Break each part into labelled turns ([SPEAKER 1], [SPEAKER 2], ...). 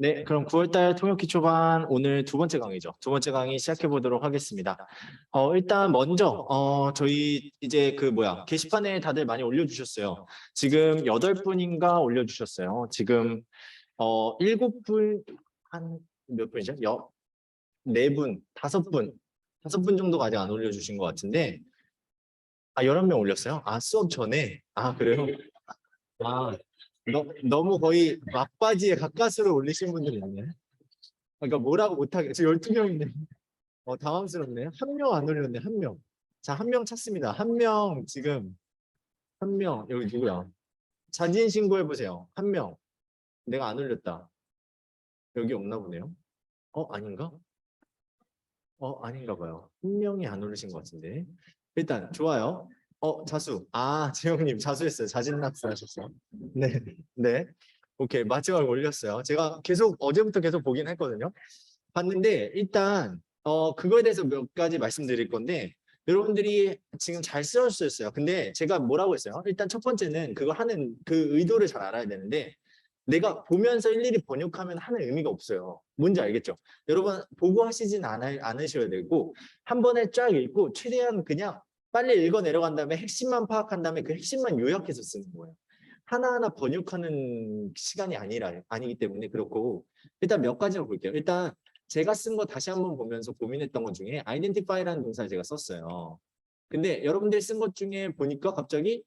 [SPEAKER 1] 네, 그럼 9월달 통역기초반 오늘 두 번째 강의죠. 두 번째 강의 시작해 보도록 하겠습니다. 일단 먼저 저희 이제 게시판에 다들 많이 올려주셨어요. 지금 8분인가 올려주셨어요. 지금 7분 한 몇 분이죠? 4분, 5분, 5분 정도가 아직 안 올려주신 것 같은데 11명 올렸어요? 수업 전에? 그래요? 아, 너무 거의 막바지에 가까스로 올리신 분들이 있네. 그러니까 뭐라고 못하게. 지금 12명인데. 당황스럽네. 한 명 안 올렸네, 한 명. 자, 한 명 찾습니다. 한 명, 지금. 한 명, 여기 누구야? 자진 신고해보세요. 한 명. 내가 안 올렸다. 여기 없나 보네요. 아닌가? 아닌가 봐요. 한 명이 안 올리신 것 같은데. 일단, 좋아요. 자수. 지영님, 자수했어요. 자진 납세하셨어요. 네, 네. 오케이, 마지막에 올렸어요. 제가 어제부터 계속 보긴 했거든요. 봤는데, 일단, 그거에 대해서 몇 가지 말씀드릴 건데, 여러분들이 지금 잘 쓰셨어요. 근데 제가 뭐라고 했어요? 일단 첫 번째는 그거 하는 그 의도를 잘 알아야 되는데, 내가 보면서 일일이 번역하면 하는 의미가 없어요. 뭔지 알겠죠? 여러분 보고 하시진 않으셔야 되고 한 번에 쫙 읽고 최대한 그냥 빨리 읽어 내려간 다음에 핵심만 파악한 다음에 그 핵심만 요약해서 쓰는 거예요. 하나하나 번역하는 시간이 아니기 때문에 그렇고 일단 몇 가지만 볼게요. 일단 제가 쓴 거 다시 한번 보면서 고민했던 것 중에 identify라는 동사를 제가 썼어요. 근데 여러분들이 쓴 것 중에 보니까 갑자기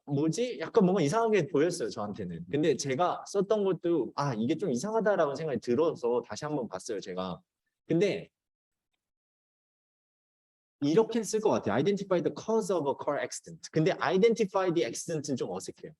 [SPEAKER 1] 뭐지? 약간 뭔가 이상하게 보였어요, 저한테는. 근데 제가 썼던 것도 이게 좀 이상하다라고 생각이 들어서 다시 한번 봤어요, 제가. 근데 이렇게 쓸 것 같아요. Identify the cause of a car accident. 근데 identify the accident는 좀 어색해요.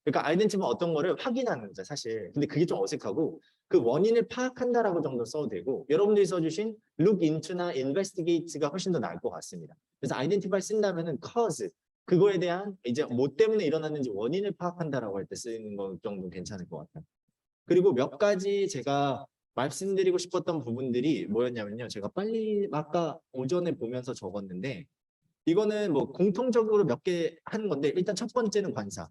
[SPEAKER 1] 그러니까 identify 어떤 거를 확인하는 거죠, 사실. 근데 그게 좀 어색하고 그 원인을 파악한다라고 정도 써도 되고 여러분들이 써주신 look into나 investigate가 훨씬 더 나을 것 같습니다. 그래서 identify 쓴다면은 cause 그거에 대한 이제 뭐 때문에 일어났는지 원인을 파악한다라고 할 때 쓰는 거 정도 괜찮을 것 같아요. 그리고 몇 가지 제가 말씀드리고 싶었던 부분들이 뭐였냐면요. 제가 빨리 아까 오전에 보면서 적었는데 이거는 뭐 공통적으로 몇 개 하는 건데 일단 첫 번째는 관사.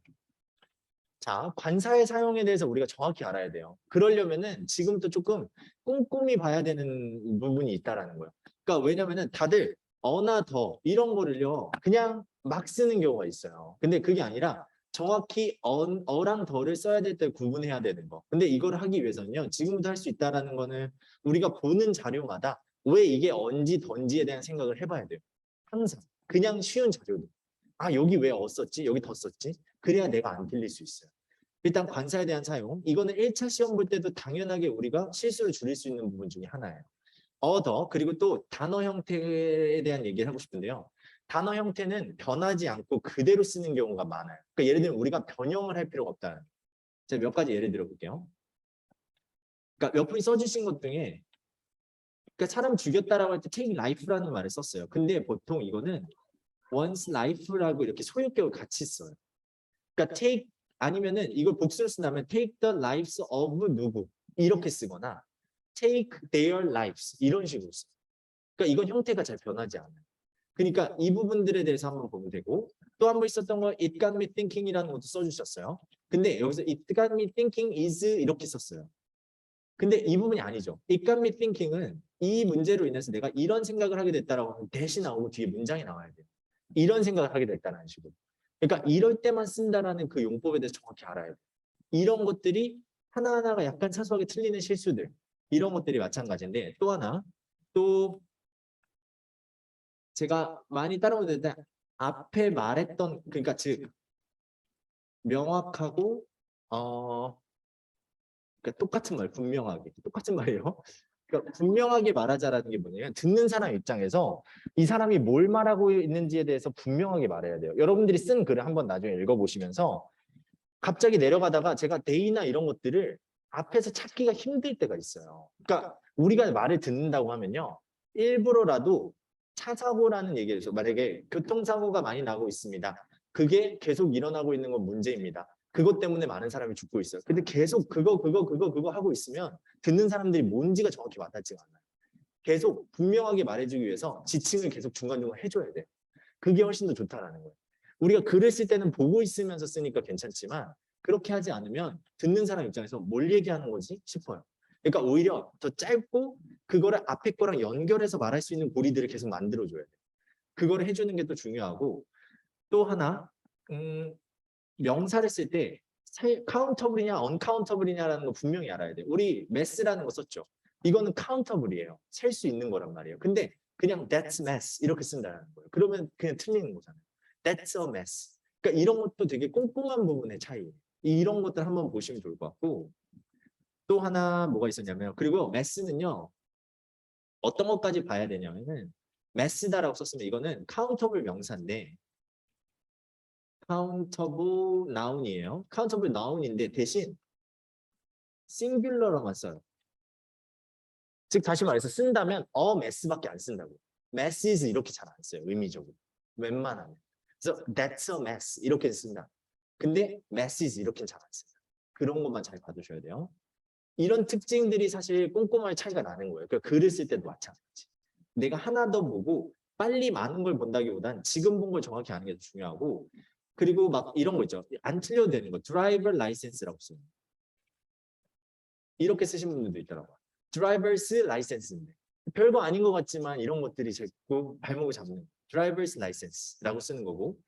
[SPEAKER 1] 자, 관사의 사용에 대해서 우리가 정확히 알아야 돼요. 그러려면은 지금부터 조금 꼼꼼히 봐야 되는 부분이 있다라는 거예요. 그러니까 왜냐면은 다들 어나 더 이런 거를요 그냥 막 쓰는 경우가 있어요. 근데 그게 아니라 정확히 어랑 더를 써야 될 때 구분해야 되는 거. 근데 이걸 하기 위해서는요 지금부터 할 수 있다라는 거는 우리가 보는 자료마다 왜 이게 언지 던지에 대한 생각을 해봐야 돼요. 항상 그냥 쉬운 자료도 여기 왜 썼지? 여기 더 썼지? 그래야 내가 안 틀릴 수 있어요. 일단 관사에 대한 사용. 이거는 1차 시험 볼 때도 당연하게 우리가 실수를 줄일 수 있는 부분 중에 하나예요. 더 그리고 또 단어 형태에 대한 얘기를 하고 싶은데요. 단어 형태는 변하지 않고 그대로 쓰는 경우가 많아요. 그러니까 예를 들면 우리가 변형을 할 필요가 없다는. 제가 몇 가지 예를 들어 볼게요. 그러니까 몇 분이 써주신 것 중에 그러니까 사람 죽였다라고 할 때 take life라는 말을 썼어요. 근데 보통 이거는 one's life라고 이렇게 소유격을 같이 써요. 그러니까 take 아니면은 이걸 복수를 쓴다면 take the lives of 누구 이렇게 쓰거나 take their lives 이런 식으로 써요. 그러니까 이건 형태가 잘 변하지 않아요. 그러니까 이 부분들에 대해서 한번 보면 되고 또 한 번 있었던 거 it got me thinking이라는 것도 써주셨어요. 근데 여기서 it got me thinking is 이렇게 썼어요. 근데 이 부분이 아니죠. it got me thinking은 이 문제로 인해서 내가 이런 생각을 하게 됐다라고 하면 대신 나오고 뒤에 문장이 나와야 돼요. 이런 생각을 하게 됐다는 식으로. 그러니까 이럴 때만 쓴다라는 그 용법에 대해서 정확히 알아야 돼요. 이런 것들이 하나하나가 약간 사소하게 틀리는 실수들 이런 것들이 마찬가지인데 또 하나 또 제가 많이 따라오는데 앞에 말했던 그러니까 즉 명확하고 그러니까 똑같은 말 분명하게 똑같은 말이에요. 그러니까 분명하게 말하자라는 게 뭐냐면 듣는 사람 입장에서 이 사람이 뭘 말하고 있는지에 대해서 분명하게 말해야 돼요. 여러분들이 쓴 글을 한번 나중에 읽어보시면서 갑자기 내려가다가 제가 데이나 이런 것들을 앞에서 찾기가 힘들 때가 있어요. 그러니까 우리가 말을 듣는다고 하면요. 일부러라도 차 사고라는 얘기를 해서 만약에 교통사고가 많이 나고 있습니다. 그게 계속 일어나고 있는 건 문제입니다. 그것 때문에 많은 사람이 죽고 있어요. 근데 계속 그거 하고 있으면 듣는 사람들이 뭔지가 정확히 와닿지가 않아요. 계속 분명하게 말해주기 위해서 지칭을 계속 중간중간 해줘야 돼요. 그게 훨씬 더 좋다라는 거예요. 우리가 글을 쓸 때는 보고 있으면서 쓰니까 괜찮지만 그렇게 하지 않으면 듣는 사람 입장에서 뭘 얘기하는 거지 싶어요. 그러니까 오히려 더 짧고 그거를 앞에 거랑 연결해서 말할 수 있는 고리들을 계속 만들어줘야 돼. 그거를 해주는 게 또 중요하고 또 하나 명사를 쓸 때 카운터블이냐 언카운터블이냐라는 거 분명히 알아야 돼. 우리 mess라는 거 썼죠. 이거는 카운터블이에요. 셀 수 있는 거란 말이에요. 근데 그냥 that's mess 이렇게 쓴다는 거예요. 그러면 그냥 틀리는 거잖아요. That's a mess. 그러니까 이런 것도 되게 꼼꼼한 부분의 차이. 이런 것들 한번 보시면 좋을 것 같고 또 하나 뭐가 있었냐면 그리고 mess는요. 어떤 것까지 봐야 되냐면은 mess다라고 썼으면 이거는 카운터블 명사인데 카운터블 나운이에요. 카운터블 나운인데 대신 싱귤러로만 써요. 즉 다시 말해서 쓴다면 a mess밖에 안 쓴다고. messes 이렇게 잘 안 써요. 의미적으로. 웬만하면. 그래서 that's a mess 이렇게 쓴다. 근데 messes 이렇게는 잘 안 써요. 그런 것만 잘 봐두셔야 돼요. 이런 특징들이 사실 꼼꼼하게 차이가 나는 거예요. 그러니까 글을 쓸 때도 마찬가지. 내가 하나 더 보고 빨리 많은 걸 본다기보단 지금 본 걸 정확히 아는 게 더 중요하고 그리고 막 이런 거 있죠. 안 틀려도 되는 거. 드라이버 라이센스라고 써요. 이렇게 쓰시는 분들도 있더라고요. 드라이버스 라이센스인데 별거 아닌 것 같지만 이런 것들이 자꾸 발목을 잡는 드라이버스 라이센스라고 쓰는 거고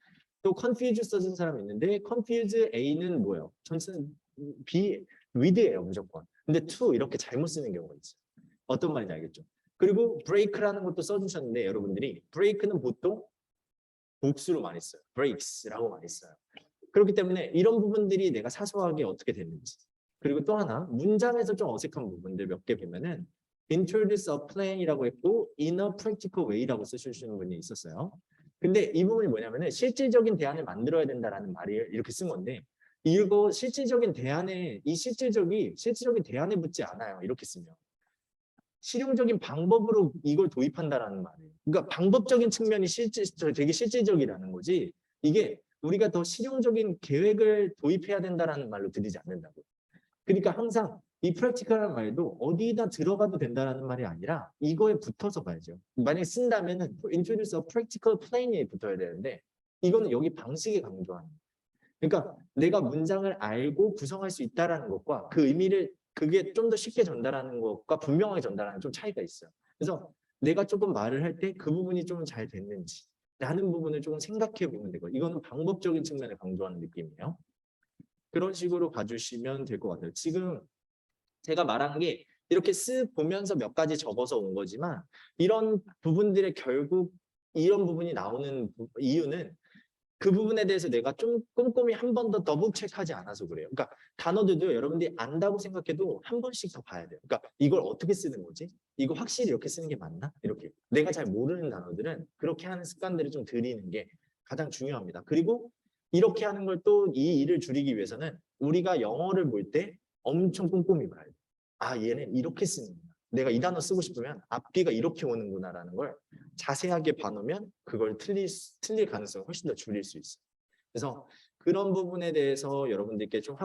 [SPEAKER 1] 또 confuse 써준 사람이 있는데 confuse A는 뭐예요? 전체는 B, with예요 무조건. 근데 to 이렇게 잘못 쓰는 경우가 있어요. 어떤 말인지 알겠죠? 그리고 break라는 것도 써주셨는데 여러분들이 break는 보통 복수로 많이 써요. breaks라고 많이 써요. 그렇기 때문에 이런 부분들이 내가 사소하게 어떻게 됐는지 그리고 또 하나 문장에서 좀 어색한 부분들 몇 개 보면은 introduce a plan이라고 했고 in a practical way라고 쓰시는 분이 있었어요. 근데 이 부분이 뭐냐면은 실질적인 대안을 만들어야 된다라는 말이 이렇게 쓴 건데 이거 실질적인 대안에 이 실질적인 대안에 붙지 않아요. 이렇게 쓰면 실용적인 방법으로 이걸 도입한다라는 말이에요. 그러니까 방법적인 측면이 되게 실질적이라는 거지 이게 우리가 더 실용적인 계획을 도입해야 된다라는 말로 들리지 않는다고. 그러니까 항상 이 프랙티컬한 말도 어디다 들어가도 된다는 말이 아니라 이거에 붙어서 봐야죠. 만약에 쓴다면은 introduce a practical plan에 붙어야 되는데 이거는 여기 방식에 강조하는 거예요. 그러니까 내가 문장을 알고 구성할 수 있다라는 것과 그 의미를 그게 좀 더 쉽게 전달하는 것과 분명하게 전달하는 좀 차이가 있어요. 그래서 내가 조금 말을 할 때 그 부분이 좀 잘 됐는지 라는 부분을 조금 생각해 보면 되고 이거는 방법적인 측면을 강조하는 느낌이에요. 그런 식으로 봐주시면 될 것 같아요. 지금 제가 말한 게 이렇게 쓱 보면서 몇 가지 적어서 온 거지만 이런 부분들의 결국 이런 부분이 나오는 이유는 그 부분에 대해서 내가 좀 꼼꼼히 한 번 더 더블 체크하지 않아서 그래요. 그러니까 단어들도 여러분들이 안다고 생각해도 한 번씩 더 봐야 돼요. 그러니까 이걸 어떻게 쓰는 거지? 이거 확실히 이렇게 쓰는 게 맞나? 이렇게. 내가 잘 모르는 단어들은 그렇게 하는 습관들을 좀 들이는 게 가장 중요합니다. 그리고 이렇게 하는 걸 또 이 일을 줄이기 위해서는 우리가 영어를 볼 때 엄청 꼼꼼히 봐야 돼요. 아, 얘는 이렇게 쓰는구나. 내가 이 단어 쓰고 싶으면 앞뒤가 이렇게 오는구나라는 걸 자세하게 봐놓으면 그걸 틀릴 가능성을 훨씬 더 줄일 수 있어요. 그래서 그런 부분에 대해서 여러분들께 좀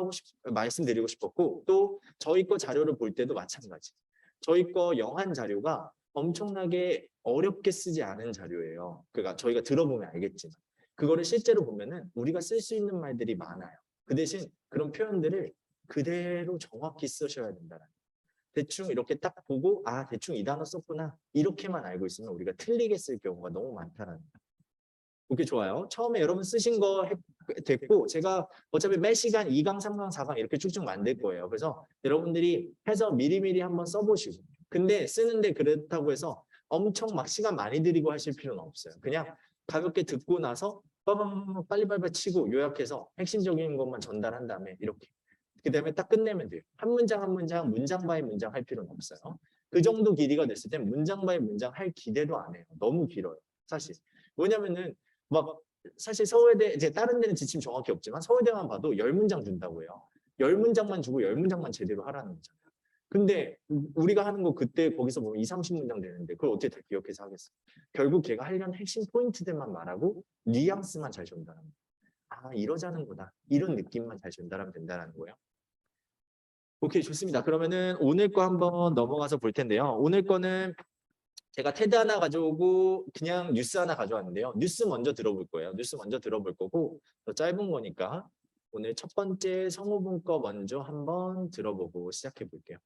[SPEAKER 1] 말씀드리고 싶었고 또 저희 거 자료를 볼 때도 마찬가지. 저희 거 영한 자료가 엄청나게 어렵게 쓰지 않은 자료예요. 그러니까 저희가 들어보면 알겠지만 그거를 실제로 보면은 우리가 쓸 수 있는 말들이 많아요. 그 대신 그런 표현들을 그대로 정확히 쓰셔야 된다는 대충 이렇게 딱 보고 아 대충 이 단어 썼구나 이렇게만 알고 있으면 우리가 틀리게 쓸 경우가 너무 많다라는 거예요. 오케이 좋아요. 처음에 여러분 쓰신 거 됐고 제가 어차피 매 시간 2강, 3강, 4강 이렇게 쭉쭉 만들 거예요. 그래서 여러분들이 해서 미리미리 한번 써보시고 근데 쓰는데 그렇다고 해서 엄청 막 시간 많이 들이고 하실 필요는 없어요. 그냥 가볍게 듣고 나서 빨리빨리 치고 요약해서 핵심적인 것만 전달한 다음에 이렇게 그 다음에 딱 끝내면 돼요. 한 문장 한 문장, 문장 바이 문장 할 필요는 없어요. 그 정도 길이가 됐을 땐 문장 바이 문장 할 기대도 안 해요. 너무 길어요. 사실. 왜냐면은 막 사실 서울대 이제 다른 데는 지침 정확히 없지만 서울대만 봐도 10문장 준다고 해요. 10문장만 주고 10문장만 제대로 하라는 거잖아요. 근데 우리가 하는 거 그때 거기서 보면 2, 30문장 되는데 그걸 어떻게 다 기억해서 하겠어. 결국 걔가 하려는 핵심 포인트들만 말하고 뉘앙스만 잘 전달하는 거예요. 아 이러자는 거다. 이런 느낌만 잘 전달하면 된다는 거예요. 오케이 좋습니다. 그러면은 오늘 거 한번 넘어가서 볼 텐데요. 오늘 거는 제가 테드 하나 가져오고 그냥 뉴스 하나 가져왔는데요. 뉴스 먼저 들어볼 거예요. 뉴스 먼저 들어볼 거고 더 짧은 거니까 오늘 첫 번째 성우분 거 먼저 한번 들어보고 시작해 볼게요.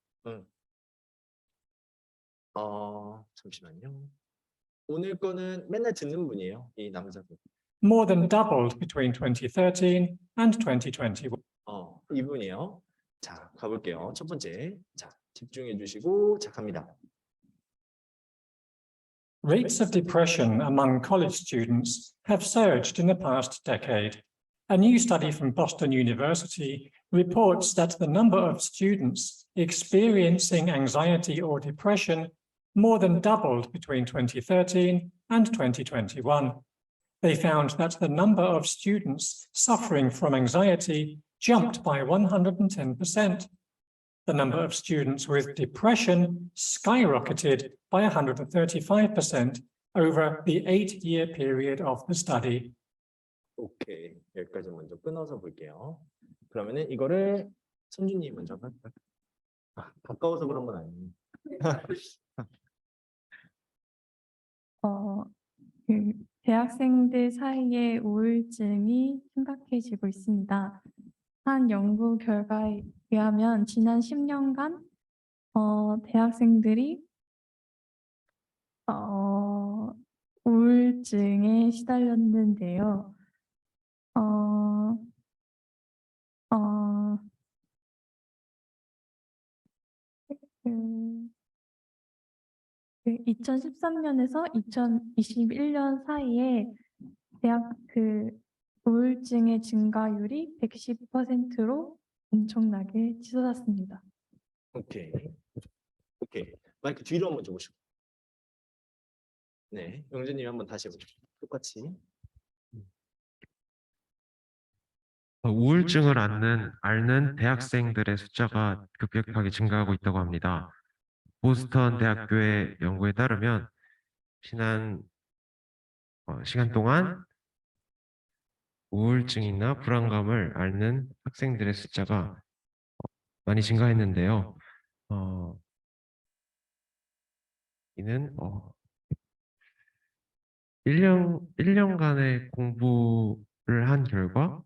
[SPEAKER 1] 잠시만요. 오늘 거는 맨날 듣는 분이에요. 이 남자분.
[SPEAKER 2] more than doubled between 2013 and 2021.
[SPEAKER 1] 이분이요. 자, 가볼게요. 첫 번째. 자, 집중해 주시고 자, 갑니다.
[SPEAKER 2] Rates of depression among college students have surged in the past decade. A new study from Boston University reports that the number of students experiencing anxiety or depression more than doubled between 2013 and 2021. They found that the number of students suffering from anxiety jumped by 110%. The number of students with depression skyrocketed by 135% over the 8-year period of the study.
[SPEAKER 1] 오케이. 여기까지 먼저 끊어서 볼게요. 그러면은 이거를 선주님 먼저 할까요? 가까워서 그런 건 아니에요.
[SPEAKER 3] 대학생들 사이에 우울증이 심각해지고 있습니다. 한 연구 결과에 의하면 지난 10년간 대학생들이 우울증에 시달렸는데요. 2013년에서 2021년 사이에 대학 우울증의 증가율이 110%로 엄청나게 치솟았습니다.
[SPEAKER 1] 오케이. 마이크 뒤로 한번 줘보시고. 네, 영재님 한번 다시 해보죠. 똑같이.
[SPEAKER 4] 우울증을 앓는 대학생들의 숫자가 급격하게 증가하고 있다고 합니다. 보스턴 대학교의 연구에 따르면 지난 시간 동안 우울증이나 불안감을 앓는 학생들의 숫자가 많이 증가했는데요. 이는 1년간의 공부를 한 결과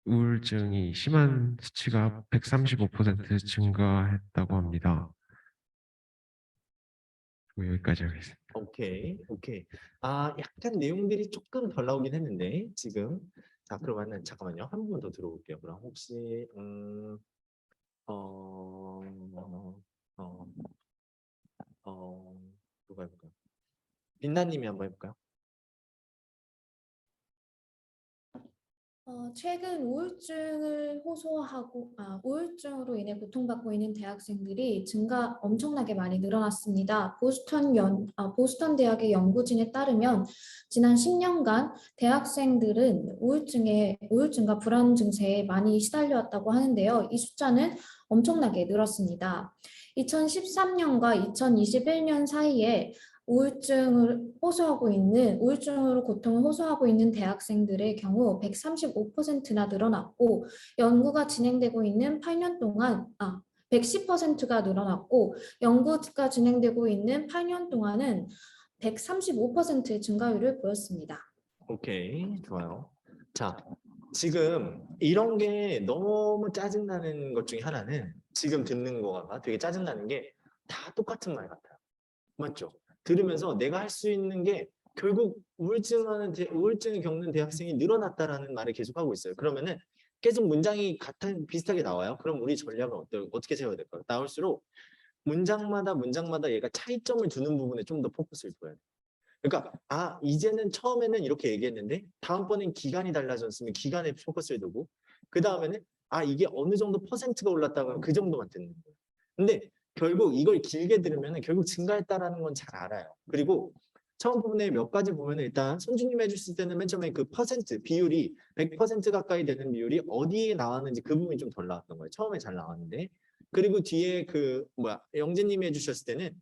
[SPEAKER 4] 우울증이 심한 수치가 135% 증가했다고 합니다. 여기까지 하겠습니다.
[SPEAKER 1] 오케이. 약간 내용들이 조금 덜 나오긴 했는데 지금. 자, 그러면은 잠깐만요. 한 번 더 들어볼게요. 그럼 혹시 누가 해볼까요? 빛나님이 한번 해볼까요?
[SPEAKER 5] 최근 우울증으로 인해 고통받고 있는 대학생들이 엄청나게 많이 늘어났습니다. 보스턴 대학의 연구진에 따르면 지난 10년간 대학생들은 우울증과 불안 증세에 많이 시달려왔다고 하는데요. 이 숫자는 엄청나게 늘었습니다. 2013년과 2021년 사이에 우울증으로 고통을 호소하고 있는 대학생들의 경우 135%나 늘어났고, 연구가 진행되고 있는 8년 동안 110%가 늘어났고, 연구가 진행되고 있는 8년 동안은 135%의 증가율을 보였습니다.
[SPEAKER 1] 오케이, 좋아요. 자, 지금 이런 게 너무 짜증나는 것 중에 하나는 지금 듣는 거가 되게 짜증나는 게 다 똑같은 말 같아요. 맞죠? 들으면서 내가 할 수 있는 게 결국 우울증을 겪는 대학생이 늘어났다라는 말을 계속하고 있어요. 그러면은 계속 문장이 비슷하게 나와요. 그럼 우리 전략을 어떻게 세워야 될까요? 나올수록 문장마다 얘가 차이점을 두는 부분에 좀 더 포커스를 둬야 돼요. 그러니까 이제는 처음에는 이렇게 얘기했는데 다음번엔 기간이 달라졌으면 기간에 포커스를 두고, 그 다음에는 이게 어느 정도 퍼센트가 올랐다고 그 정도만 듣는 거예요. 근데 결국 이걸 길게 들으면 결국 증가했다라는 건 잘 알아요. 그리고 처음 부분에 몇 가지 보면 일단 손주님 해주실 때는 맨 처음에 그 퍼센트 비율이 100% 가까이 되는 비율이 어디에 나왔는지 그 부분이 좀 덜 나왔던 거예요. 처음에 잘 나왔는데, 그리고 뒤에 영재님이 해주셨을 때는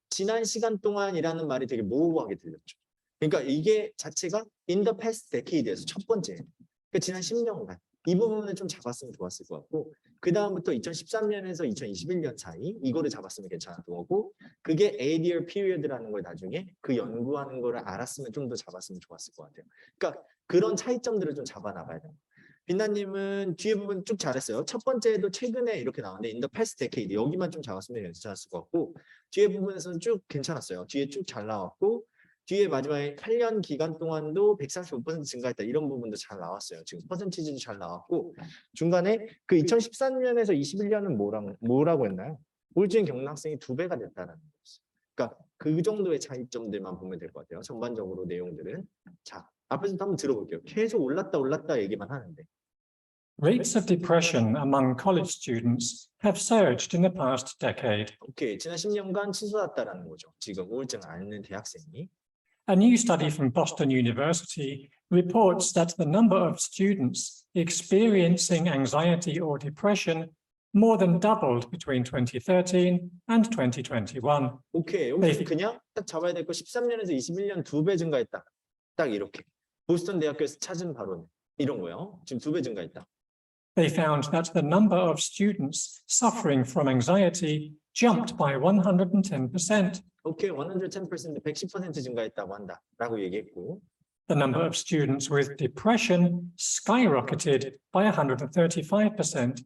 [SPEAKER 1] 지난 시간 동안이라는 말이 되게 모호하게 들렸죠. 그러니까 이게 자체가 in the past decade에서 첫 번째, 그러니까 지난 10년간 이 부분을 좀 잡았으면 좋았을 것 같고, 그 다음부터 2013년에서 2021년 사이 이거를 잡았으면 괜찮았던 거고, 그게 8-year period라는 걸 나중에 그 연구하는 거를 알았으면 좀 더 잡았으면 좋았을 것 같아요. 그러니까 그런 차이점들을 좀 잡아 나가야 돼요. 빛나님은 뒤에 부분 쭉 잘했어요. 첫 번째도 최근에 이렇게 나왔는데 in the past decade 여기만 좀 잡았으면 괜찮았을 것 같고 뒤에 부분에서는 쭉 괜찮았어요. 뒤에 쭉 잘 나왔고 뒤에 마지막에 8년 기간 동안도 145% 증가했다. 이런 부분도 잘 나왔어요. 지금 퍼센티지도 잘 나왔고 중간에 그 2013년에서 21년은 뭐라고 했나요? 우울증 겪는 학생이 2배가 됐다는 거였어요. 그러니까 그 정도의 차이점들만 보면 될 것 같아요. 전반적으로 내용들은. 자, 앞에서 한번 들어볼게요. 계속 올랐다 얘기만 하는데.
[SPEAKER 2] Rates of depression among college students have surged in the past decade.
[SPEAKER 1] 오케이, 지난 10년간 치솟았다라는 거죠. 지금 우울증 앓는 대학생이.
[SPEAKER 2] A new study from Boston University reports that the number of students experiencing anxiety or depression more than doubled between 2013 and 2021.
[SPEAKER 1] 오케이, 여기서
[SPEAKER 2] 네.
[SPEAKER 1] 그냥 딱 잡아야 될 거 13년에서 21년 2배 증가했다. 딱 이렇게. 보스턴 대학교에서 찾은 바로는 이런 거예요. 지금 2배 증가했다.
[SPEAKER 2] They found that the number of students suffering from anxiety jumped by 110%.
[SPEAKER 1] 오케이, 110%, 110% 증가했다고 한다라고 얘기했고,
[SPEAKER 2] The number of students with depression skyrocketed by 135%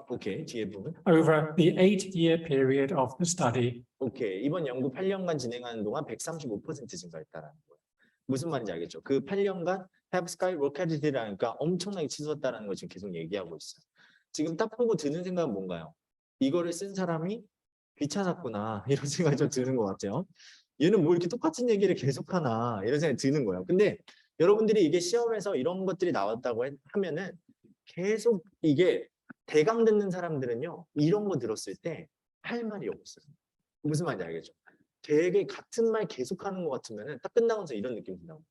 [SPEAKER 1] 오케이, 뒤에 부분.
[SPEAKER 2] over the 8-year period of the study.
[SPEAKER 1] 오케이, 이번 연구 8년간 진행하는 동안 135% 증가했다라는 거예요. 무슨 말인지 알겠죠? 그 8년간 have skyrocketted라니까 엄청나게 치솟았다라는 걸 지금 계속 얘기하고 있어요. 지금 딱 보고 드는 생각은 뭔가요? 이거를 쓴 사람이 귀찮았구나 이런 생각이 좀 드는 것 같아요. 얘는 뭐 이렇게 똑같은 얘기를 계속하나 이런 생각이 드는 거예요. 근데 여러분들이 이게 시험에서 이런 것들이 나왔다고 하면은 계속 이게 대강 듣는 사람들은요 이런 거 들었을 때 할 말이 없어요. 무슨 말인지 알겠죠? 되게 같은 말 계속하는 것 같으면은 딱 끝나면서 이런 느낌이 든다고.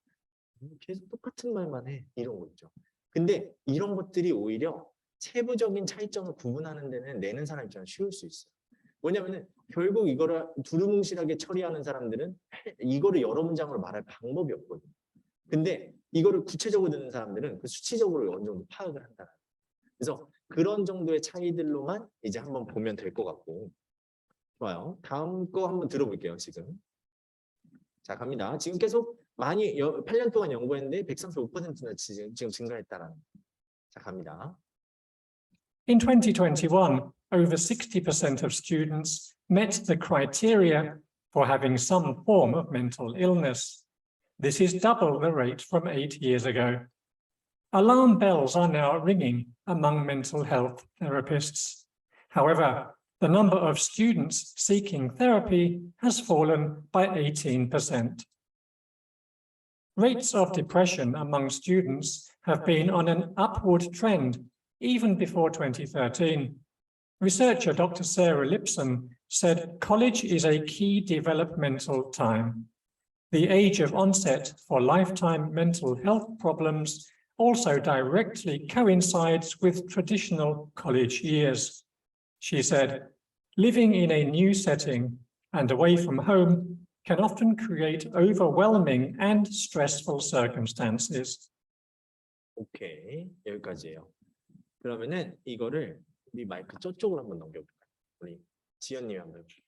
[SPEAKER 1] 계속 똑같은 말만 해 이런 거 있죠. 근데 이런 것들이 오히려 세부적인 차이점을 구분하는 데는 내는 사람 입장은 쉬울 수 있어요. 뭐냐면은 결국 이거를 두루뭉실하게 처리하는 사람들은 이거를 여러 문장으로 말할 방법이 없거든요. 근데 이거를 구체적으로 듣는 사람들은 그 수치적으로 어느 정도 파악을 한다. 그래서 그런 정도의 차이들로만 이제 한번 보면 될 것 같고. 좋아요. 다음 거 한번 들어볼게요, 지금. 자, 갑니다. 지금 계속 많이 8년 동안 연구했는데 135%나 지금 증가했다라는. 자, 갑니다.
[SPEAKER 2] In 2021, over 60% of students met the criteria for having some form of mental illness. This is double the rate from 8 years ago. Alarm bells are now ringing among mental health therapists. However, the number of students seeking therapy has fallen by 18%. Rates of depression among students have been on an upward trend even before 2013. Researcher Dr. Sarah Lipson said college is a key developmental time. The age of onset for lifetime mental health problems also directly coincides with traditional college years. She said, living in a new setting and away from home can often create overwhelming and stressful circumstances.
[SPEAKER 1] 오케이, 여기까지예요. 그러면은 이거를 우리 마이크 저쪽으로 한번 넘겨볼까요? 우리 지연님 한번 해볼게요.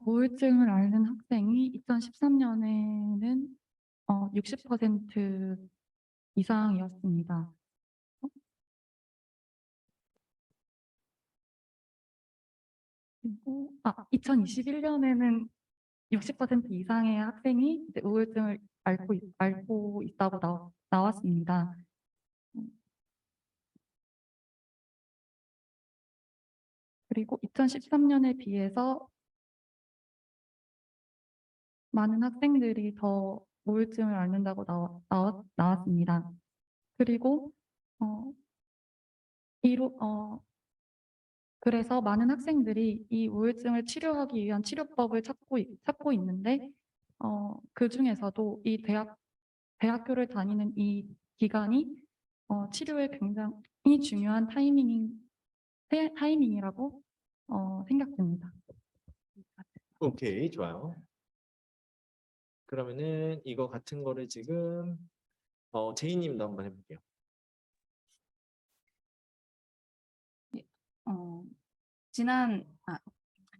[SPEAKER 3] 우울증을 앓는 학생이 2013년에는 60% 이상이었습니다. 그리고 2021년에는 60% 이상의 학생이 이제 우울증을 앓고 있다고 나왔습니다. 그리고 2013년에 비해서 많은 학생들이 더 우울증을 앓는다고 나왔습니다. 그리고 그래서 많은 학생들이 이 우울증을 치료하기 위한 치료법을 찾고 있는데 그 중에서도 이 대학교를 다니는 이 기간이 치료에 굉장히 중요한 타이밍이라고 생각됩니다.
[SPEAKER 1] 오케이, 좋아요. 그러면은 이거 같은 거를 지금 제이님도 한번 해볼게요.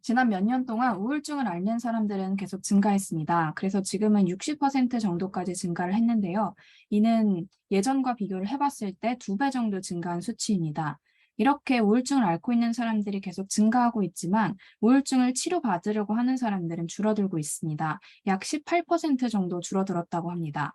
[SPEAKER 6] 지난 몇 년 동안 우울증을 앓는 사람들은 계속 증가했습니다. 그래서 지금은 60% 정도까지 증가를 했는데요. 이는 예전과 비교를 해봤을 때 2배 정도 증가한 수치입니다. 이렇게 우울증을 앓고 있는 사람들이 계속 증가하고 있지만 우울증을 치료받으려고 하는 사람들은 줄어들고 있습니다. 약 18% 정도 줄어들었다고 합니다.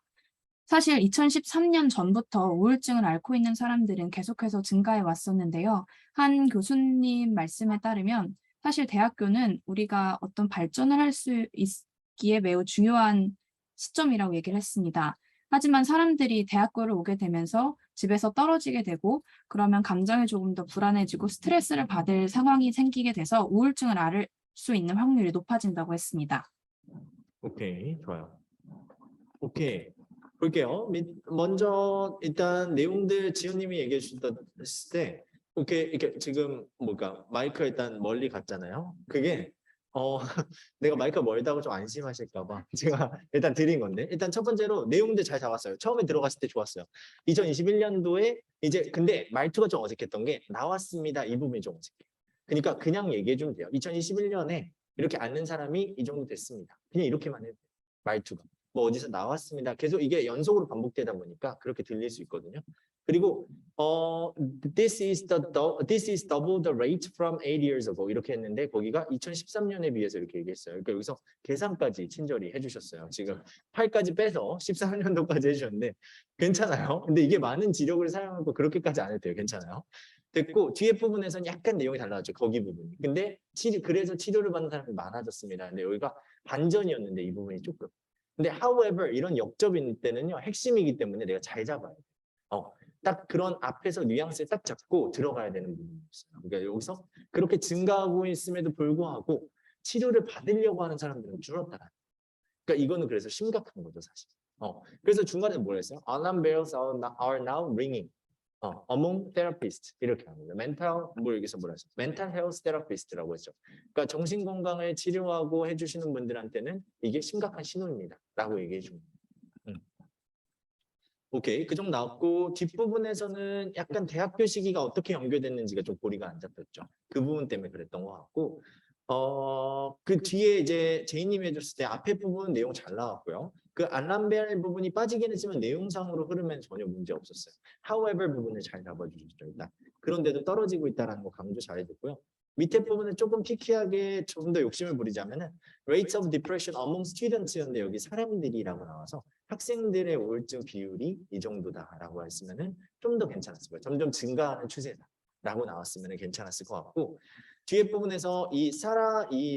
[SPEAKER 6] 사실 2013년 전부터 우울증을 앓고 있는 사람들은 계속해서 증가해 왔었는데요. 한 교수님 말씀에 따르면 사실 대학교는 우리가 어떤 발전을 할 수 있기에 매우 중요한 시점이라고 얘기를 했습니다. 하지만 사람들이 대학교를 오게 되면서 집에서 떨어지게 되고 그러면 감정이 조금 더 불안해지고 스트레스를 받을 상황이 생기게 돼서 우울증을 앓을 수 있는 확률이 높아진다고 했습니다.
[SPEAKER 1] 오케이, 좋아요. 오케이, 볼게요. 먼저 일단 내용들 지연님이 얘기해 주셨을 때 오케이, 이렇게 지금 뭐가 마이크가 일단 멀리 갔잖아요. 그게 내가 마이크가 멀다고 좀 안심하실까 봐 제가 일단 드린 건데, 일단 첫 번째로 내용들 잘 잡았어요. 처음에 들어갔을 때 좋았어요. 2021년도에 이제 근데 말투가 좀 어색했던 게 나왔습니다. 이 부분이 좀 어색해요. 그러니까 그냥 얘기해 주면 돼요. 2021년에 이렇게 앉는 사람이 이 정도 됐습니다. 그냥 이렇게만 해도 돼요. 말투가. 뭐 어디서 나왔습니다. 계속 이게 연속으로 반복되다 보니까 그렇게 들릴 수 있거든요. 그리고 this is double the rate from 8 years ago 이렇게 했는데 거기가 2013년에 비해서 이렇게 얘기했어요. 그러니까 여기서 계산까지 친절히 해주셨어요. 지금 8까지 빼서 14년도까지 해주셨는데 괜찮아요. 근데 이게 많은 지력을 사용하고 그렇게까지 안 해도 돼요. 괜찮아요. 됐고 뒤에 부분에서는 약간 내용이 달라졌죠. 거기 부분이. 근데 그래서 치료를 받는 사람이 많아졌습니다. 근데 여기가 반전이었는데 이 부분이 조금. 근데 however 이런 역접일 때는요. 핵심이기 때문에 내가 잘 잡아야 돼요. 딱 그런 앞에서 뉘앙스에 딱 잡고 들어가야 되는 부분이 있어요. 그러니까 여기서 그렇게 증가하고 있음에도 불구하고 치료를 받으려고 하는 사람들은 줄었다. 그러니까 이거는 그래서 심각한 거죠, 사실. 그래서 중간에 뭘 했어요? Alarm bells are now ringing. among therapists 이렇게 합니다. 여기서 뭐라 했어요? mental health therapist라고 했죠. 그러니까 정신 건강을 치료하고 해주시는 분들한테는 이게 심각한 신호입니다.라고 얘기해 줍니다. 오케이, 그 정도 나왔고 뒷부분에서는 약간 대학교 시기가 어떻게 연결됐는지가 좀 고리가 안 잡혔죠. 그 부분 때문에 그랬던 것 같고 그 뒤에 이제 제이님이 해줬을 때 앞에 부분 내용 잘 나왔고요. 그 알람벨 부분이 빠지긴 했지만 내용상으로 흐르면 전혀 문제 없었어요. however 부분을 잘 잡아주셨죠. 일단 그런데도 떨어지고 있다는 거 강조 잘 해줬고요. 밑에 부분은 조금 피키하게 좀 더 욕심을 부리자면은 rates of depression among students였는데 여기 사람들이라고 나와서 학생들의 우울증 비율이 이 정도다라고 했으면은 좀 더 괜찮았을 거예요. 점점 증가하는 추세다라고 나왔으면 괜찮았을 것 같고 뒤에 부분에서 이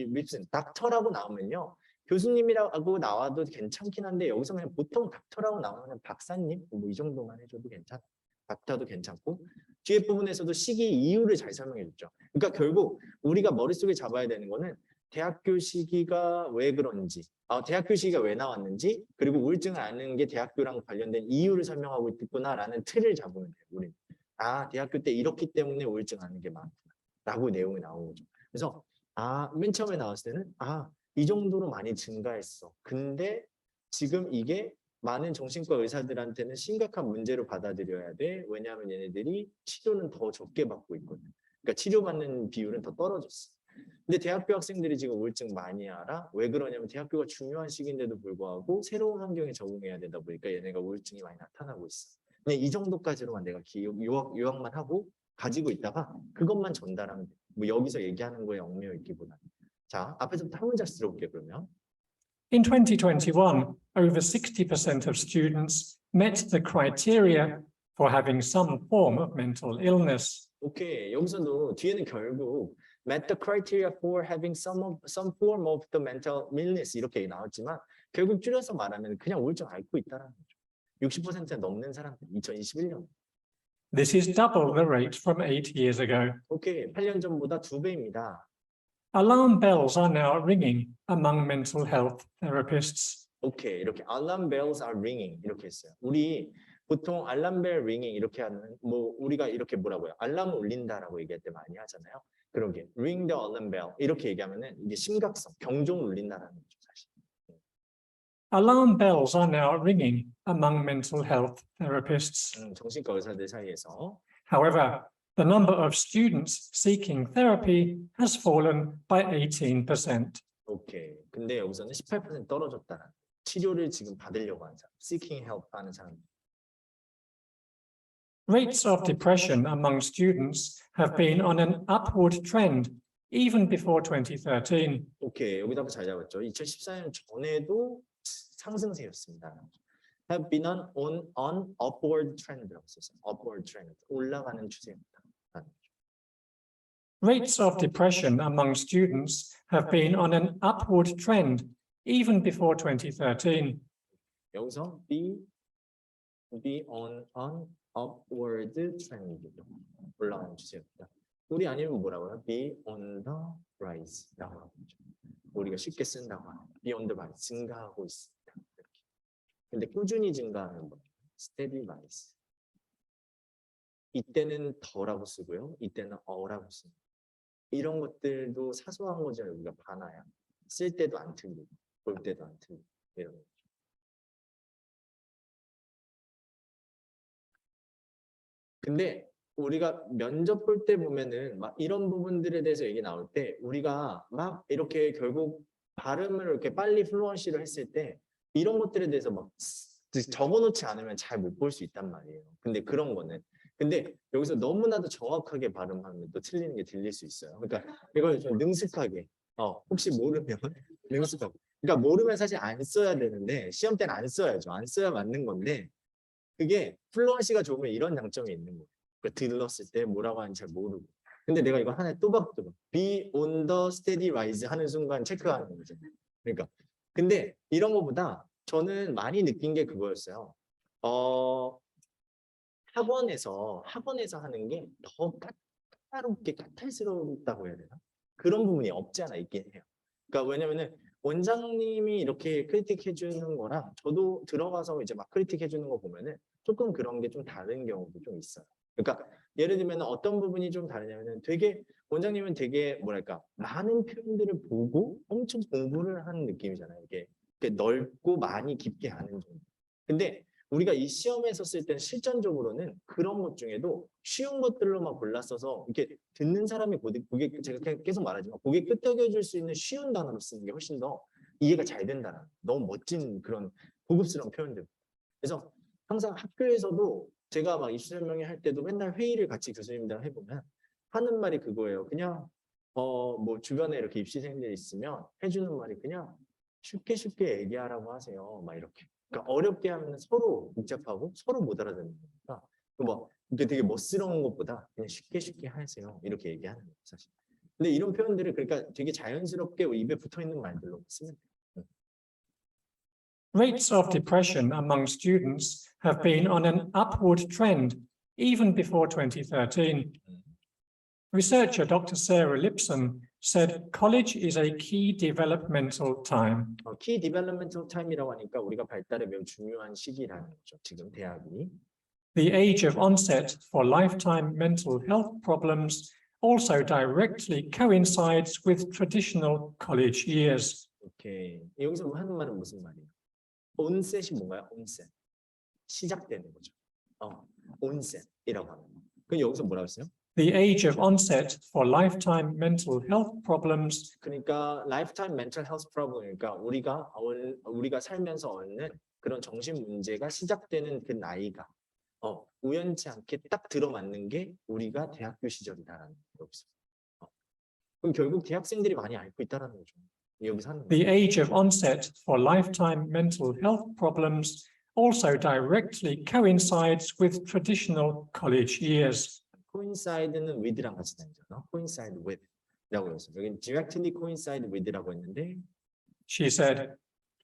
[SPEAKER 1] 립슨 닥터라고 나오면요. 교수님이라고 나와도 괜찮긴 한데 여기서 그냥 보통 닥터라고 나오면 박사님 뭐 이 정도만 해줘도 괜찮아. 닥터도 괜찮고 뒤에 부분에서도 시기 이유를 잘 설명해 줬죠. 그러니까 결국 우리가 머릿속에 잡아야 되는 거는 대학교 시기가 왜 그런지, 대학교 시기가 왜 나왔는지, 그리고 우울증을 앓는 게 대학교랑 관련된 이유를 설명하고 있구나라는 틀을 잡으면 돼요. 우리는. 대학교 때 이렇기 때문에 우울증 앓는 게 많구나라고 내용이 나오는 거죠. 그래서 맨 처음에 나왔을 때는 이 정도로 많이 증가했어. 근데 지금 이게 많은 정신과 의사들한테는 심각한 문제로 받아들여야 돼. 왜냐하면 얘네들이 치료는 더 적게 받고 있거든. 그러니까 치료받는 비율은 더 떨어졌어. 근데 대학교 학생들이 지금 우울증 많이 알아? 왜 그러냐면 대학교가 중요한 시기인데도 불구하고 새로운 환경에 적응해야 되다 보니까 얘네가 우울증이 많이 나타나고 있어. 근데 이 정도까지로만 내가 요약만 하고 가지고 있다가 그것만 전달하면 돼. 뭐 여기서 얘기하는 거에 얽매여 있기보다는. 자, 앞에서부터 한 문장씩 들어볼게요, 그러면.
[SPEAKER 2] In 2021, over 60% of students met the criteria for having some form of mental illness.
[SPEAKER 1] 오케이, 여기서도 뒤에는 결국 met the criteria for having some form of the mental illness 이렇게 나왔지만 결국 줄여서 말하면 그냥 우울증 앓고 있다는 거죠. 60% 넘는 사람들 2021년.
[SPEAKER 2] This is double the rate from 8 years ago.
[SPEAKER 1] 오케이, 8년 전보다 2배입니다.
[SPEAKER 2] Alarm bells are now ringing among mental health therapists.
[SPEAKER 1] 오케이, 이렇게 alarm bells are ringing 이렇게 했어요. 우리 보통 알람벨 ringing 이렇게 하는 뭐 우리가 이렇게 뭐라고요? 알람 울린다라고 얘기할 때 많이 하잖아요. 그런 게 ring the alarm bell 이렇게 얘기하면은 이게 심각성, 경종 울린다라는 거죠, 사실.
[SPEAKER 2] Alarm bells are now ringing among mental health therapists.
[SPEAKER 1] 정신과 의사들 사이에서.
[SPEAKER 2] However, the number of students seeking therapy has fallen by 18%.
[SPEAKER 1] 오케이. 근데 여기서는 18% 떨어졌다는 치료를 지금 받으려고 하는 사람, seeking help 하는 사람.
[SPEAKER 2] Rates of depression among students have been on an upward trend even before 2013.
[SPEAKER 1] 오케이. 여기다가 잘 잡았죠. 2014년 전에도 상승세였습니다. Have been on upward trend라고 썼어요. upward trend. 올라가는 추세입니다.
[SPEAKER 2] Rates of depression among students have been on an upward trend even before 2013.
[SPEAKER 1] 여기서 be on upward trend. 올라가는 추세입니다. 우리 아니면 뭐라고 해요? be on the rise라고 하죠. 우리가 쉽게 쓴다고 하는 be on the rise, 증가하고 있습니다. 이렇게. 근데 꾸준히 증가하는 거 steady rise. 이때는 더라고 쓰고요. 이때는 어라고 씁니다. 이런 것들도 사소한 거죠. 우리가 반아야. 쓸 때도 안 틀리고 볼 때도 안 틀리고 이런 거. 근데 우리가 면접 볼 때 보면은 막 이런 부분들에 대해서 얘기 나올 때 우리가 막 이렇게 결국 발음을 이렇게 빨리 플루언시를 했을 때 이런 것들에 대해서 막 적어놓지 않으면 잘 못 볼 수 있단 말이에요. 근데 그런 거는 근데 여기서 너무나도 정확하게 발음하면 또 틀리는 게 들릴 수 있어요. 그러니까 이걸 좀 능숙하게 혹시 모르면 능숙하게 그러니까 모르면 사실 안 써야 되는데 시험 때는 안 써야죠. 안 써야 맞는 건데 그게 플루언시가 좋으면 이런 장점이 있는 거예요. 그러니까 들렀을 때 뭐라고 하는지 잘 모르고 근데 내가 이거 하나에 또박또박 be on the steady rise 하는 순간 체크하는 거죠. 그러니까 근데 이런 거보다 저는 많이 느낀 게 그거였어요. 학원에서 하는 게 더 까다롭게 까탈스럽다고 해야 되나? 그런 부분이 없지 않아 있긴 해요. 그러니까 왜냐면은 원장님이 이렇게 크리틱해 주는 거랑 저도 들어가서 이제 막 크리틱해 주는 거 보면은 조금 그런 게 좀 다른 경우도 좀 있어요. 그러니까 예를 들면 어떤 부분이 좀 다르냐면은 되게 원장님은 되게 뭐랄까 많은 표현들을 보고 엄청 공부를 하는 느낌이잖아요. 이게 넓고 많이 깊게 아는 정도. 근데 우리가 이 시험에서 쓸 때는 실전적으로는 그런 것 중에도 쉬운 것들로만 골랐어서 이렇게 듣는 사람이 고개 제가 계속 말하지만 고개 끄덕여줄 수 있는 쉬운 단어로 쓰는 게 훨씬 더 이해가 잘 된다는 너무 멋진 그런 고급스러운 표현들. 그래서 항상 학교에서도 제가 막 입시 설명회 할 때도 맨날 회의를 같이 교수님들랑 해보면 하는 말이 그거예요. 그냥 뭐 주변에 이렇게 입시생들이 있으면 해주는 말이 그냥 쉽게 얘기하라고 하세요. 막 이렇게. 그러니까 어렵게 하면 서로 복잡하고 서로 못 알아듣는 거니까 뭐 이게 되게 멋스러운 것보다 그냥 쉽게 하세요. 이렇게 얘기하는 거예요, 사실. 근데 이런 표현들을 그러니까 되게 자연스럽게 입에 붙어 있는 말들로 쓰면 돼요.
[SPEAKER 2] Rates of depression among students have been on an upward trend even before 2013. Researcher Dr. Sarah Lipson said college is a key developmental time.
[SPEAKER 1] Key developmental time이라고 하니까 우리가 발달에 매우 중요한 시기라는 거죠. 지금 대학이.
[SPEAKER 2] The age of onset for lifetime mental health problems also directly coincides with traditional college years.
[SPEAKER 1] 오케이. 여기서 하는 말은 무슨 말이에요? onset이 뭔가요? onset. 시작되는 거죠. onset이라고 하는 거. 그럼 여기서 뭐라고 했어요?
[SPEAKER 2] The age of onset for lifetime mental health problems.
[SPEAKER 1] 그러니까 lifetime mental health problem이니까 우리가 살면서 얻는 그런 정신 문제가 시작되는 그 나이가 우연치 않게 딱 들어맞는 게 우리가 대학교 시절이다라는 여기서. 그럼 결국 대학생들이 많이 앓고 있다라는 거죠. 여기서 하는
[SPEAKER 2] The
[SPEAKER 1] 거죠.
[SPEAKER 2] age of onset for lifetime mental health problems also directly coincides with traditional college years.
[SPEAKER 1] coincide는 with랑 같이 다니죠. coincide with라고 했어요. 여기는 directly coincide with라고 했는데
[SPEAKER 2] She said,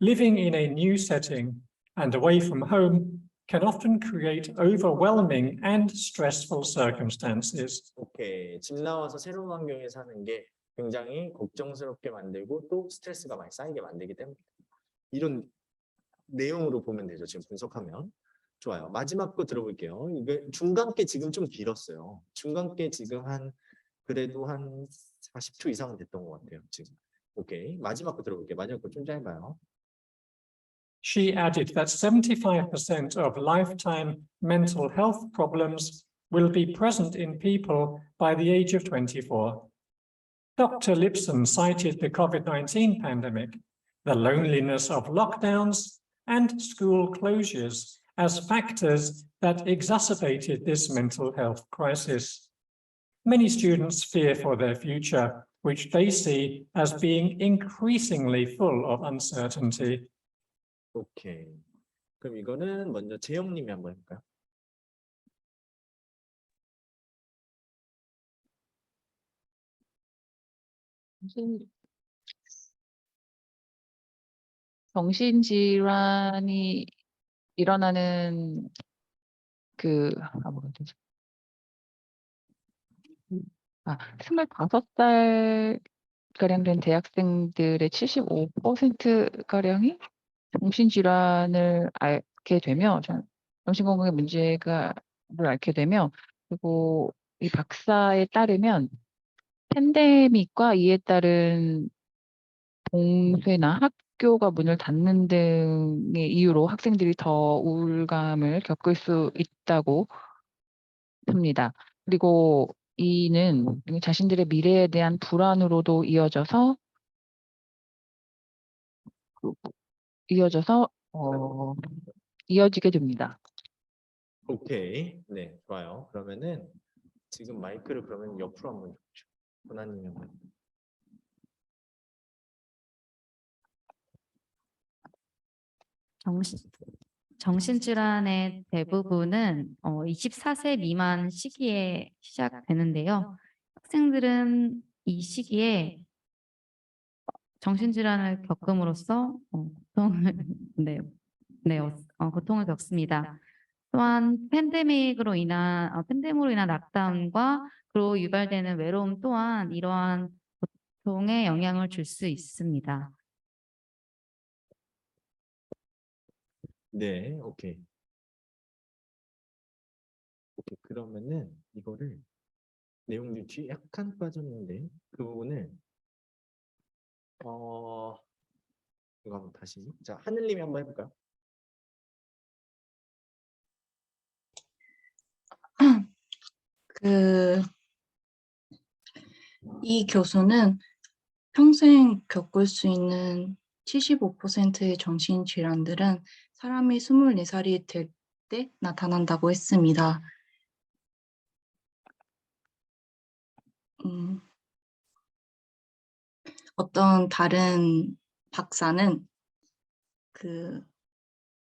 [SPEAKER 2] living in a new setting and away from home can often create overwhelming and stressful circumstances.
[SPEAKER 1] 오케이. 집 나와서 새로운 환경에 사는 게 굉장히 걱정스럽게 만들고 또 스트레스가 많이 쌓이게 만들기 때문에 이런 내용으로 보면 되죠. 지금 분석하면. 좋아요. 마지막 거 들어볼게요. 이게 중간께 지금 좀 길었어요. 중간께 지금 그래도 한 40초 이상은 됐던 것 같아요. 지금. 오케이. 마지막 거 들어볼게요. 마지막 거 좀 짧아요.
[SPEAKER 2] She added that 75% of lifetime mental health problems will be present in people by the age of 24. Dr. Lipson cited the COVID-19 pandemic, the loneliness of lockdowns, and school closures as factors that exacerbated this mental health crisis. Many students fear for their future, which they see as being increasingly full of uncertainty.
[SPEAKER 1] 오케이. 그럼 이거는 먼저 재영님이 한번 해볼까요?
[SPEAKER 7] 정신질환이 일어나는 뭐가 되지? 25살 가량 된 대학생들의 75% 가량이 정신질환을 앓게 되며 정신건강에 문제를 앓게 되며, 그리고 이 박사에 따르면 팬데믹과 이에 따른 봉쇄나 학교가 문을 닫는 등의 이유로 학생들이 더 우울감을 겪을 수 있다고 합니다. 그리고 이는 자신들의 미래에 대한 불안으로도 이어져서 이어지게 됩니다.
[SPEAKER 1] 오케이. 네, 좋아요. 그러면은 지금 마이크를 그러면 옆으로 한번 줘보죠. 권한님이 한번.
[SPEAKER 8] 정신질환의 대부분은 24세 미만 시기에 시작되는데요. 학생들은 이 시기에 정신질환을 겪음으로써 고통을 겪습니다. 또한 팬데믹으로 인한 락다운과 그로 유발되는 외로움 또한 이러한 고통에 영향을 줄 수 있습니다.
[SPEAKER 1] 네, 오케이. 오케이. 그러면은 이거를 내용들 뒤에 약간 빠졌는데 그 부분을 이거 한번 다시 하늘님이 한번 해볼까요?
[SPEAKER 9] 이 교수는 평생 겪을 수 있는 75%의 정신질환들은 사람이 24살이 될 때 나타난다고 했습니다. 어떤 다른 박사는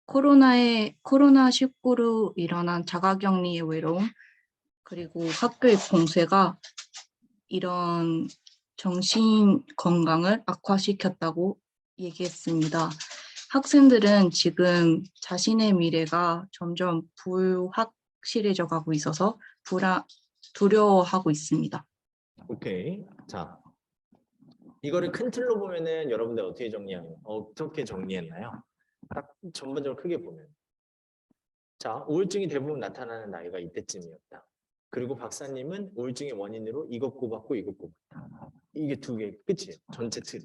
[SPEAKER 9] 코로나19로 일어난 자가격리의 외로움, 그리고 학교의 봉쇄가 이런 정신 건강을 악화시켰다고 얘기했습니다. 학생들은 지금 자신의 미래가 점점 불확실해져 가고 있어서 두려워하고 있습니다.
[SPEAKER 1] 오케이. 자, 이거를 큰 틀로 보면은 여러분들 어떻게 정리했나요? 딱 전반적으로 크게 보면. 자, 우울증이 대부분 나타나는 나이가 이때쯤이었다. 그리고 박사님은 우울증의 원인으로 이것 꼽았고 이것 꼽았다. 이게 두 개 끝이에요. 전체 틀.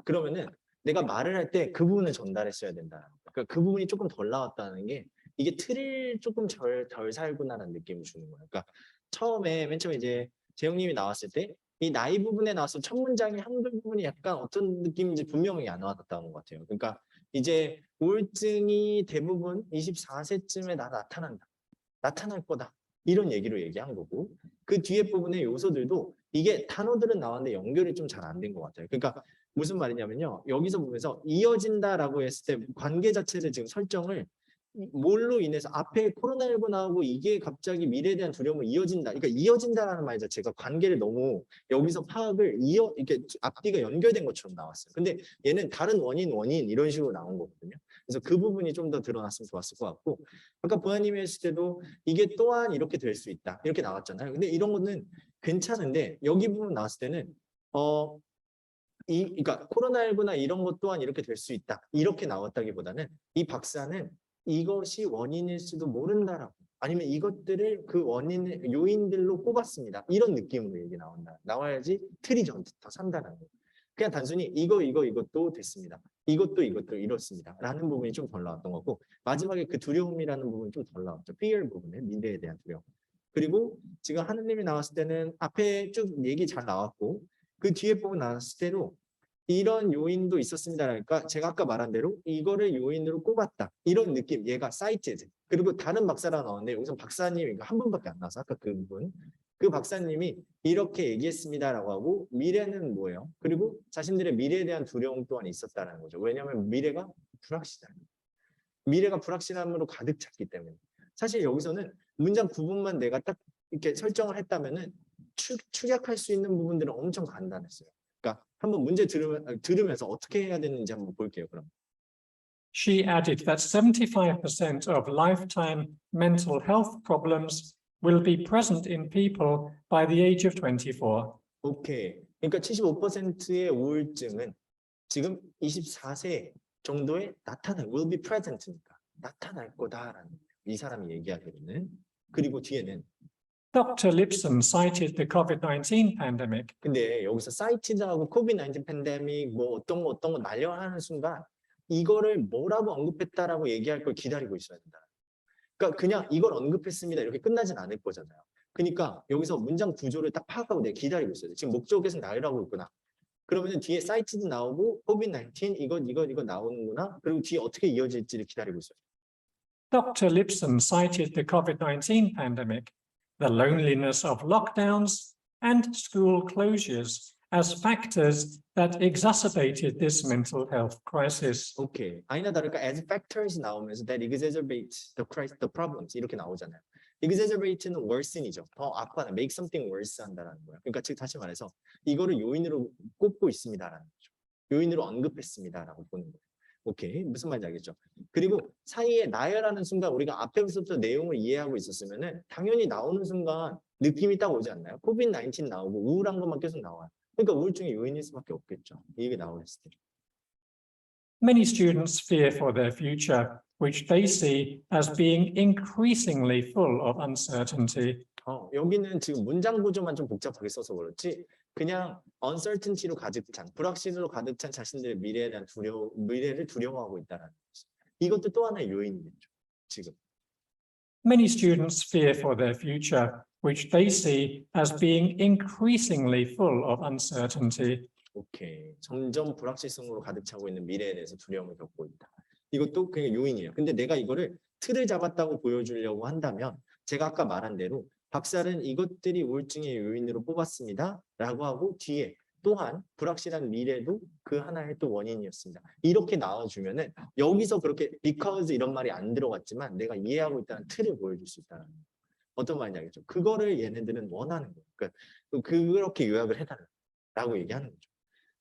[SPEAKER 1] 그러면은 내가 말을 할 때 그 부분을 전달했어야 된다. 그러니까 그 부분이 조금 덜 나왔다는 게 이게 틀을 조금 덜 살구나라는 느낌을 주는 거예요. 그러니까 맨 처음에 이제 재영님이 나왔을 때 이 나이 부분에 나와서 첫 문장의 한글 부분이 약간 어떤 느낌인지 분명히 안 와닿았던 것 같아요. 그러니까 이제 우울증이 대부분 24세쯤에 나타날 거다. 이런 얘기로 얘기한 거고, 그 뒤에 부분의 요소들도 이게 단어들은 나왔는데 연결이 좀 잘 안 된 것 같아요. 그러니까 무슨 말이냐면요. 여기서 보면서 이어진다라고 했을 때 관계 자체를 지금 설정을 뭘로 인해서 앞에 코로나19 나오고 이게 갑자기 미래에 대한 두려움을 이어진다. 그러니까 이어진다라는 말 자체가 관계를 너무 여기서 파악을 이렇게 앞뒤가 연결된 것처럼 나왔어요. 근데 얘는 다른 원인 이런 식으로 나온 거거든요. 그래서 그 부분이 좀 더 드러났으면 좋았을 것 같고, 아까 보아님이 했을 때도 이게 또한 이렇게 될 수 있다. 이렇게 나왔잖아요. 근데 이런 거는 괜찮은데 여기 부분 나왔을 때는 그러니까 코로나19나 이런 것 또한 이렇게 될 수 있다. 이렇게 나왔다기보다는 이 박사는 이것이 원인일 수도 모른다라고, 아니면 이것들을 그 요인들로 꼽았습니다. 이런 느낌으로 얘기 나와야지 틀이 더 산다는 거예요. 그냥 단순히 이것도 됐습니다. 이것도 이렇습니다. 라는 부분이 좀 덜 나왔던 거고, 마지막에 그 두려움이라는 부분이 좀 덜 나왔죠. fear 부분에 미래에 대한 두려움. 그리고 지금 하느님이 나왔을 때는 앞에 쭉 얘기 잘 나왔고 그 뒤에 부분 나왔을 때도 이런 요인도 있었습니다라니까 제가 아까 말한 대로 이거를 요인으로 꼽았다. 이런 느낌. 얘가 cited. 그리고 다른 박사가 나왔는데 여기서 박사님이 한 분밖에 안 나와서 아까 그 부분. 그 박사님이 이렇게 얘기했습니다라고 하고 미래는 뭐예요? 그리고 자신들의 미래에 대한 두려움 또한 있었다는 거죠. 왜냐하면 미래가 불확실하다. 미래가 불확실함으로 가득 찼기 때문에. 사실 여기서는 문장 구분만 내가 딱 이렇게 설정을 했다면은 축약할 수 있는 부분들은 엄청 간단했어요. 그러니까 한번 문제 들으면서 어떻게 해야 되는지 한번 볼게요. 그럼.
[SPEAKER 2] She added that 75% of lifetime mental health problems will be present in people by the age of 24.
[SPEAKER 1] 오케이. 그러니까 75%의 우울증은 지금 24세 정도에 will be present니까 나타날 거다라는 거예요. 이 사람이 얘기하기로는. 그리고 뒤에는
[SPEAKER 2] Dr. Lipson cited the COVID-19 pandemic.
[SPEAKER 1] 근데 여기서 사이티드하고 코비드-19 팬데믹 뭐 어떤 거 날려하는 순간 이거를 뭐라고 언급했다라고 얘기할 걸 기다리고 있어야 된다. 그러니까 그냥 이걸 언급했습니다 이렇게 끝나진 않을 거잖아요. 그러니까 여기서 문장 구조를 딱 파악하고 내가 기다리고 있어야 돼. 지금 목적에서 나열하고 있구나. 그러면 뒤에 사이티드 나오고 코비드-19 이거 나오는구나. 그리고 뒤에 어떻게 이어질지를 기다리고 있어요.
[SPEAKER 2] Dr. Lipson cited the COVID-19 pandemic, the loneliness of lockdowns, and school closures as factors that exacerbated this mental health crisis.
[SPEAKER 1] 오케이. 아니나 다를까 as factors 나오면서 that exacerbate the problems 이렇게 나오잖아요. exacerbate는 worsen이죠. 더 악화나 make something worse 한다라는 거예요. 그러니까 즉 다시 말해서 이거를 요인으로 꼽고 있습니다라는 거죠. 요인으로 언급했습니다라고 보는 거예요. 오케이. 무슨 말인지 알겠죠? 그리고 사이에 나열하는 순간 우리가 앞에서부터 내용을 이해하고 있었으면은 당연히 나오는 순간 느낌이 딱 오지 않나요? 코비드-19 나오고 우울한 것만 계속 나와요. 그러니까 우울증의 요인일 수밖에 없겠죠. 이게 나오겠을 때.
[SPEAKER 2] Many students fear for their future, which they see as being increasingly full of uncertainty.
[SPEAKER 1] 여기는 지금 문장 구조만 좀 복잡하게 써서 그렇지 그냥 uncertainty로 가득 찬, 불확실로 가득 찬 자신들의 미래에 대한 미래를 두려워하고 있다는 거죠. 이것도 또 하나의 요인이겠죠. 지금.
[SPEAKER 2] Many students fear for their future, which they see as being increasingly full of uncertainty.
[SPEAKER 1] 오케이. 점점 불확실성으로 가득 차고 있는 미래에 대해서 두려움을 겪고 있다. 이것도 그냥 요인이에요. 근데 내가 이거를 틀을 잡았다고 보여주려고 한다면 제가 아까 말한 대로 박사는 이것들이 우울증의 요인으로 뽑았습니다. 라고 하고 뒤에 또한 불확실한 미래도 그 하나의 또 원인이었습니다. 이렇게 나와주면은 여기서 그렇게 because 이런 말이 안 들어갔지만 내가 이해하고 있다는 틀을 보여줄 수 있다는 거예요. 어떤 말인지 알겠죠? 그거를 얘네들은 원하는 거예요. 그러니까 그렇게 요약을 해달라고 얘기하는 거죠.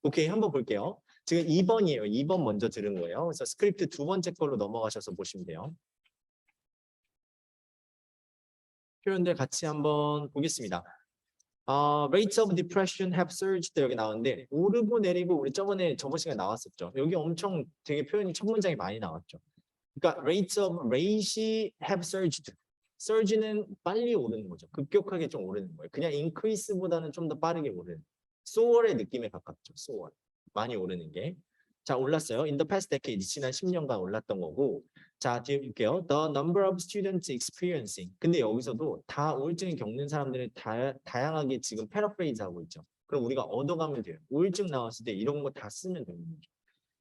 [SPEAKER 1] 오케이, 한번 볼게요. 지금 2번이에요. 2번 먼저 들은 거예요. 그래서 스크립트 두 번째 걸로 넘어가셔서 보시면 돼요. 표현들 같이 한번 보겠습니다. Rates of depression have surged 여기 나오는데 오르고 내리고 우리 저번 시간에 나왔었죠. 여기 엄청 되게 표현이 첫 문장이 많이 나왔죠. 그러니까 rate이 have surged. surge는 빨리 오르는 거죠. 급격하게 좀 오르는 거예요. 그냥 increase보다는 좀 더 빠르게 오르는. soar의 느낌에 가깝죠. soar. 많이 오르는 게. 자, 올랐어요. In the past decade, 지난 10년간 올랐던 거고. 자, 뒤에 볼게요. The number of students experiencing. 근데 여기서도 다 우울증을 겪는 사람들을 다양하게 지금 패러프레이즈 하고 있죠. 그럼 우리가 얻어가면 돼요. 우울증 나왔을 때 이런 거 다 쓰면 되는 거죠.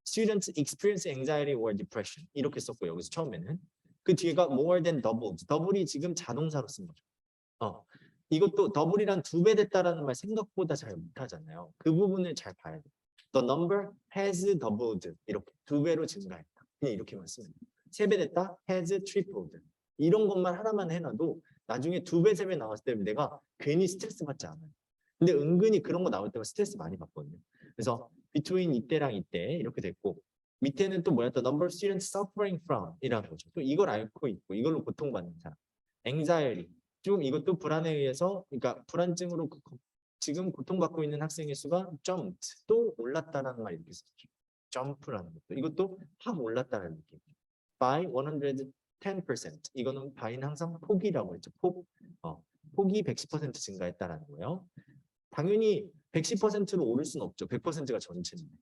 [SPEAKER 1] Students experience anxiety or depression. 이렇게 썼고 여기서 처음에는. 그 뒤에가 more than doubled. 더블이 지금 자동사로 쓴 거죠. 이것도 더블이란 2배 됐다라는 말 생각보다 잘 못하잖아요. 그 부분을 잘 봐야 돼요. The number has doubled. 이렇게 2배로 증가했다. 그냥 이렇게만 쓰면 돼요. 3배 됐다. has tripled. 이런 것만 하나만 해놔도 나중에 2배, 3배 나왔을 때 내가 괜히 스트레스 받지 않아요. 근데 은근히 그런 거 나올 때가 스트레스 많이 받거든요. 그래서 between 이때랑 이때 이렇게 됐고 밑에는 또 뭐야? The number of students suffering from 이라는 거죠. 또 이걸 앓고 있고 이걸로 고통받는 사람. anxiety. 좀 이것도 불안에 의해서 그러니까 불안증으로 지금 고통받고 있는 학생의 수가 jumped. 또 올랐다라는 말 이렇게 썼죠. jump라는 것도. 이것도 확 올랐다는 느낌. by 110%. 이거는 by는 항상 폭이라고 했죠. 폭이 110% 증가했다라는 거예요. 당연히 110%로 오를 수는 없죠. 100%가 전체인데.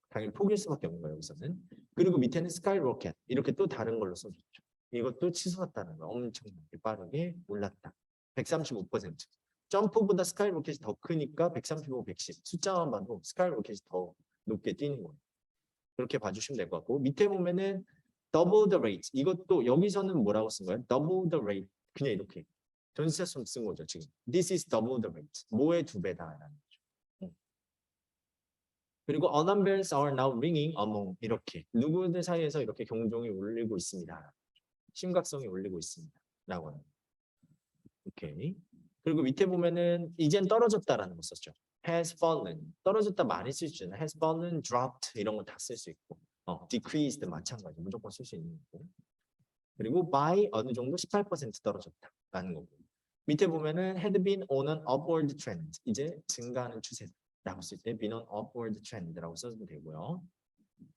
[SPEAKER 1] 당연히 폭일 수밖에 없는 거예요. 여기서는. 그리고 밑에는 skyrocket. 이렇게 또 다른 걸로 써줬죠. 이것도 치솟았다는 거. 엄청나게 빠르게 올랐다. 135%. 점프보다 스카이로켓이 더 크니까 135, 110. 숫자만 봐도 스카이로켓이 더 높게 뛰는 거예요. 그렇게 봐주시면 될 것 같고 밑에 보면은 double the rate. 이것도 여기서는 뭐라고 쓴 거예요? double the rate. 그냥 이렇게 전치사처럼 쓴 거죠 지금. This is double the rate. 뭐의 2배다라는 거죠. 그리고 unknown bells are now ringing among 이렇게 누구들 사이에서 이렇게 경종이 울리고 있습니다. 심각성이 울리고 있습니다. 라고 하는. 오케이. 그리고 밑에 보면은 이젠 떨어졌다라는 거 썼죠. has fallen. 떨어졌다 많이 쓸 수 있잖아요. has fallen, dropped 이런 거 다 쓸 수 있고 decreased 마찬가지 무조건 쓸 수 있는 거고. 그리고 by 어느 정도 18% 떨어졌다라는 거고. 밑에 보면은 had been on an upward trend. 이제 증가하는 추세라고 쓸 때 been on upward trend라고 써도 되고요.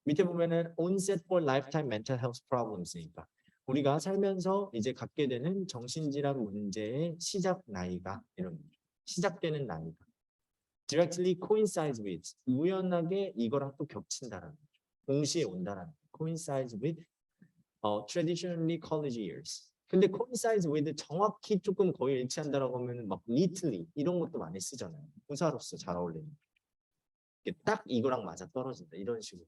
[SPEAKER 1] 밑에 보면은 onset for lifetime mental health problems니까 우리가 살면서 이제 갖게 되는 정신질환 문제의 시작 나이가 이런 시작되는 나이가 directly coincides with 우연하게 이거랑 또 겹친다라는 거죠. 동시에 온다라는 거죠. coincides with traditionally college years. 근데 coincides with 정확히 조금 거의 일치한다라고 하면은 막 neatly 이런 것도 많이 쓰잖아요. 부사로서 잘 어울리는. 딱 이거랑 맞아 떨어진다 이런 식으로.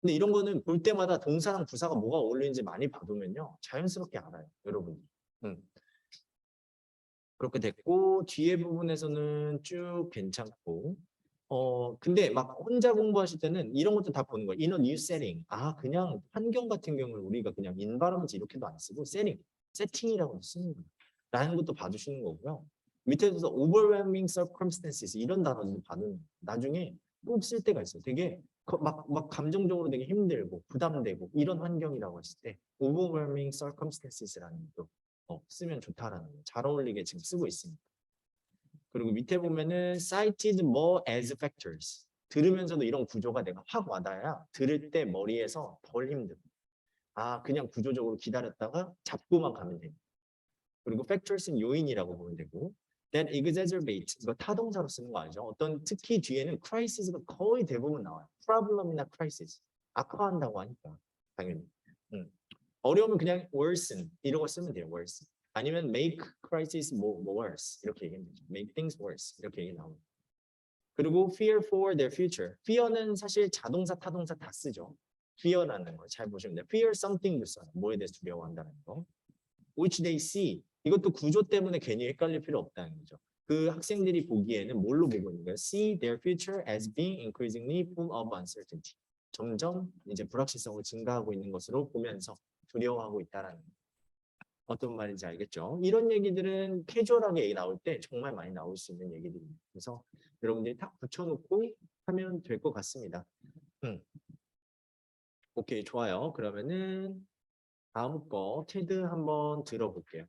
[SPEAKER 1] 근데 이런 거는 볼 때마다 동사랑 부사가 뭐가 어울리는지 많이 봐두면요 자연스럽게 알아요 여러분이. 그렇게 됐고 뒤에 부분에서는 쭉 괜찮고 근데 막 혼자 공부하실 때는 이런 것도 다 보는 거예요. in a new setting. 그냥 환경 같은 경우는 우리가 그냥 environment 이렇게도 안 쓰고 세팅이라고 쓰는 거예요. 라는 것도 봐주시는 거고요. 밑에서 overwhelming circumstances 이런 단어도 봐두는 거예요. 나중에 꼭 쓸 때가 있어요. 되게 막 감정적으로 되게 힘들고 부담되고 이런 환경이라고 했을 때 overwhelming circumstances라는 것도 쓰면 좋다라는 거예요. 잘 어울리게 지금 쓰고 있습니다. 그리고 밑에 보면은 cited more as factors. 들으면서도 이런 구조가 내가 확 와닿아야 들을 때 머리에서 덜 힘들고 그냥 구조적으로 기다렸다가 잡고만 가면 돼요. 그리고 factors는 요인이라고 보면 되고 then exacerbate 이거 타동사로 쓰는 거 아니죠? 특히 뒤에는 crisis가 거의 대부분 나와요. problem이나 crisis 악화한다고 하니까 당연히 어려우면 그냥 worsen 이런 거 쓰면 돼요. worsen 아니면 make crisis more worse 이렇게 얘기하면 되죠. make things worse 이렇게 얘기 나옵니다. 그리고 fear for their future fear는 사실 자동사 타동사 다 쓰죠. fear라는 거 잘 보시면 돼요. fear something도 써요. 뭐에 대해서 두려워한다는 거. which they see 이것도 구조 때문에 괜히 헷갈릴 필요 없다는 거죠. 그 학생들이 보기에는 뭘로 보고 있는 거예요? See their future as being increasingly full of uncertainty. 점점 이제 불확실성을 증가하고 있는 것으로 보면서 두려워하고 있다라는 거예요. 어떤 말인지 알겠죠? 이런 얘기들은 캐주얼하게 나올 때 정말 많이 나올 수 있는 얘기들입니다. 그래서 여러분들이 딱 붙여놓고 하면 될 것 같습니다. 오케이, 좋아요. 그러면은 다음 거 테드 한번 들어볼게요.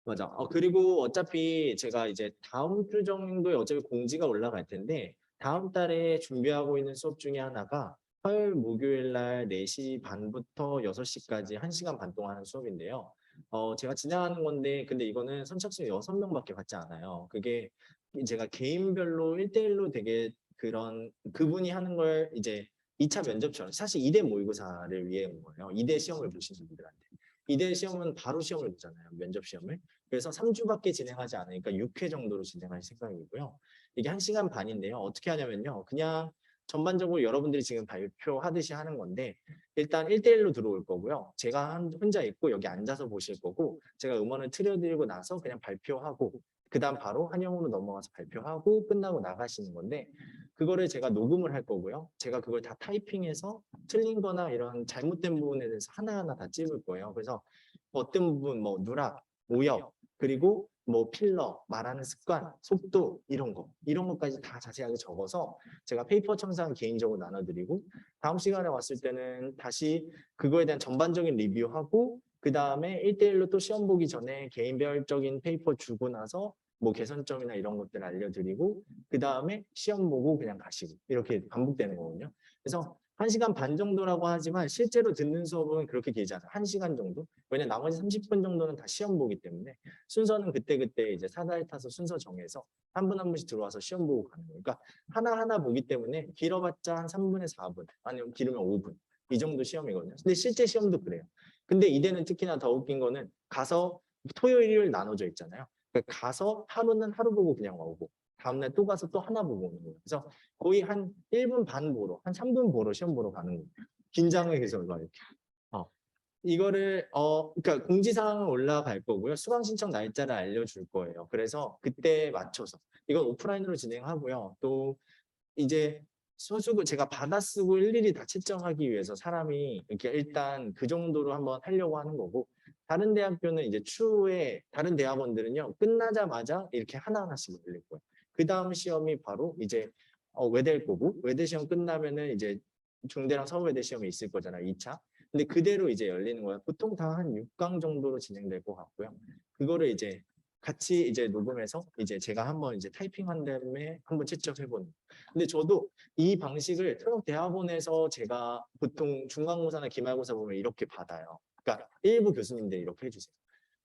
[SPEAKER 1] 맞아. 그리고 어차피 제가 이제 다음 주 정도에 어차피 공지가 올라갈 텐데 다음 달에 준비하고 있는 수업 중에 하나가 화요일, 목요일 날 4시 반부터 6시까지 1시간 반 동안 하는 수업인데요. 제가 진행하는 건데 근데 이거는 선착순 6명밖에 받지 않아요. 그게 제가 개인별로 1대1로 되게 그분이 하는 걸 이제 2차 면접처럼 사실 2대 모의고사를 위해 온 거예요. 2대 시험을 보시는 분들한테. 2대 시험은 바로 시험을 보잖아요. 면접 시험을. 그래서 3주밖에 진행하지 않으니까 6회 정도로 진행할 생각이고요. 이게 1시간 반인데요. 어떻게 하냐면요. 그냥 전반적으로 여러분들이 지금 발표하듯이 하는 건데 일단 1대1로 들어올 거고요. 제가 혼자 있고 여기 앉아서 보실 거고 제가 음원을 틀어드리고 나서 그냥 발표하고 그 다음 바로 한영으로 넘어가서 발표하고 끝나고 나가시는 건데 그거를 제가 녹음을 할 거고요. 제가 그걸 다 타이핑해서 틀린 거나 이런 잘못된 부분에 대해서 하나하나 다 찝을 거예요. 그래서 어떤 부분 뭐 누락, 오역, 그리고 뭐 필러, 말하는 습관, 속도 이런 것까지 다 자세하게 적어서 제가 페이퍼 첨삭 개인적으로 나눠드리고 다음 시간에 왔을 때는 다시 그거에 대한 전반적인 리뷰하고 그 다음에 1대1로 또 시험 보기 전에 개인별적인 페이퍼 주고 나서 뭐 개선점이나 이런 것들 알려드리고 그 다음에 시험 보고 그냥 가시고 이렇게 반복되는 거거든요. 그래서 1시간 반 정도라고 하지만 실제로 듣는 수업은 그렇게 길지 않아요. 1시간 정도? 왜냐면 나머지 30분 정도는 다 시험 보기 때문에 순서는 그때그때 이제 사다리 타서 순서 정해서 한 분 한 분씩 들어와서 시험 보고 가는 거예요. 그러니까 하나하나 보기 때문에 길어봤자 한 3분에서 4분 아니면 길으면 5분 이 정도 시험이거든요. 근데 실제 시험도 그래요. 근데 이대는 특히나 더 웃긴 거는 가서 토요일, 일요일 나눠져 있잖아요. 그러니까 가서 하루는 하루 보고 그냥 오고 다음날 또 가서 또 하나 보고 오는 거예요. 그래서 거의 한 1분 반 보러, 한 3분 보러 시험 보러 가는 거예요. 긴장을 해서 이렇게. 이거를 그러니까 공지사항은 올라갈 거고요. 수강 신청 날짜를 알려줄 거예요. 그래서 그때 맞춰서 이건 오프라인으로 진행하고요. 또 이제 소수고 제가 받아쓰고 일일이 다 채점하기 위해서 사람이 이렇게 일단 그 정도로 한번 하려고 하는 거고 다른 대학교는 이제 추후에 다른 대학원들은요 끝나자마자 이렇게 하나하나씩 올릴 거예요. 그 다음 시험이 바로 이제 외대일 거고 외대 시험 끝나면은 이제 중대랑 서울외대 시험이 있을 거잖아요. 2차. 근데 그대로 이제 열리는 거예요. 보통 다 한 6강 정도로 진행될 것 같고요. 그거를 이제 같이 이제 녹음해서 이제 제가 한번 이제 타이핑한 다음에 한번 채점해보는. 근데 저도 이 방식을 통역대학원에서 제가 보통 중간고사나 기말고사 보면 이렇게 받아요. 그러니까 일부 교수님들 이렇게 해주세요.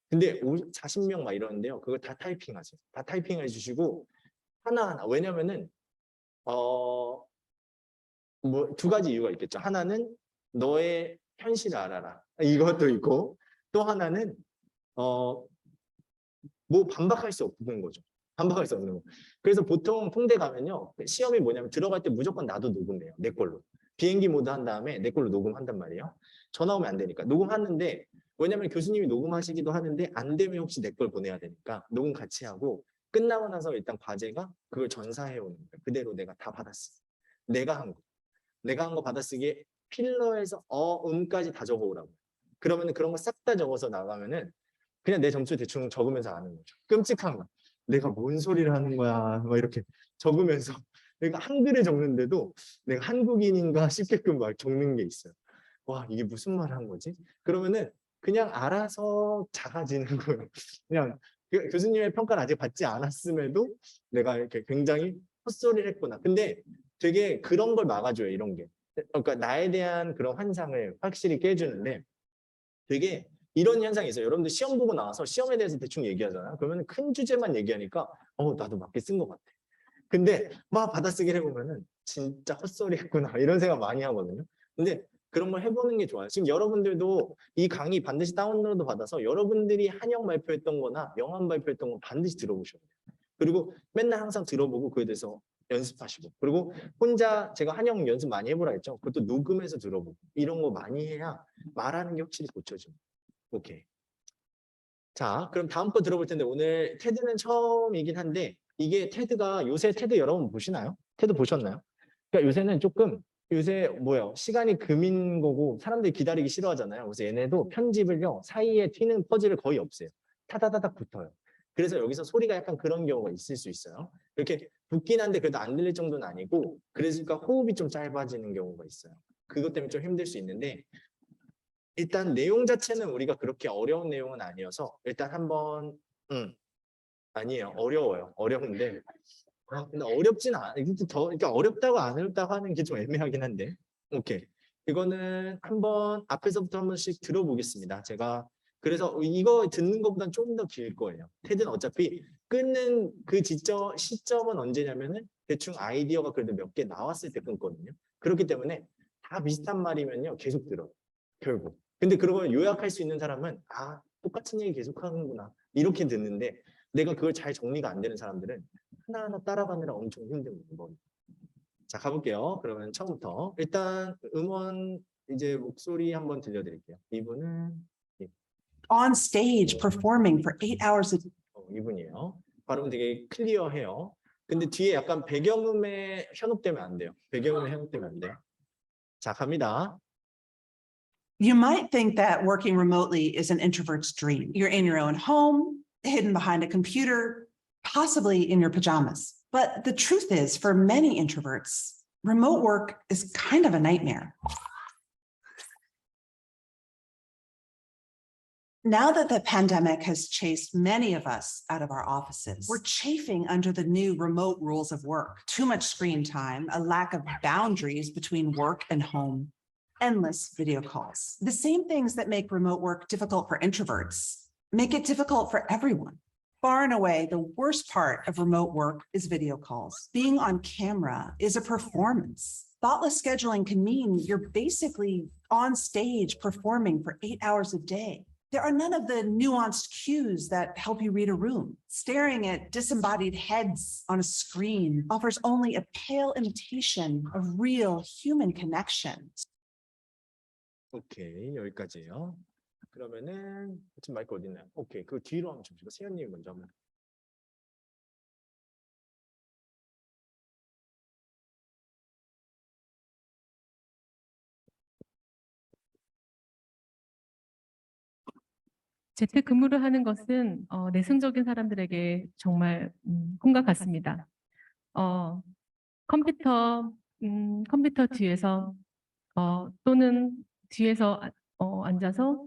[SPEAKER 1] 근데 40명 막 이러는데요. 그걸 다 타이핑하세요. 다 타이핑해 주시고 하나하나. 왜냐면은 뭐 두 가지 이유가 있겠죠. 하나는 너의 현실을 알아라. 이것도 있고 또 하나는 뭐 반박할 수 없는 거죠. 반박할 수 없는 거. 그래서 보통 통대 가면요. 시험이 뭐냐면 들어갈 때 무조건 나도 녹음해요. 내 걸로. 비행기 모드 한 다음에 내 걸로 녹음한단 말이에요. 전화 오면 안 되니까. 녹음하는데 왜냐면 교수님이 녹음하시기도 하는데 안 되면 혹시 내 걸 보내야 되니까 녹음 같이 하고 끝나고 나서 일단 과제가 그걸 전사해 오는 거예요. 그대로 내가 다 받았어. 내가 한 거. 내가 한 거 받아쓰기에 필러에서 음까지 다 적어오라고. 그러면은 그런 거 싹 다 적어서 나가면은 그냥 내 점수 대충 적으면서 아는 거죠. 끔찍한 거. 내가 뭔 소리를 하는 거야. 막 이렇게 적으면서 내가 한글을 적는데도 내가 한국인인가 싶게끔 막 적는 게 있어요. 와, 이게 무슨 말 한 거지? 그러면은 그냥 알아서 작아지는 거예요. 그냥 교수님의 평가를 아직 받지 않았음에도 내가 이렇게 굉장히 헛소리를 했구나. 근데 되게 그런 걸 막아줘요, 이런 게. 그러니까 나에 대한 그런 환상을 확실히 깨주는데 되게 이런 현상이 있어요. 여러분들 시험 보고 나와서 시험에 대해서 대충 얘기하잖아요. 그러면 큰 주제만 얘기하니까 나도 맞게 쓴 것 같아. 근데 막 받아쓰기를 해보면은 진짜 헛소리 했구나 이런 생각 많이 하거든요. 근데 그런 걸 해보는 게 좋아요. 지금 여러분들도 이 강의 반드시 다운로드 받아서 여러분들이 한영 발표했던 거나 영암 발표했던 거 반드시 들어보셔야 돼요. 그리고 맨날 항상 들어보고 그에 대해서 연습하시고 그리고 혼자 제가 한영 연습 많이 해보라 했죠. 그것도 녹음해서 들어보고 이런 거 많이 해야 말하는 게 확실히 고쳐집니다. 오케이. 자, 그럼 다음 거 들어볼 텐데 오늘 테드는 처음이긴 한데 이게 테드가 요새 테드 여러분 보시나요? 테드 보셨나요? 그러니까 요새는 조금 요새 시간이 금인 거고 사람들이 기다리기 싫어하잖아요. 그래서 얘네도 편집을요 사이에 튀는 퍼즐을 거의 없애요. 타다다닥 붙어요. 그래서 여기서 소리가 약간 그런 경우가 있을 수 있어요. 이렇게 붙긴 한데 그래도 안 들릴 정도는 아니고 그러니까 호흡이 좀 짧아지는 경우가 있어요. 그것 때문에 좀 힘들 수 있는데 일단 내용 자체는 우리가 그렇게 어려운 내용은 아니어서 일단 한번 아니에요. 어려워요. 어려운데 근데 어렵진 않아. 그러니까 어렵다고 안 어렵다고 하는 게 좀 애매하긴 한데 오케이. 이거는 한번 앞에서부터 한 번씩 들어보겠습니다. 제가 그래서 이거 듣는 것보다는 좀 더 길 거예요. 테드는 어차피 끊는 그 시점은 언제냐면은 대충 아이디어가 그래도 몇 개 나왔을 때 끊거든요. 그렇기 때문에 다 비슷한 말이면요 계속 들어요. 결국. 근데 그걸 요약할 수 있는 사람은 똑같은 얘기 계속 하는구나 이렇게 듣는데 내가 그걸 잘 정리가 안 되는 사람들은 하나하나 따라가느라 엄청 힘든 거예요. 자, 가볼게요. 그러면 처음부터 일단 음원 이제 목소리 한번 들려드릴게요. 이분은
[SPEAKER 10] on stage performing for 8 hours a day.
[SPEAKER 1] 이분이에요. 발음 되게 클리어해요. 근데 뒤에 약간 배경음에 현혹되면 안 돼요. 배경음에 현혹되면 안 돼요. 자, 갑니다.
[SPEAKER 10] You might think that working remotely is an introvert's dream. You're in your own home, hidden behind a computer, possibly in your pajamas. But the truth is, for many introverts, remote work is kind of a nightmare. Now that the pandemic has chased many of us out of our offices, we're chafing under the new remote rules of work. Too much screen time, a lack of boundaries between work and home, endless video calls. The same things that make remote work difficult for introverts make it difficult for everyone. Far and away, the worst part of remote work is video calls. Being on camera is a performance. Thoughtless scheduling can mean you're basically on stage performing for 8 hours a day. There are none of the nuanced cues that help you read a room. Staring at disembodied heads on a screen offers only a pale imitation of real human connection.
[SPEAKER 1] 오케이, 여기까지예요. 그러면은 지금 마이크 어디 있나요? 오케이, 그 뒤로 한번 주시고 세연님 먼저 한번.
[SPEAKER 11] 재택근무를 하는 것은 내성적인 사람들에게 정말 꿈과 같습니다. 컴퓨터 뒤에서 또는 뒤에서 앉아서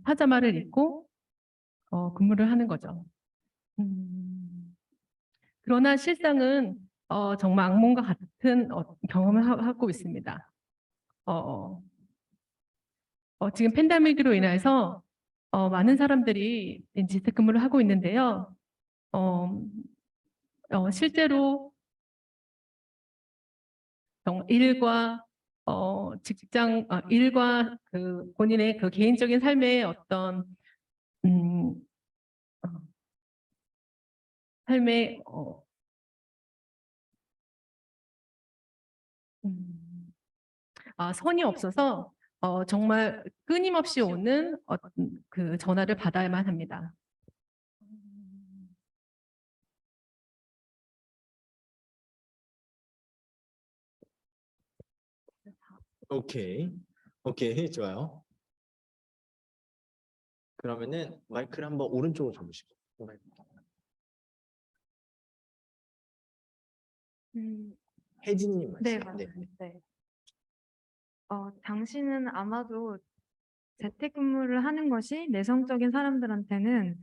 [SPEAKER 11] 파자마를 입고 근무를 하는 거죠. 그러나 실상은 정말 악몽과 같은 경험을 하고 있습니다. 지금 팬데믹으로 인해서 많은 사람들이 재택근무를 하고 있는데요. 실제로 일과 일과 그 본인의 그 개인적인 삶의 어떤 삶의 선이 없어서 정말 끊임없이 오는 그 전화를 받아야만 합니다.
[SPEAKER 1] 오케이, 오케이, 좋아요. 그러면은 마이크를 한번 오른쪽으로 접으시고. 혜진님
[SPEAKER 3] 네,
[SPEAKER 1] 말씀.
[SPEAKER 3] 맞아요. 네. 당신은 아마도 재택근무를 하는 것이 내성적인 사람들한테는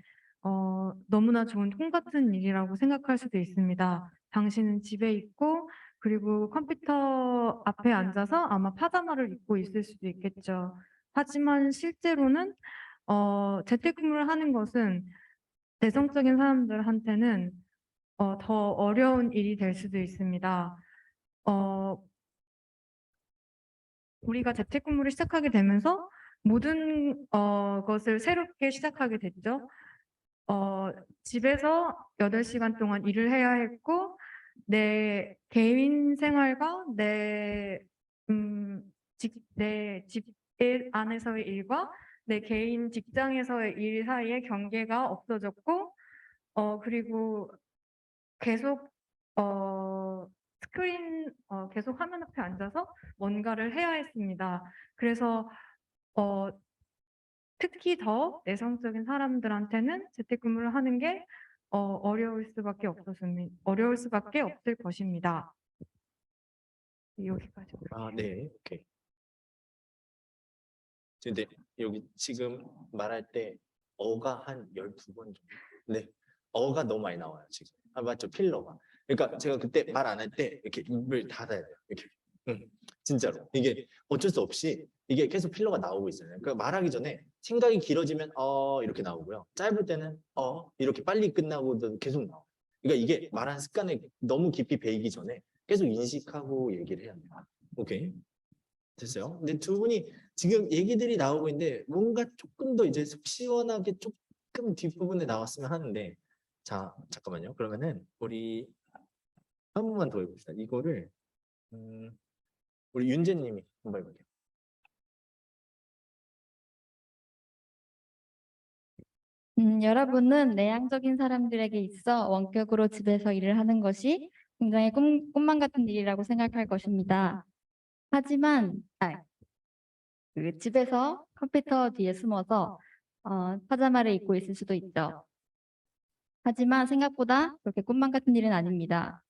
[SPEAKER 3] 너무나 좋은 꿈 같은 일이라고 생각할 수도 있습니다. 당신은 집에 있고 그리고 컴퓨터 앞에 앉아서 아마 파자마를 입고 있을 수도 있겠죠. 하지만 실제로는 재택근무를 하는 것은 내성적인 사람들한테는 더 어려운 일이 될 수도 있습니다. 우리가 재택근무를 시작하게 되면서 모든 것을 새롭게 시작하게 됐죠. 집에서 8시간 동안 일을 해야 했고 내 개인 생활과 내 집 안에서의 일과 내 개인 직장에서의 일 사이에 경계가 없어졌고 그리고 계속 계속 화면 앞에 앉아서 뭔가를 해야 했습니다. 그래서 특히 더 내성적인 사람들한테는 재택근무를 하는 게 어려울 수밖에 없을 것입니다. 여기까지.
[SPEAKER 1] 아, 네, 오케이. 근데 여기 지금 말할 때 어가 한 12번 정도. 네, 어가 너무 많이 나와요 지금. 아, 맞죠, 필러가. 그러니까 제가 그때 말 안 할 때 이렇게 입을 닫아야 돼요. 이렇게. 진짜로 이게 어쩔 수 없이 이게 계속 필러가 나오고 있어요. 그러니까 말하기 전에 생각이 길어지면 이렇게 나오고요. 짧을 때는 이렇게 빨리 끝나고도 계속 나와요. 그러니까 이게 말하는 습관에 너무 깊이 배이기 전에 계속 인식하고 얘기를 해야 돼요. 오케이, 됐어요. 근데 두 분이 지금 얘기들이 나오고 있는데 뭔가 조금 더 이제 속 시원하게 조금 뒷부분에 나왔으면 하는데, 자, 잠깐만요. 그러면은 우리 한 번만 더 해봅시다. 이거를 우리 윤재님이 한번 해볼게요.
[SPEAKER 8] 여러분은 내향적인 사람들에게 있어 원격으로 집에서 일을 하는 것이 굉장히 꿈만 같은 일이라고 생각할 것입니다. 하지만 그 집에서 컴퓨터 뒤에 숨어서 파자마를 입고 있을 수도 있죠. 하지만 생각보다 그렇게 꿈만 같은 일은 아닙니다.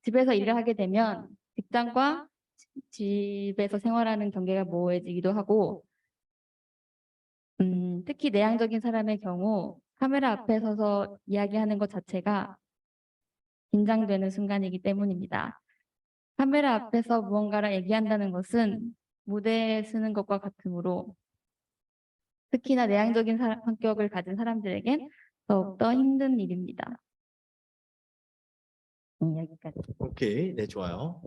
[SPEAKER 8] 집에서 일을 하게 되면 직장과 집에서 생활하는 경계가 모호해지기도 하고, 특히 내향적인 사람의 경우 카메라 앞에 서서 이야기하는 것 자체가 긴장되는 순간이기 때문입니다. 카메라 앞에서 무언가를 얘기한다는 것은 무대에 서는 것과 같으므로 특히나 내향적인 성격을 가진 사람들에겐 더욱더 힘든 일입니다. 여기까지.
[SPEAKER 1] 오케이, 네, 좋아요.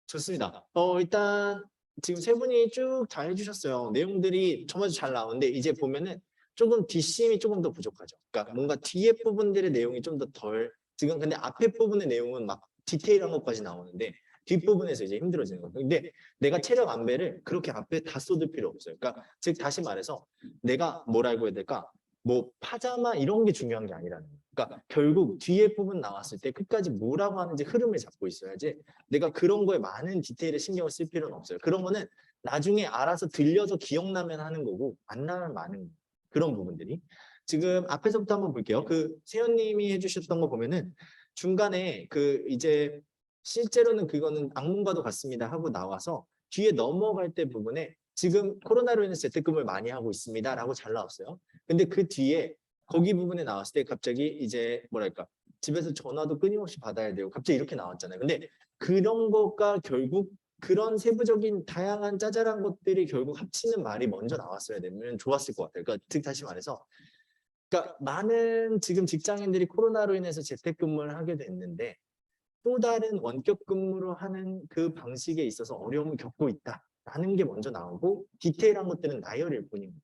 [SPEAKER 1] 좋습니다. 일단 지금 세 분이 쭉 다 해주셨어요. 내용들이 정말 잘 나오는데 이제 보면은 조금 뒷심이 조금 더 부족하죠. 그러니까 뭔가 뒤에 부분들의 내용이 좀 더 덜, 지금 근데 앞에 부분의 내용은 막 디테일한 것까지 나오는데 뒷부분에서 이제 힘들어지는 거예요. 근데 내가 체력 안배를 그렇게 앞에 다 쏟을 필요 없어요. 그러니까 즉 다시 말해서 내가 뭐라고 해야 될까? 뭐 파자마 이런 게 중요한 게 아니라는 거예요. 그러니까 결국 뒤에 부분 나왔을 때 끝까지 뭐라고 하는지 흐름을 잡고 있어야지 내가 그런 거에 많은 디테일에 신경을 쓸 필요는 없어요. 그런 거는 나중에 알아서 들려서 기억나면 하는 거고 안 나면 많은 그런 부분들이. 지금 앞에서부터 한번 볼게요. 그 세연님이 해주셨던 거 보면은 중간에 그 이제 실제로는 그거는 악몽과도 같습니다 하고 나와서 뒤에 넘어갈 때 부분에 지금 코로나로 인해서 재택근무를 많이 하고 있습니다 라고 잘 나왔어요. 근데 그 뒤에 거기 부분에 나왔을 때 갑자기 이제 뭐랄까 집에서 전화도 끊임없이 받아야 되고 갑자기 이렇게 나왔잖아요. 근데 그런 것과 결국 그런 세부적인 다양한 짜잘한 것들이 결국 합치는 말이 먼저 나왔어야 되면 좋았을 것 같아요. 그러니까 즉 다시 말해서 그러니까 많은 지금 직장인들이 코로나로 인해서 재택근무를 하게 됐는데 또 다른 원격 근무로 하는 그 방식에 있어서 어려움을 겪고 있다라는 게 먼저 나오고 디테일한 것들은 나열일 뿐입니다.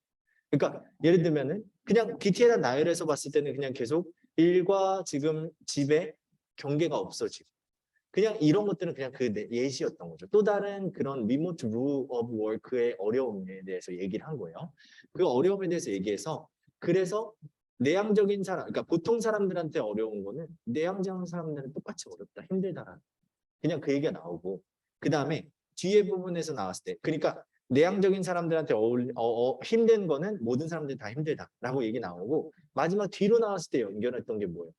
[SPEAKER 1] 그러니까 예를 들면은 그냥 디테일한 나열에서 봤을 때는 그냥 계속 일과 지금 집의 경계가 없어지고 그냥 이런 것들은 그냥 그 예시였던 거죠. 또 다른 그런 리모트 룰 오브 워크의 어려움에 대해서 얘기를 한 거예요. 그 어려움에 대해서 얘기해서 그래서 내향적인 사람, 그러니까 보통 사람들한테 어려운 거는 내향적인 사람들은 똑같이 어렵다, 힘들다라는 그냥 그 얘기가 나오고 그 다음에 뒤에 부분에서 나왔을 때 그러니까 내향적인 사람들한테 힘든 거는 모든 사람들이 다 힘들다라고 얘기 나오고 마지막 뒤로 나왔을 때 연결했던 게 뭐예요?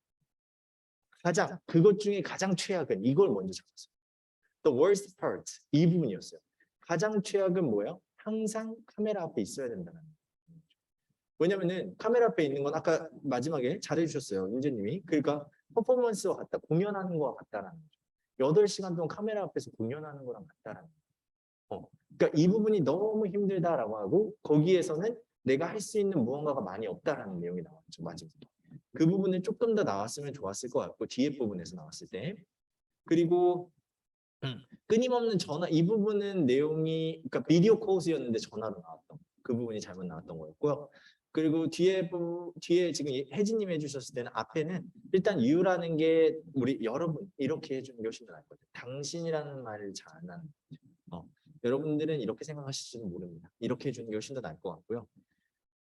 [SPEAKER 1] 가장 그것 중에 가장 최악은 이걸 먼저 잡았어요. The worst part 이 부분이었어요. 가장 최악은 뭐예요? 항상 카메라 앞에 있어야 된다는 거예요. 왜냐면은 카메라 앞에 있는 건 아까 마지막에 잘해주셨어요. 윤재님이. 그러니까 퍼포먼스와 같다. 공연하는 거와 같다라는 거죠. 8시간 동안 카메라 앞에서 공연하는 거랑 같다라는 거죠. 그러니까 이 부분이 너무 힘들다라고 하고 거기에서는 내가 할 수 있는 무언가가 많이 없다라는 내용이 나왔죠. 마지막에. 그 부분을 조금 더 나왔으면 좋았을 것 같고 뒤에 부분에서 나왔을 때. 그리고 끊임없는 전화 이 부분은 내용이 그러니까 비디오 콜스였는데 전화로 나왔던 그 부분이 잘못 나왔던 거였고요. 그리고 뒤에 지금 혜진님 해주셨을 때는 앞에는 일단 you라는 게 우리 여러분 이렇게 해주는 게 훨씬 더 나을 것 같아요. 당신이라는 말을 잘 안 하는 거죠. 여러분들은 이렇게 생각하실지는 모릅니다. 이렇게 해주는 게 훨씬 더 나을 것 같고요.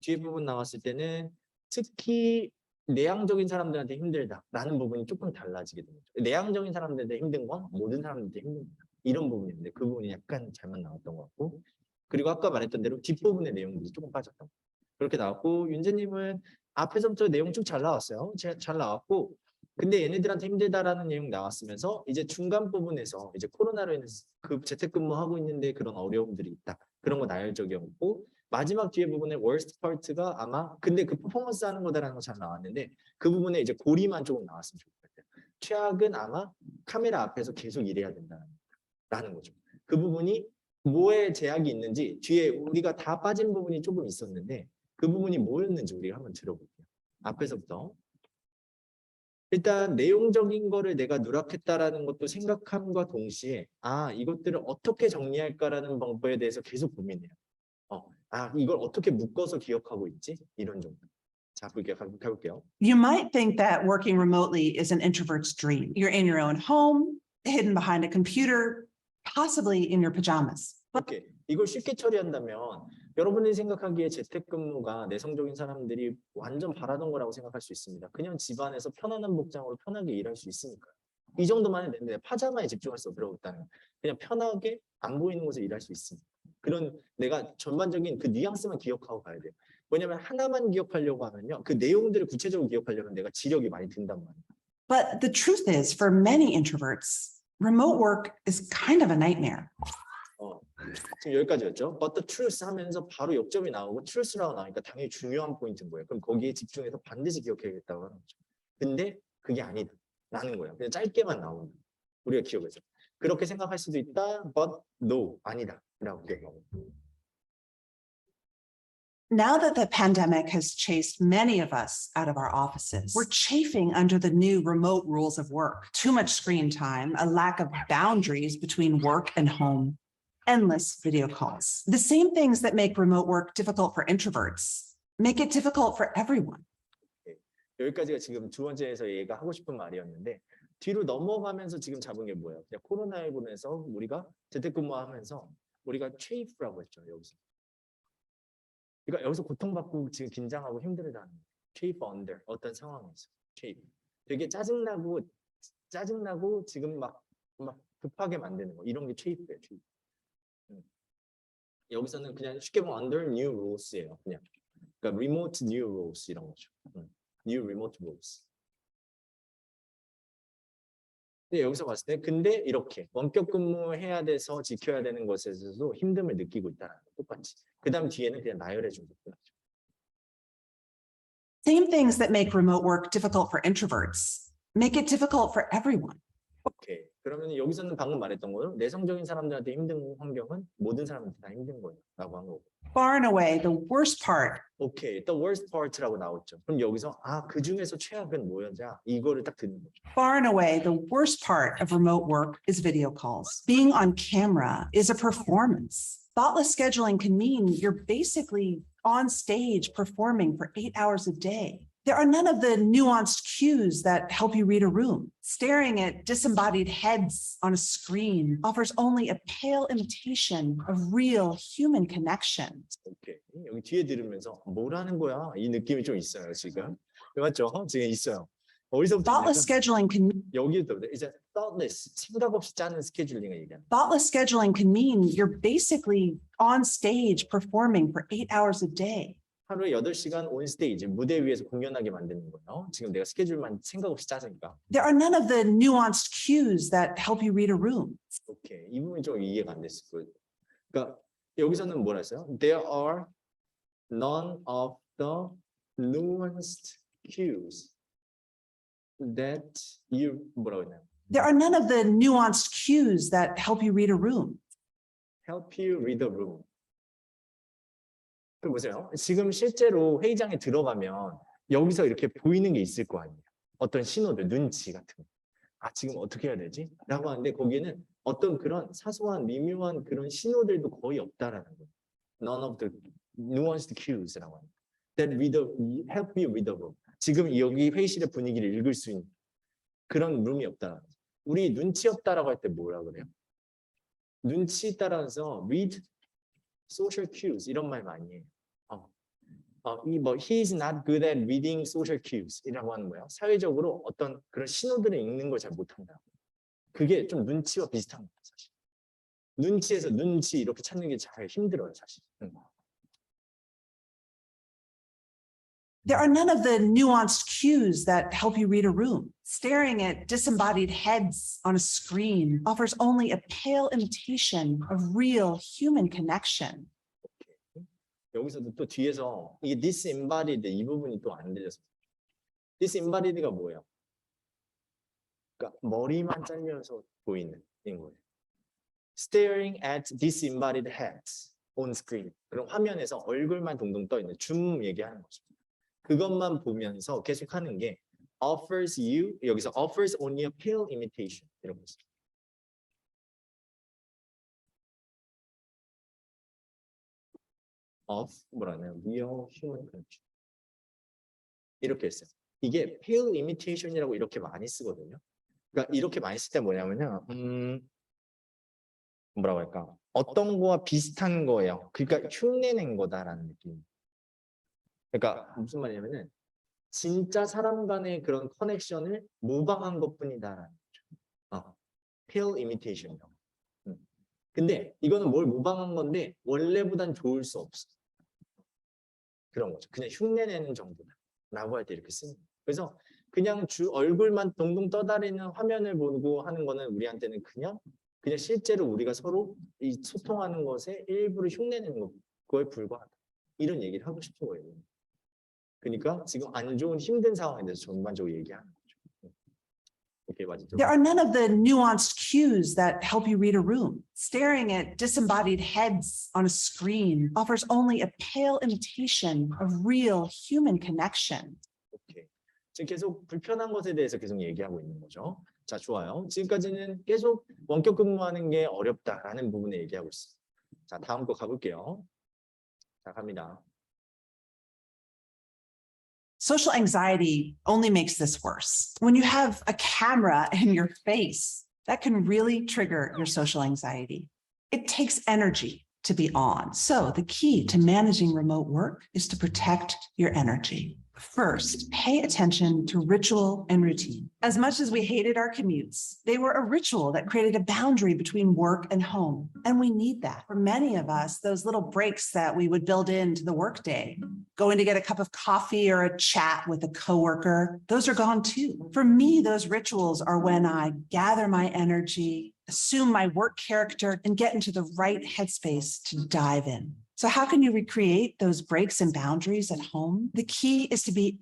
[SPEAKER 1] 뒤에 부분 나왔을 때는 특히 내향적인 사람들한테 힘들다라는 부분이 조금 달라지게 됩니다. 내향적인 사람들한테 힘든 건 모든 사람들한테 힘듭니다. 이런 부분인데 그 부분이 약간 잘못 나왔던 것 같고 그리고 아까 말했던 대로 뒷부분의 내용들이 조금 빠졌던 것 같아요. 그렇게 나왔고 윤재님은 앞에서부터 내용 쭉 잘 나왔어요. 잘 나왔고 근데 얘네들한테 힘들다라는 내용 나왔으면서 이제 중간 부분에서 이제 코로나로 인해서 그 재택근무하고 있는데 그런 어려움들이 있다. 그런 거 나열적이었고 마지막 뒤에 부분에 worst part가 아마 근데 그 퍼포먼스 하는 거다라는 거 잘 나왔는데 그 부분에 이제 고리만 조금 나왔으면 좋겠어요. 최악은 아마 카메라 앞에서 계속 일해야 된다는 거죠. 그 부분이 뭐에 제약이 있는지 뒤에 우리가 다 빠진 부분이 조금 있었는데 그 부분이 뭐였는지 우리가 한번 들어볼게요. 앞에서부터. 일단 내용적인 거를 내가 누락했다라는 것도 생각함과 동시에 이것들을 어떻게 정리할까라는 방법에 대해서 계속 고민해요. 이걸 어떻게 묶어서 기억하고 있지? 이런 정도. 자, 가볼게요.
[SPEAKER 10] You might think that working remotely is an introvert's dream. You're in your own home, hidden behind a computer, possibly in your pajamas.
[SPEAKER 1] 오케이. 이걸 쉽게 처리한다면 여러분이 생각하기에 재택근무가 내성적인 사람들이 완전 바라던 거라고 생각할 수 있습니다. 그냥 집안에서 편안한 복장으로 편하게 일할 수 있으니까요. 이 정도만 해도 되는데 파자마에 집중할 수 없다는 그냥 편하게 안 보이는 곳에 일할 수 있습니다. 그런 내가 전반적인 그 뉘앙스만 기억하고 가야 돼요. 왜냐하면 하나만 기억하려고 하면요. 그 내용들을 구체적으로 기억하려면 내가 지력이 많이 든단 말이에요.
[SPEAKER 10] But the truth is, for many introverts, remote work is kind of a nightmare.
[SPEAKER 1] 지금 여기까지였죠. But the truth 하면서 바로 역점이 나오고 truth라고 나오니까 당연히 중요한 포인트인 거예요. 그럼 거기에 집중해서 반드시 기억해야겠다고 하는 거죠. 근데 그게 아니다 라는 거예요. 그냥 짧게만 나오는 우리가 기억해서. 그렇게 생각할 수도 있다. But no, 아니다 라고 얘기하고.
[SPEAKER 10] Now that the pandemic has chased many of us out of our offices, we're chafing under the new remote rules of work. Too much screen time, a lack of boundaries between work and home, endless video calls. The same things that make remote work difficult for introverts make it difficult for everyone.
[SPEAKER 1] 여기까지가 지금 두 번째에서 얘가 하고 싶은 말이었는데 뒤로 넘어가면서 지금 잡은 게 뭐예요? 그냥 코로나로 인해서 우리가 재택근무하면서 우리가 chafer라고 했죠. 여기서. 그러니까 여기서 고통받고 지금 긴장하고 힘들다는 거예요. chafe under 어떤 상황에서 chafe. 되게 짜증나고 지금 막 급하게 만드는 거 이런 게 chafe예요. chafe. 여기서는 그냥 쉽게 보면 under new rules예요. 그냥 그러니까 remote new rules 이런 거죠. new remote rules. 근데 여기서 봤을 때 근데 이렇게 원격 근무해야 돼서 지켜야 되는 것에서도 힘듦을 느끼고 있다는 거 똑같이. 그다음 뒤에는 그냥 나열해 준 것뿐이죠.
[SPEAKER 10] Same things that make remote work difficult for introverts make it difficult for everyone.
[SPEAKER 1] 오케이. 그러면 여기서는 방금 말했던 거로 내성적인 사람들한테 힘든 환경은 모든 사람한테 다 힘든 거예요라고 한 거고.
[SPEAKER 10] Far and away, the worst part
[SPEAKER 1] 오케이. The worst part라고 나왔죠. 그럼 여기서 그 중에서 최악은 뭐였냐? 이거를 딱 듣는 거죠.
[SPEAKER 10] Far and away, the worst part of remote work is video calls. Being on camera is a performance. Thoughtless scheduling can mean you're basically on stage performing for 8 hours a day. There are none of the nuanced cues that help you read a room. Staring at disembodied heads on a screen offers only a pale imitation of real human connection.
[SPEAKER 1] 오케이. 여기 뒤에 들으면서 뭐라는 거야? 이 느낌이 좀 있어요, 지금. 맞죠? 지금 있어요. 어디서부터
[SPEAKER 10] Thoughtless scheduling can
[SPEAKER 1] 여기부터 이제 thoughtless 생각 없이 짜는 스케줄링을 얘기하는.
[SPEAKER 10] Thoughtless scheduling can mean you're basically on stage performing for 8 hours a day.
[SPEAKER 1] 하루에 8시간 온 스테이지 무대 위에서 공연하게 만드는 거예요. 지금 내가 스케줄만 생각 없이 짜니까.
[SPEAKER 10] There are none of the nuanced cues that help you read a room.
[SPEAKER 1] 오케이. 이 부분이 좀 이해가 안 됐을 거예요. 그러니까 여기서는 뭐라 했어요? There are none of the nuanced cues that you 뭐라고 했나요?
[SPEAKER 10] There are none of the nuanced cues that help you read a room.
[SPEAKER 1] Help you read the room. 그 보세요. 지금 실제로 회의장에 들어가면 여기서 이렇게 보이는 게 있을 거 아니에요. 어떤 신호들, 눈치 같은 거. 지금 어떻게 해야 되지? 라고 하는데 거기에는 어떤 그런 사소한 미묘한 그런 신호들도 거의 없다라는 거예요. None of the nuanced cues라고 합니다. That help you read the room. 지금 여기 회의실의 분위기를 읽을 수 있는 그런 룸이 없다라는 거예요. 우리 눈치 없다라고 할 때 뭐라 그래요? 눈치 따라서 read social cues 이런 말 많이 해요. He is not good at reading social cues 이라고 하는 거예요. 사회적으로 어떤 그런 신호들을 읽는 걸 잘 못한다. 그게 좀 눈치와 비슷한 거예요, 사실. 눈치에서 눈치 이렇게 찾는 게 잘 힘들어요, 사실.
[SPEAKER 10] There are none of the nuanced cues that help you read a room. Staring at disembodied heads on a screen offers only a pale imitation of real human connection.
[SPEAKER 1] 여기서도 또 뒤에서 이게 disembodied 이 부분이 또 안 들려서. disembodied가 뭐예요? 그러니까 머리만 잘려서 보이는 거예요. Staring at disembodied heads on screen. 그럼 화면에서 얼굴만 동동 떠 있는 줌 얘기하는 거죠. 그것만 보면서 계속 하는 게 offers you 여기서 offers only a pale imitation 이런 거죠. of 뭐라나요? real human connection 이렇게 했어요. 이게 pale imitation이라고 이렇게 많이 쓰거든요. 그러니까 이렇게 많이 쓸 때 뭐냐면요, 뭐라고 할까? 어떤 거와 비슷한 거예요. 그러니까 흉내낸 거다라는 느낌. 그러니까 무슨 말이냐면은 진짜 사람 간의 그런 커넥션을 모방한 것뿐이다라는 거죠. pale imitation이라고. 근데 이거는 뭘 모방한 건데 원래보단 좋을 수 없어. 그런 거죠. 그냥 흉내내는 정도다라고 할 때 이렇게 쓰는 거예요. 그래서 그냥 얼굴만 동동 떠다니는 화면을 보고 하는 거는 우리한테는 그냥 실제로 우리가 서로 이 소통하는 것에 일부러 흉내내는 거에 불과하다. 이런 얘기를 하고 싶은 거예요. 그러니까 지금 안 좋은 힘든 상황에 대해서 전반적으로 얘기하는 거죠. 오케이, 맞죠.
[SPEAKER 10] There are none of the nuanced cues that help you read a room. Staring at disembodied heads on a screen offers only a pale imitation of real human connection.
[SPEAKER 1] 오케이. 지금 계속 불편한 것에 대해서 계속 얘기하고 있는 거죠. 자, 좋아요. 지금까지는 계속 원격 근무하는 게 어렵다라는 부분에 얘기하고 있어요. 자, 다음 거 가볼게요. 자, 갑니다.
[SPEAKER 10] Social anxiety only makes this worse. When you have a camera in your face, that can really trigger your social anxiety. It takes energy to be on. So the key to managing remote work is to protect your energy. First, pay attention to ritual and routine. As much as we hated our commutes, they were a ritual that created a boundary between work and home. And we need that. For many of us, those little breaks that we would build into the workday, going to get a cup of coffee or a chat with a coworker, those are gone too. For me, those rituals are when I gather my energy, assume my work character, and get into the right headspace to dive in. So how can you recreate those breaks and boundaries at home? The key is to be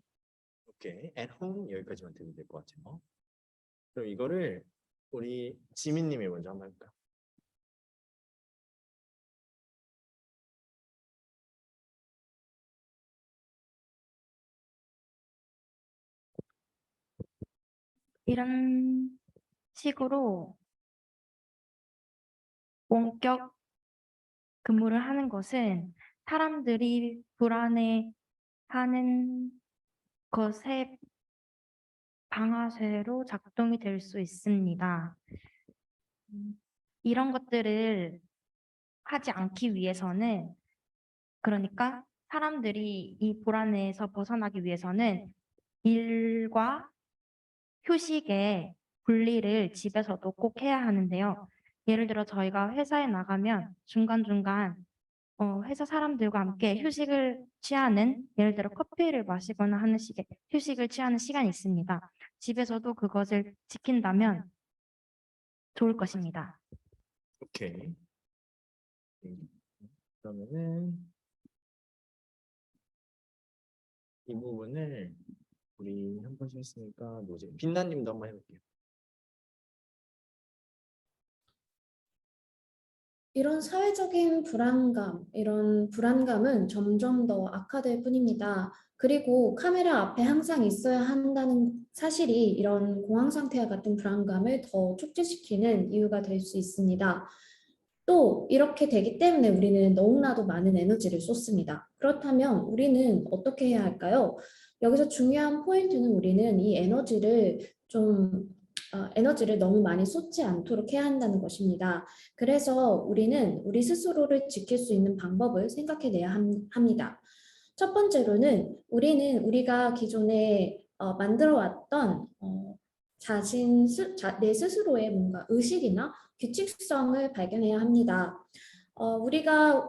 [SPEAKER 1] 오케이. at home 여기까지만 들으면 될 것 같아요. 그럼 이거를 우리 지민님이 먼저 한번 해볼까요?
[SPEAKER 8] 이런 식으로 원격 근무를 하는 것은 사람들이 불안해하는 것의 방아쇠로 작동이 될 수 있습니다. 이런 것들을 하지 않기 위해서는, 그러니까 사람들이 이 불안에서 벗어나기 위해서는 일과 휴식의 분리를 집에서도 꼭 해야 하는데요. 예를 들어 저희가 회사에 나가면 중간중간 회사 사람들과 함께 휴식을 취하는, 예를 들어 커피를 마시거나 하는 식의 휴식을 취하는 시간이 있습니다. 집에서도 그것을 지킨다면 좋을 것입니다.
[SPEAKER 1] 오케이. 그러면은 이 부분을 우리 한 번씩 했으니까 노제 빛나님도 한번 해볼게요.
[SPEAKER 5] 이런 사회적인 불안감, 이런 불안감은 점점 더 악화될 뿐입니다. 그리고 카메라 앞에 항상 있어야 한다는 사실이 이런 공황 상태와 같은 불안감을 더 촉진시키는 이유가 될 수 있습니다. 또 이렇게 되기 때문에 우리는 너무나도 많은 에너지를 쏟습니다. 그렇다면 우리는 어떻게 해야 할까요? 여기서 중요한 포인트는 우리는 이 에너지를 너무 많이 쏟지 않도록 해야 한다는 것입니다. 그래서 우리는 우리 스스로를 지킬 수 있는 방법을 생각해내야 합니다. 첫 번째로는 우리가 기존에 만들어왔던 내 스스로의 뭔가 의식이나 규칙성을 발견해야 합니다. 우리가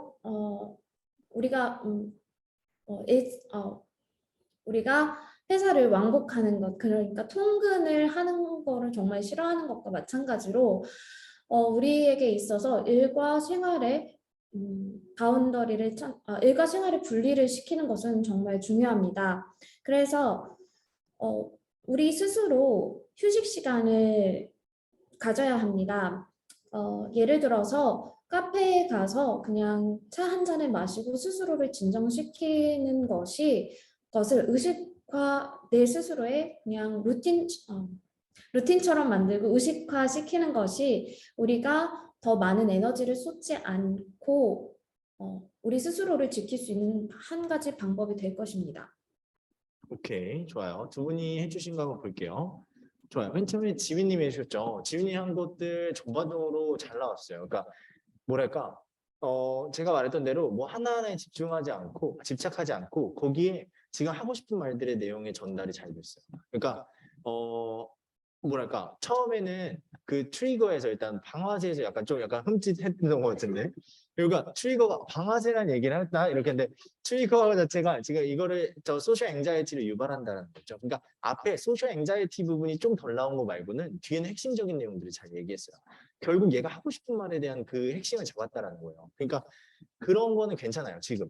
[SPEAKER 5] 회사를 왕복하는 것, 그러니까 통근을 하는 거를 정말 싫어하는 것과 마찬가지로 우리에게 있어서 일과 생활의 일과 생활의 분리를 시키는 것은 정말 중요합니다. 그래서 우리 스스로 휴식 시간을 가져야 합니다. 예를 들어서 카페에 가서 그냥 차 한 잔을 마시고 스스로를 진정시키는 것을 내 스스로의 그냥 루틴처럼 만들고 의식화시키는 것이 우리가 더 많은 에너지를 쏟지 않고 우리 스스로를 지킬 수 있는 한 가지 방법이 될 것입니다.
[SPEAKER 1] 오케이, 좋아요. 두 분이 해주신 거 한번 볼게요. 좋아요. 맨 처음에 지민님이 해주셨죠. 지민이 한 것들 전반적으로 잘 나왔어요. 그러니까 뭐랄까, 제가 말했던 대로 뭐 하나하나에 집착하지 않고 거기에 지금 하고 싶은 말들의 내용의 전달이 잘 됐어요. 그러니까 뭐랄까, 처음에는 그 트리거에서 일단 방아쇠에서 약간 흠칫했던 것 같은데 그러니까 트리거가 방아쇠라는 얘기를 했다 이렇게 했는데 트리거 자체가 지금 이거를 저 소셜 앵자이티를 유발한다는 거죠. 그러니까 앞에 소셜 앵자이티 부분이 좀 덜 나온 거 말고는 뒤에는 핵심적인 내용들을 잘 얘기했어요. 결국 얘가 하고 싶은 말에 대한 그 핵심을 잡았다라는 거예요. 그러니까 그런 거는 괜찮아요. 지금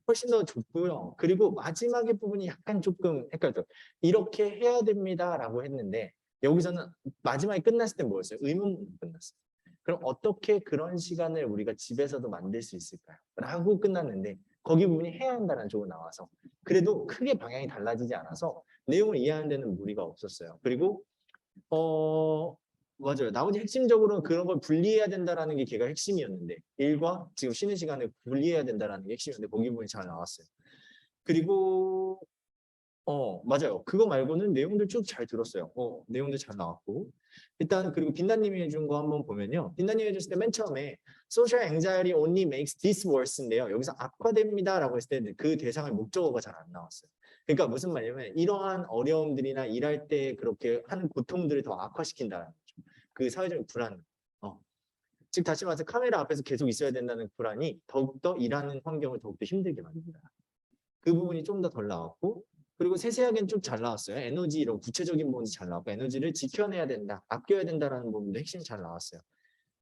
[SPEAKER 1] 훨씬 더 좋고요. 그리고 마지막의 부분이 약간 조금 헷갈려요. 이렇게 해야 됩니다라고 했는데 여기서는 마지막에 끝났을 때 뭐였어요? 의문문으로 끝났어요. 그럼 어떻게 그런 시간을 우리가 집에서도 만들 수 있을까요? 라고 끝났는데 거기 부분이 해야 한다는 쪽으로 나와서 그래도 크게 방향이 달라지지 않아서 내용을 이해하는 데는 무리가 없었어요. 그리고 맞아요. 나머지 핵심적으로는 그런 걸 분리해야 된다라는 게 걔가 핵심이었는데 일과 지금 쉬는 시간을 분리해야 된다라는 게 핵심이었는데 거기 부분이 잘 나왔어요. 그리고 맞아요. 그거 말고는 내용들 쭉 잘 들었어요. 내용들 잘 나왔고. 일단 그리고 빈다님이 해준 거 한번 보면요. 빈다님이 해줬을 때 맨 처음에 social anxiety only makes this worse인데요. 여기서 악화됩니다라고 했을 때 그 대상의 목적어가 잘 안 나왔어요. 그러니까 무슨 말이냐면 이러한 어려움들이나 일할 때 그렇게 하는 고통들을 더 악화시킨다는 거죠. 그 사회적인 불안. 즉 다시 말해서 카메라 앞에서 계속 있어야 된다는 불안이 더욱더 일하는 환경을 더욱더 힘들게 만든다. 그 부분이 좀 더 덜 나왔고 그리고 세세하게는 좀 잘 나왔어요. 에너지 이런 구체적인 부분이 잘 나왔고 에너지를 지켜내야 된다, 아껴야 된다라는 부분도 핵심이 잘 나왔어요.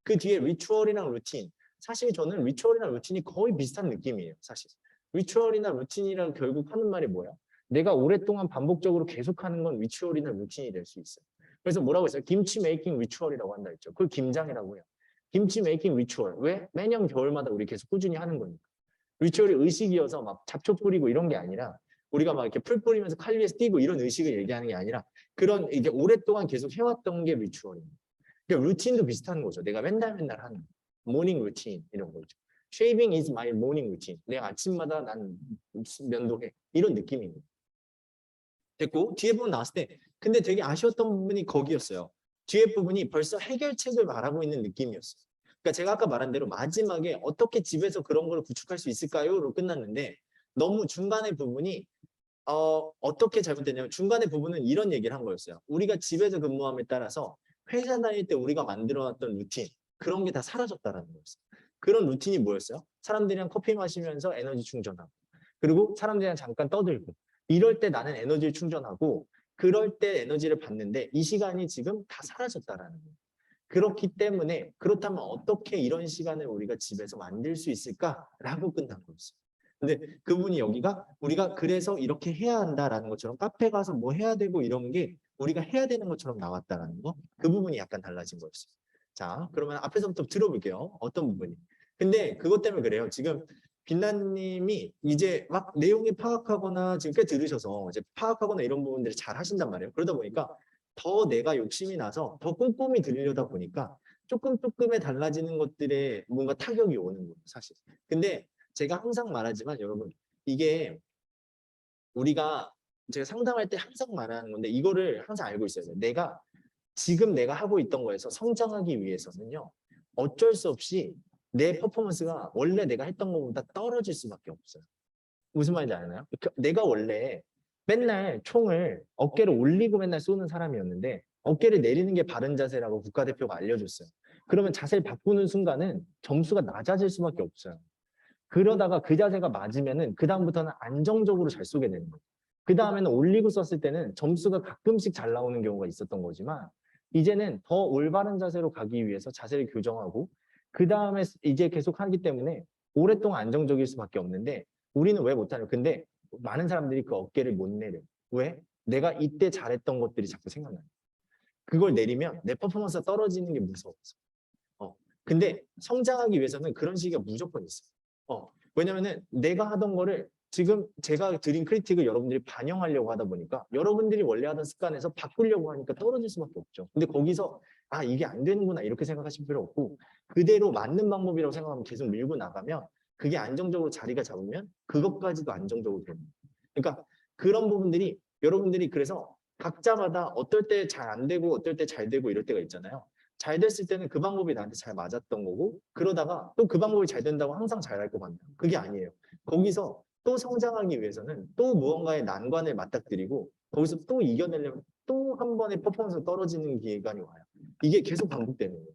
[SPEAKER 1] 그 뒤에 리추얼이랑 루틴. 사실 저는 리추얼이랑 루틴이 거의 비슷한 느낌이에요. 사실 리추얼이나 루틴이랑 결국 하는 말이 뭐야? 내가 오랫동안 반복적으로 계속하는 건 리추얼이나 루틴이 될 수 있어요. 그래서 뭐라고 했어요? 김치 메이킹 리추얼이라고 한다 했죠. 그걸 김장이라고 해요. 김치 메이킹 리추얼. 왜? 매년 겨울마다 우리 계속 꾸준히 하는 거니까. 리추얼이 의식이어서 막 잡초 뿌리고 이런 게 아니라 우리가 막 이렇게 풀 뿌리면서 칼 위에서 뛰고 이런 의식을 얘기하는 게 아니라 그런 이게 오랫동안 계속 해왔던 게 리추얼입니다. 그러니까 루틴도 비슷한 거죠. 내가 맨날 하는 모닝 루틴 이런 거죠. Shaving is my morning routine. 내가 아침마다 난 면도해. 이런 느낌입니다. 됐고 뒤에 부분 나왔을 때 근데 되게 아쉬웠던 부분이 거기였어요. 뒤에 부분이 벌써 해결책을 말하고 있는 느낌이었어요. 그러니까 제가 아까 말한 대로 마지막에 어떻게 집에서 그런 걸 구축할 수 있을까요?로 끝났는데 너무 중간의 부분이 어떻게 잘못됐냐면 중간의 부분은 이런 얘기를 한 거였어요. 우리가 집에서 근무함에 따라서 회사 다닐 때 우리가 만들어놨던 루틴 그런 게 다 사라졌다라는 거였어요. 그런 루틴이 뭐였어요? 사람들이랑 커피 마시면서 에너지 충전하고 그리고 사람들이랑 잠깐 떠들고 이럴 때 나는 에너지를 충전하고 그럴 때 에너지를 받는데 이 시간이 지금 다 사라졌다라는 거예요. 그렇기 때문에 그렇다면 어떻게 이런 시간을 우리가 집에서 만들 수 있을까라고 끝난 거였어요. 근데 그분이 여기가 우리가 그래서 이렇게 해야 한다라는 것처럼 카페 가서 뭐 해야 되고 이런 게 우리가 해야 되는 것처럼 나왔다라는 거. 그 부분이 약간 달라진 거였어요. 자, 그러면 앞에서부터 들어볼게요. 어떤 부분이. 근데 그것 때문에 그래요. 지금 빛나님이 이제 막 내용이 파악하거나 지금 꽤 들으셔서 이제 파악하거나 이런 부분들을 잘 하신단 말이에요. 그러다 보니까 더 내가 욕심이 나서 더 꼼꼼히 들으려다 보니까 조금의 달라지는 것들에 뭔가 타격이 오는 거예요, 사실. 근데 제가 항상 말하지만 여러분 이게 우리가 제가 상담할 때 항상 말하는 건데 이거를 항상 알고 있어야 돼요. 지금 내가 하고 있던 거에서 성장하기 위해서는요. 어쩔 수 없이 내 퍼포먼스가 원래 내가 했던 것보다 떨어질 수밖에 없어요. 무슨 말인지 아나요? 내가 원래 맨날 총을 어깨를 올리고 맨날 쏘는 사람이었는데 어깨를 내리는 게 바른 자세라고 국가대표가 알려줬어요. 그러면 자세를 바꾸는 순간은 점수가 낮아질 수밖에 없어요. 그러다가 그 자세가 맞으면은 그 다음부터는 안정적으로 잘 쏘게 되는 거예요. 그 다음에는 올리고 썼을 때는 점수가 가끔씩 잘 나오는 경우가 있었던 거지만 이제는 더 올바른 자세로 가기 위해서 자세를 교정하고 그 다음에 이제 계속 하기 때문에 오랫동안 안정적일 수밖에 없는데 우리는 왜 못하냐? 근데 많은 사람들이 그 어깨를 못 내려. 왜? 내가 이때 잘했던 것들이 자꾸 생각나요. 그걸 내리면 내 퍼포먼스가 떨어지는 게 무서워서. 근데 성장하기 위해서는 그런 시기가 무조건 있어요. 왜냐면은 내가 하던 거를 지금 제가 드린 크리틱을 여러분들이 반영하려고 하다 보니까 여러분들이 원래 하던 습관에서 바꾸려고 하니까 떨어질 수밖에 없죠. 근데 거기서 이게 안 되는구나 이렇게 생각하실 필요 없고 그대로 맞는 방법이라고 생각하면 계속 밀고 나가면 그게 안정적으로 자리가 잡으면 그것까지도 안정적으로 됩니다. 그러니까 그런 부분들이 여러분들이 그래서 각자마다 어떨 때 잘 안 되고 어떨 때 잘 되고 이럴 때가 있잖아요. 잘 됐을 때는 그 방법이 나한테 잘 맞았던 거고 그러다가 또 그 방법이 잘 된다고 항상 잘할 것 같나요? 그게 아니에요. 거기서 또 성장하기 위해서는 또 무언가의 난관을 맞닥뜨리고 거기서 또 이겨내려면 또 한 번의 퍼포먼스가 떨어지는 기간이 와요. 이게 계속 반복되는 거예요.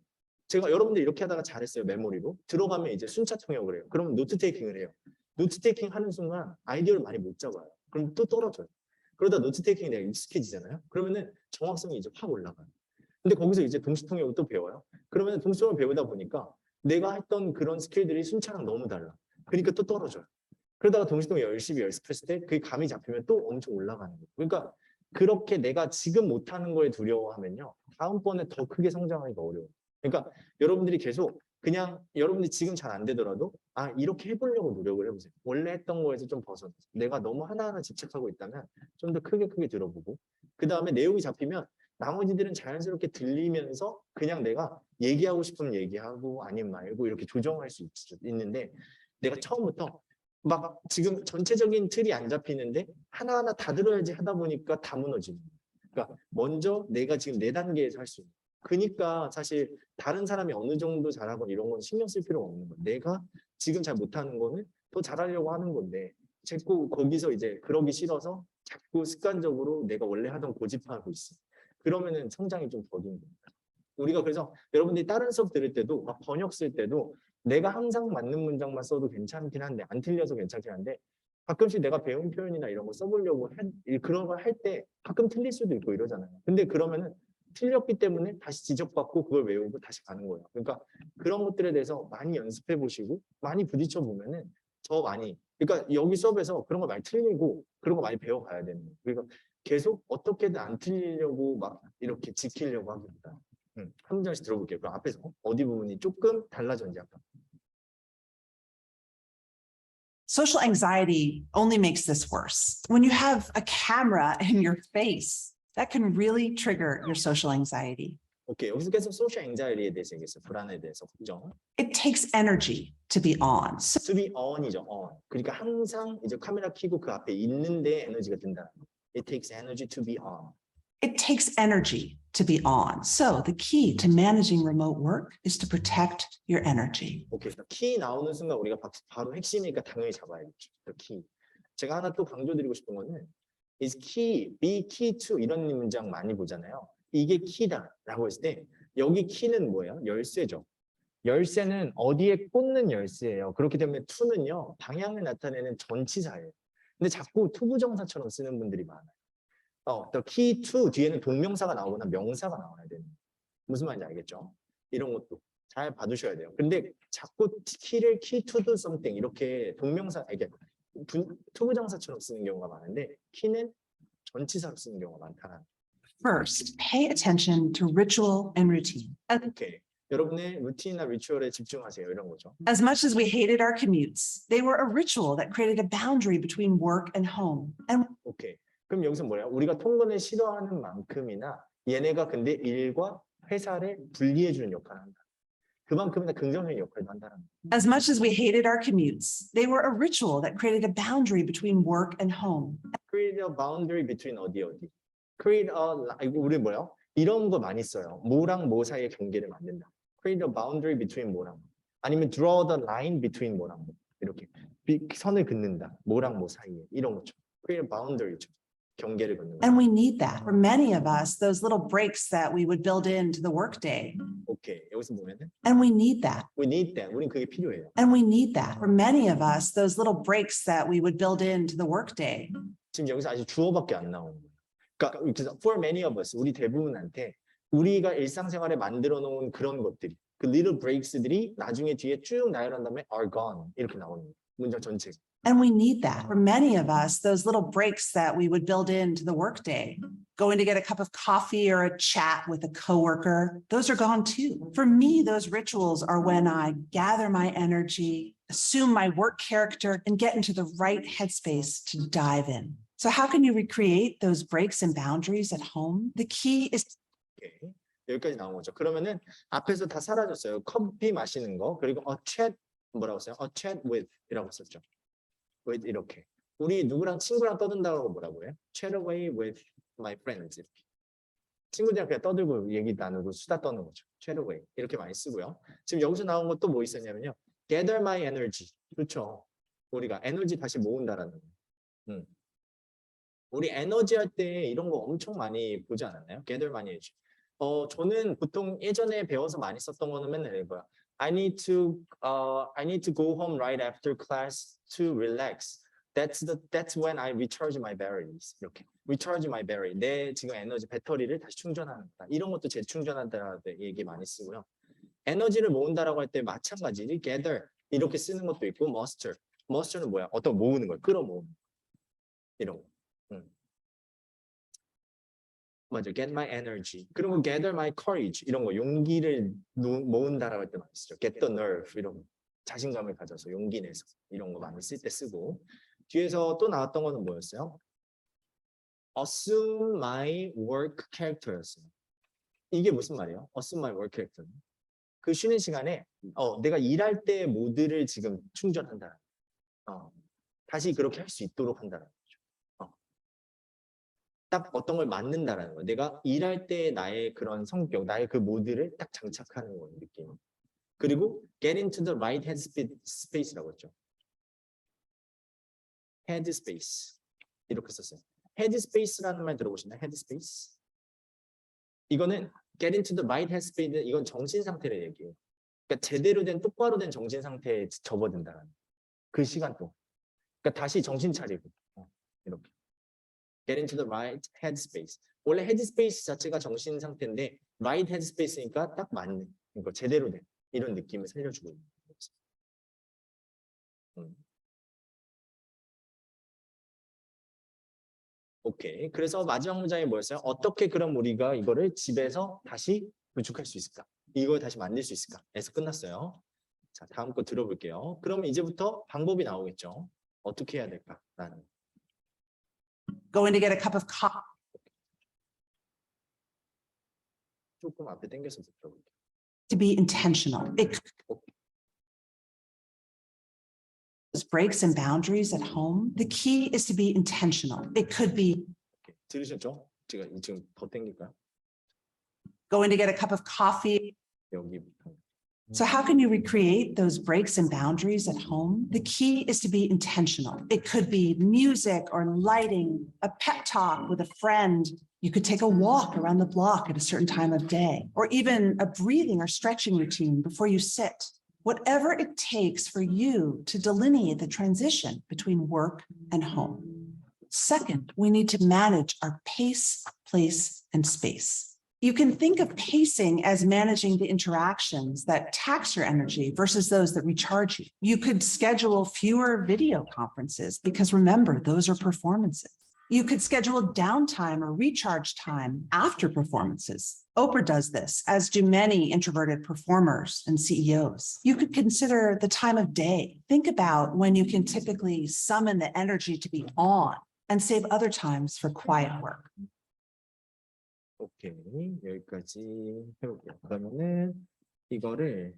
[SPEAKER 1] 제가 여러분들 이렇게 하다가 잘했어요. 메모리로. 들어가면 이제 순차 통역을 해요. 그러면 노트 테이킹을 해요. 노트 테이킹 하는 순간 아이디어를 많이 못 잡아요. 그럼 또 떨어져요. 그러다 노트 테이킹이 내가 익숙해지잖아요. 그러면은 정확성이 이제 확 올라가요. 근데 거기서 이제 동시통역을 또 배워요. 그러면 동시통역을 배우다 보니까 내가 했던 그런 스킬들이 순차랑 너무 달라. 그러니까 또 떨어져요. 그러다가 동시통역 열심히 연습했을 때 그게 감이 잡히면 또 엄청 올라가는 거예요. 그러니까 그렇게 내가 지금 못하는 거에 두려워하면요. 다음번에 더 크게 성장하기가 어려워요. 그러니까 여러분들이 계속 그냥 여러분들이 지금 잘 안 되더라도 아 이렇게 해보려고 노력을 해보세요. 원래 했던 거에서 좀 벗어나서 내가 너무 하나하나 집착하고 있다면 좀 더 크게 들어보고 그 다음에 내용이 잡히면 나머지들은 자연스럽게 들리면서 그냥 내가 얘기하고 싶으면 얘기하고 아니면 말고 이렇게 조정할 수 있는데 내가 처음부터 막 지금 전체적인 틀이 안 잡히는데 하나하나 다 들어야지 하다 보니까 다 무너지는 거예요. 그러니까 먼저 내가 지금 내 단계에서 할 수 있는 그러니까 사실 다른 사람이 어느 정도 잘하고 이런 건 신경 쓸 필요가 없는 거예요. 내가 지금 잘 못하는 거는 더 잘하려고 하는 건데 자꾸 거기서 이제 그러기 싫어서 자꾸 습관적으로 내가 원래 하던 고집하고 있어. 그러면은 성장이 좀 더딘 겁니다. 우리가 그래서 여러분들이 다른 수업 들을 때도 막 번역 쓸 때도 내가 항상 맞는 문장만 써도 괜찮긴 한데 안 틀려서 괜찮긴 한데 가끔씩 내가 배운 표현이나 이런 거 써보려고 그런 걸 할 때 가끔 틀릴 수도 있고 이러잖아요. 근데 그러면은 틀렸기 때문에 다시 지적받고 그걸 외우고 다시 가는 거예요. 그러니까 그런 것들에 대해서 많이 연습해 보시고 많이 부딪혀 보면은 더 많이 그러니까 여기 수업에서 그런 거 많이 틀리고 그런 거 많이 배워가야 되는 거예요. 그러니까 계속 어떻게든 안 틀리려고 막 이렇게 지키려고 하기보다 한 문장씩 들어볼게요. 그럼 앞에서 어디 부분이 조금 달라졌는지 아까.
[SPEAKER 10] Social anxiety only makes this worse. When you have a camera in your face, that can really trigger your social anxiety.
[SPEAKER 1] 오케이, 여기서 계속 소셜 앵자이티에 대해서 얘기했어요. 불안에 대해서 걱정.
[SPEAKER 10] It takes energy to be on. So
[SPEAKER 1] To be on이죠. on. 그러니까 항상 이제 카메라 켜고 그 앞에 있는데 에너지가 든다. It takes energy to be on.
[SPEAKER 10] it takes energy to be on. So the key to managing remote work is to protect your energy.
[SPEAKER 1] 오케이. 키 나오는 순간 우리가 바로 핵심이니까 당연히 잡아야겠죠. 키. 제가 하나 또 강조드리고 싶은 거는 is key, be key to 이런 문장 많이 보잖아요. 이게 키다라고 했을 때 여기 키는 뭐예요? 열쇠죠. 열쇠는 어디에 꽂는 열쇠예요. 그렇기 때문에 to는요. 방향을 나타내는 전치사예요. 근데 자꾸 투부정사처럼 쓰는 분들이 많아요. the key to 뒤에는 동명사가 나오거나 명사가 나와야 되는 거예요. 무슨 말인지 알겠죠? 이런 것도 잘 봐두셔야 돼요. 근데 자꾸 키를 key to do something 이렇게 동명사, 이게 투부정사처럼 쓰는 경우가 많은데 키는 전치사로 쓰는 경우가 많다는.
[SPEAKER 10] First, pay attention to ritual and routine.
[SPEAKER 1] 오케이. 여러분의 루틴이나 리추얼에 집중하세요. 이런 거죠.
[SPEAKER 10] As much as we hated our commutes, they were a ritual that created a boundary between work and home. And
[SPEAKER 1] 오케이. 그럼 여기서 뭐예요? 우리가 통근을 싫어하는 만큼이나 얘네가 근데 일과 회사를 분리해주는 역할을 한다. 그만큼이나 긍정적인 역할도 한다는 거예요.
[SPEAKER 10] as much as we hated our commutes, they were a ritual that created a boundary between work and home.
[SPEAKER 1] Create a boundary between 어디. Create a, 우리 뭐요? 이런 거 많이 써요. 뭐랑 뭐 사이의 경계를 만든다. Create a boundary between 뭐랑 뭐. 아니면 draw the line between 뭐랑 뭐. 이렇게 선을 긋는다. 뭐랑 뭐 사이에. 이런 거죠. Create a boundary죠. 경계를 긋는 거.
[SPEAKER 10] And we need that. For many of us, those little breaks that we would build into the workday.
[SPEAKER 1] 오케이. 여기서 보면은
[SPEAKER 10] And we need that.
[SPEAKER 1] we need that. 우린 그게 필요해요.
[SPEAKER 10] And we need that. For many of us, those little breaks that we would build into the workday.
[SPEAKER 1] 지금 여기서 아직 주어밖에 안 나오는 거예요. 그러니까 for many of us, 우리 대부분한테 우리가 일상생활에 만들어 놓은 그런 것들이 그 little breaks들이 나중에 뒤에 쭉 나열한 다음에 are gone 이렇게 나오는 거예요. 문장 전체.
[SPEAKER 10] And we need that. For many of us, those little breaks that we would build into the workday, going to get a cup of coffee or a chat with a coworker, those are gone too. For me, those rituals are when I gather my energy, assume my work character, and get into the right headspace to dive in. So how can you recreate those breaks and boundaries at home? The key is
[SPEAKER 1] 오케이. 여기까지 나온 거죠. 그러면은 앞에서 다 사라졌어요. 커피 마시는 거 그리고 a chat 뭐라고 써요? A chat with 이라고 썼죠. with 이렇게. 우리 누구랑 친구랑 떠든다고 뭐라고 해요? Chat away with my friends. 이렇게. 친구들이랑 그냥 떠들고 얘기 나누고 수다 떠는 거죠. Chat away 이렇게 많이 쓰고요. 지금 여기서 나온 것도 뭐 있었냐면요. Gather my energy. 그렇죠. 우리가 에너지 다시 모은다라는 거예요. 우리 에너지 할 때 이런 거 엄청 많이 보지 않았나요? Gather my energy. 저는 보통 예전에 배워서 많이 썼던 거는 맨날 이거야. I need to go home right after class to relax. That's when I recharge my batteries. 이렇게 recharge my battery. 내 지금 에너지 배터리를 다시 충전한다. 이런 것도 재충전한다 얘기 많이 쓰고요. 에너지를 모은다라고 할 때 마찬가지로 gather 이렇게 쓰는 것도 있고 muster. muster는 뭐야? 어떤 모으는 걸 끌어모으는 이런 거. 맞아, get my energy. 그리고 gather my courage 이런 거 용기를 모은다라고 할 때 많이 쓰죠. get the nerve 이런 거. 자신감을 가져서 용기 내서 이런 거 많이 쓸 때 쓰고 뒤에서 또 나왔던 거는 뭐였어요? assume my work character였어요. 이게 무슨 말이에요? assume my work character. 그 쉬는 시간에 내가 일할 때 모드를 지금 충전한다. 다시 그렇게 할 수 있도록 한다는 거죠. 딱 어떤 걸 맞는다라는 거예요. 내가 일할 때 나의 그런 성격, 나의 그 모드를 딱 장착하는 거예요, 느낌. 그리고 get into the right headspace라고 했죠. headspace 이렇게 썼어요. headspace라는 말 들어보셨나요? headspace. 이거는 get into the right headspace. 이건 정신 상태를 얘기해요. 그러니까 제대로 된 똑바로 된 정신 상태에 접어든다라는 그 시간 동안. 그러니까 다시 정신 차리고 이렇게. get into the right headspace. 원래 headspace 자체가 정신 상태인데 right headspace니까 딱 맞는, 그러니까 제대로 된 이런 느낌을 살려주고 있는 거죠. 오케이. 그래서 마지막 문장이 뭐였어요? 어떻게 그럼 우리가 이거를 집에서 다시 구축할 수 있을까? 이걸 다시 만들 수 있을까? 에서 끝났어요. 자, 다음 거 들어볼게요. 그러면 이제부터 방법이 나오겠죠. 어떻게 해야 될까라는.
[SPEAKER 10] Going to get a cup of coffee.
[SPEAKER 1] 조금 앞에 당겨서 들어볼게요.
[SPEAKER 10] To be intentional. Breaks and boundaries at home. The key is to be intentional. It could be
[SPEAKER 1] 들으셨죠? 제가 지금 더 당길까요?
[SPEAKER 10] going to get a cup of coffee.
[SPEAKER 1] 여기부터.
[SPEAKER 10] So how can you recreate those breaks and boundaries at home? The key is to be intentional. It could be music or lighting, a pep talk with a friend. You could take a walk around the block at a certain time of day, or even a breathing or stretching routine before you sit. Whatever it takes for you to delineate the transition between work and home. Second, we need to manage our pace, place, and space. You can think of pacing as managing the interactions that tax your energy versus those that recharge you. You could schedule fewer video conferences because remember, those are performances. You could schedule downtime or recharge time after performances. Oprah does this, as do many introverted performers and CEOs. You could consider the time of day. Think about when you can typically summon the energy to be on and save other times for quiet work.
[SPEAKER 1] 오케이, 여기까지 해볼게요. 그러면은 이거를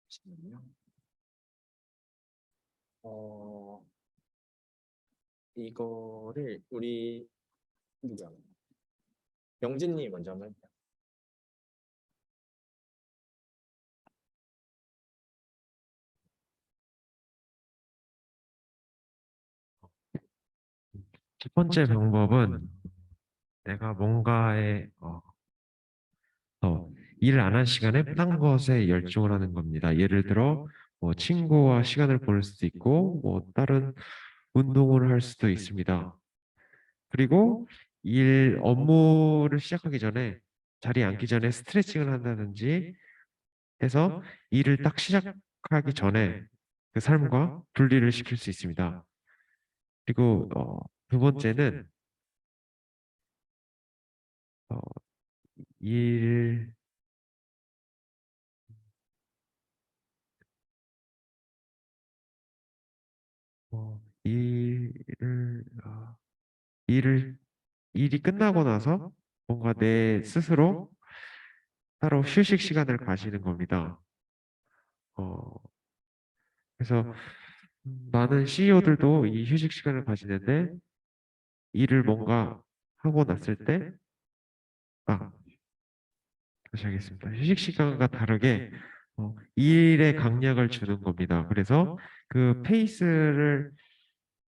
[SPEAKER 1] 잠시만요. 이거를 우리 누구야? 영진님 먼저 한번 해볼게요.
[SPEAKER 4] 첫 번째 방법은 내가 뭔가에 일을 안 한 시간에 딴 것에 열중을 하는 겁니다. 예를 들어 뭐 친구와 시간을 보낼 수도 있고 뭐 다른 운동을 할 수도 있습니다. 그리고 업무를 시작하기 전에 자리에 앉기 전에 스트레칭을 한다든지 해서 일을 딱 시작하기 전에 그 삶과 분리를 시킬 수 있습니다. 그리고 두 번째는 일이 끝나고 나서 뭔가 내 스스로 따로 휴식 시간을 가지는 겁니다. 그래서 많은 CEO들도 이 휴식 시간을 가지는데 일을 뭔가 하고 났을 때 다시 하겠습니다. 휴식 시간과 다르게 일에 강약을 주는 겁니다. 그래서 그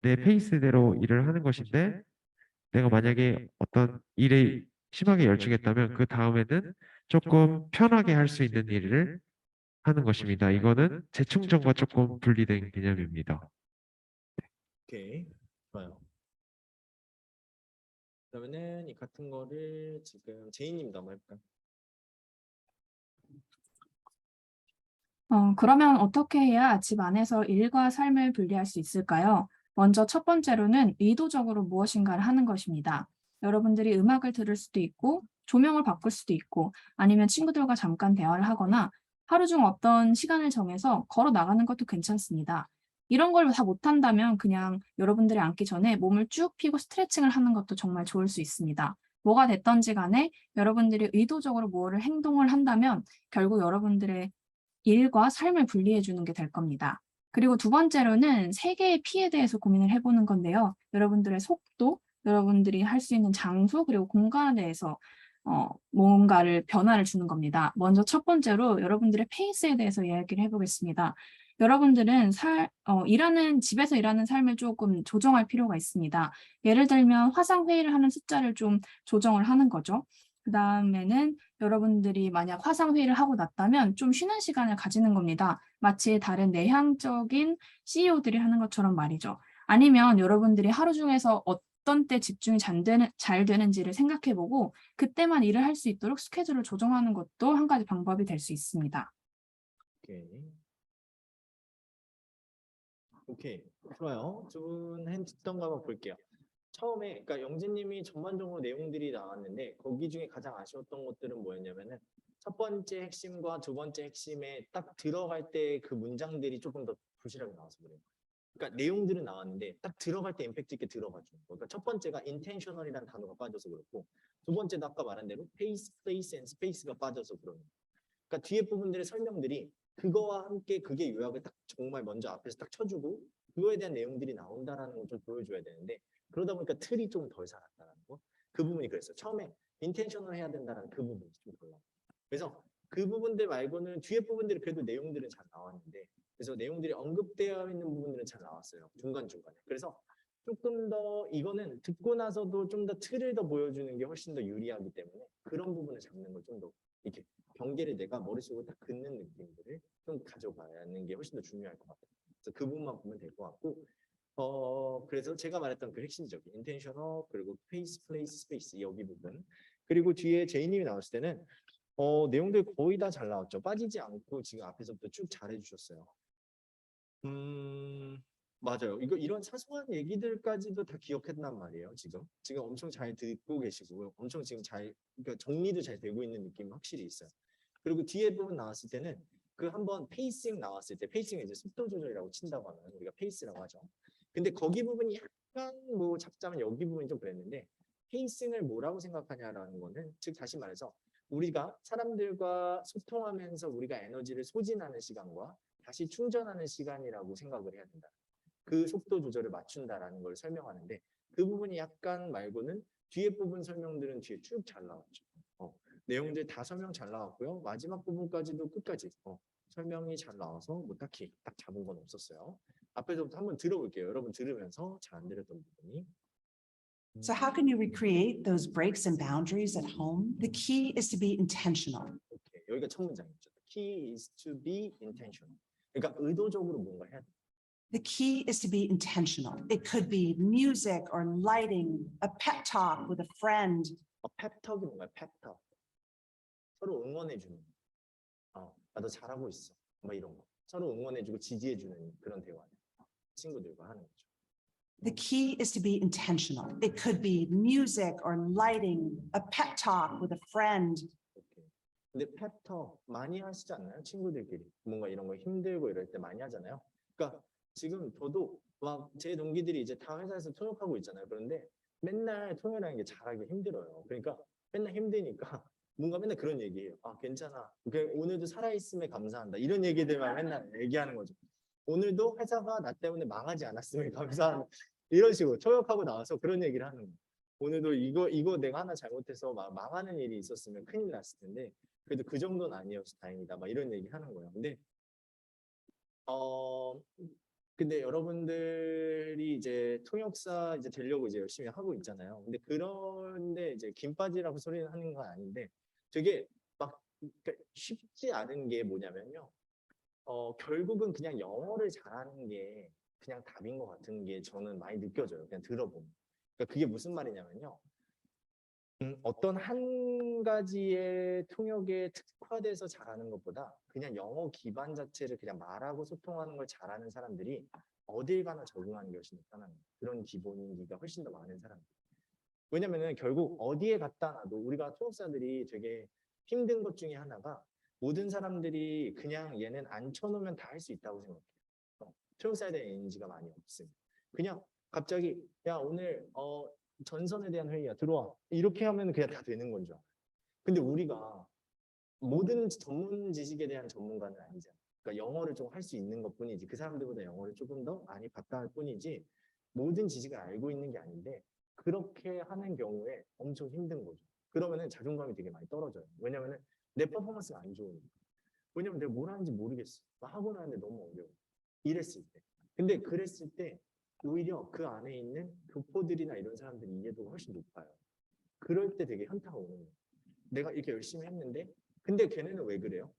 [SPEAKER 4] 내 페이스대로 일을 하는 것인데 내가 만약에 어떤 일에 심하게 열중했다면 그 다음에는 조금 편하게 할 수 있는 일을 하는 것입니다. 이거는 재충전과 조금 분리된 개념입니다.
[SPEAKER 1] 오케이, 좋아요. 그러면은 이 같은 거를 지금 제이님도 한번 해볼까요?
[SPEAKER 6] 그러면 어떻게 해야 집 안에서 일과 삶을 분리할 수 있을까요? 먼저 첫 번째로는 의도적으로 무엇인가를 하는 것입니다. 여러분들이 음악을 들을 수도 있고, 조명을 바꿀 수도 있고, 아니면 친구들과 잠깐 대화를 하거나 하루 중 어떤 시간을 정해서 걸어 나가는 것도 괜찮습니다. 이런 걸 다 못한다면 그냥 여러분들이 앉기 전에 몸을 쭉 펴고 스트레칭을 하는 것도 정말 좋을 수 있습니다. 뭐가 됐던지 간에 여러분들이 의도적으로 뭐를 행동을 한다면 결국 여러분들의 일과 삶을 분리해 주는 게 될 겁니다. 그리고 두 번째로는 세계의 피에 대해서 고민을 해보는 건데요. 여러분들의 속도, 여러분들이 할 수 있는 장소, 그리고 공간에 대해서 뭔가를 변화를 주는 겁니다. 먼저 첫 번째로 여러분들의 페이스에 대해서 이야기를 해보겠습니다. 여러분들은 집에서 일하는 삶을 조금 조정할 필요가 있습니다. 예를 들면 화상 회의를 하는 숫자를 좀 조정을 하는 거죠. 그 다음에는 여러분들이 만약 화상 회의를 하고 났다면 좀 쉬는 시간을 가지는 겁니다. 마치 다른 내향적인 CEO들이 하는 것처럼 말이죠. 아니면 여러분들이 하루 중에서 어떤 때 집중이 잘 되는지를 생각해보고 그때만 일을 할 수 있도록 스케줄을 조정하는 것도 한 가지 방법이 될 수 있습니다.
[SPEAKER 1] 오케이, 좋아요. 두 분 했던 거 한번 볼게요. 처음에, 그러니까 영진님이 전반적으로 내용들이 나왔는데 거기 중에 가장 아쉬웠던 것들은 뭐였냐면은 첫 번째 핵심과 두 번째 핵심에 딱 들어갈 때 그 문장들이 조금 더 부실하게 나와서 그래요. 그러니까 내용들은 나왔는데 딱 들어갈 때 임팩트 있게 들어가죠. 그러니까 첫 번째가 intentional이라는 단어가 빠져서 그렇고 두 번째도 아까 말한 대로 pace, place, and space가 빠져서 그런 거예요. 그러니까 뒤에 부분들의 설명들이 그거와 함께 그게 요약을 딱 정말 먼저 앞에서 딱 쳐주고 그거에 대한 내용들이 나온다라는 걸 좀 보여줘야 되는데 그러다 보니까 틀이 좀 덜 살았다는 거. 그 부분이 그랬어요. 처음에 인텐션을 해야 된다는 그 부분이 좀 달라. 그래서 그 부분들 말고는 뒤에 부분들이 그래도 내용들은 잘 나왔는데 그래서 내용들이 언급되어 있는 부분들은 잘 나왔어요. 중간중간에. 그래서 조금 더 이거는 듣고 나서도 좀 더 틀을 더 보여주는 게 훨씬 더 유리하기 때문에 그런 부분을 잡는 걸 좀 더 이렇게 경계를 내가 머릿속으로 딱 긋는 느낌들을 좀 가져가는 게 훨씬 더 중요할 것 같아요. 그래서 그 부분만 보면 될 것 같고 그래서 제가 말했던 그 핵심적인 intentional 그리고 pace, place, space 여기 부분 그리고 뒤에 제이님이 나왔을 때는 내용들 거의 다 잘 나왔죠. 빠지지 않고 지금 앞에서부터 쭉 잘해주셨어요. 맞아요. 이런 사소한 얘기들까지도 다 기억했단 말이에요. 지금 엄청 잘 듣고 계시고 엄청 지금 그러니까 정리도 잘 되고 있는 느낌이 확실히 있어요. 그리고 뒤에 부분 나왔을 때는 그 한번 페이싱 나왔을 때 페이싱은 이제 속도 조절이라고 친다고 하면 우리가 페이스라고 하죠. 근데 거기 부분이 약간 뭐 잡자면 여기 부분이 좀 그랬는데 페이싱을 뭐라고 생각하냐라는 거는 즉 다시 말해서 우리가 사람들과 소통하면서 우리가 에너지를 소진하는 시간과 다시 충전하는 시간이라고 생각을 해야 된다. 그 속도 조절을 맞춘다라는 걸 설명하는데 그 부분이 약간 말고는 뒤에 부분 설명들은 뒤에 쭉 잘 나왔죠. 내용들 다 설명 잘 나왔고요. 마지막 부분까지도 끝까지 설명이 잘 나와서 뭐 딱히 딱 잡은 건 없었어요. 앞에서부터 한번 들어볼게요. 여러분 들으면서 잘 안 들었던 부분이.
[SPEAKER 10] So how can you recreate those breaks and boundaries at home? The key is to be intentional.
[SPEAKER 1] 오케이. 여기가 첫 문장이죠. Key is to be intentional. 그러니까 의도적으로 뭔가 해야 돼.
[SPEAKER 10] The key is to be intentional. It could be music or lighting, a pep talk with a friend.
[SPEAKER 1] 펩톡이 뭔가요? 펩톡. 서로 응원해주는. 나도 잘하고 있어. 뭐 이런 거. 서로 응원해주고 지지해주는 그런 대화. 친구들과 하는 거죠.
[SPEAKER 10] The key is to be intentional. It could be music or lighting, a pep talk with a friend.
[SPEAKER 1] 오케이. 근데 펩톡 많이 하시지 않나요? 친구들끼리. 뭔가 이런 거 힘들고 이럴 때 많이 하잖아요. 그러니까 지금 저도 막 제 동기들이 이제 다 회사에서 통역하고 있잖아요. 그런데 맨날 통역하는 게 잘하기 힘들어요. 그러니까 맨날 힘드니까 뭔가 맨날 그런 얘기해요. 괜찮아. 오늘도 살아있음에 감사한다. 이런 얘기들만 맨날 얘기하는 거죠. 오늘도 회사가 나 때문에 망하지 않았음에 감사한다. 이런 식으로 통역하고 나와서 그런 얘기를 하는 거예요. 오늘도 이거 내가 하나 잘못해서 막 망하는 일이 있었으면 큰일 났을 텐데 그래도 그 정도는 아니어서 다행이다. 막 이런 얘기 하는 거예요. 근데 근데 여러분들이 이제 통역사 이제 되려고 이제 열심히 하고 있잖아요. 근데 그런데 이제 김 빠지라고 소리를 하는 건 아닌데 되게 막 그러니까 쉽지 않은 게 뭐냐면요. 결국은 그냥 영어를 잘하는 게 그냥 답인 것 같은 게 저는 많이 느껴져요. 그냥 들어보면. 그러니까 그게 무슨 말이냐면요. 어떤 한 가지의 통역에 특화돼서 잘하는 것보다 그냥 영어 기반 자체를 그냥 말하고 소통하는 걸 잘하는 사람들이 어딜 가나 적응하는 게 훨씬 더 편한 거예요. 그런 기본기가 훨씬 더 많은 사람들. 왜냐면은 결국 어디에 갖다 놔도 우리가 통역사들이 되게 힘든 것 중에 하나가 모든 사람들이 그냥 얘는 앉혀놓으면 다 할 수 있다고 생각해요. 통역사에 대한 인지가 많이 없습니다. 그냥 갑자기 야 오늘 전선에 대한 회의야 들어와 이렇게 하면 그냥 다 되는 건 줄 알아요. 근데 우리가 모든 전문 지식에 대한 전문가는 아니잖아요. 그러니까 영어를 좀 할 수 있는 것 뿐이지 그 사람들보다 영어를 조금 더 많이 봤다 할 뿐이지 모든 지식을 알고 있는 게 아닌데 그렇게 하는 경우에 엄청 힘든 거죠. 그러면은 자존감이 되게 많이 떨어져요. 왜냐면은 내 퍼포먼스가 안 좋으니까. 왜냐면 내가 뭘 하는지 모르겠어. 하고 나는데 너무 어려워. 이랬을 때. 근데 그랬을 때 오히려 그 안에 있는 교포들이나 이런 사람들이 이해도가 훨씬 높아요. 그럴 때 되게 현타가 오는 거예요. 내가 이렇게 열심히 했는데 근데 걔네는 왜 그래요?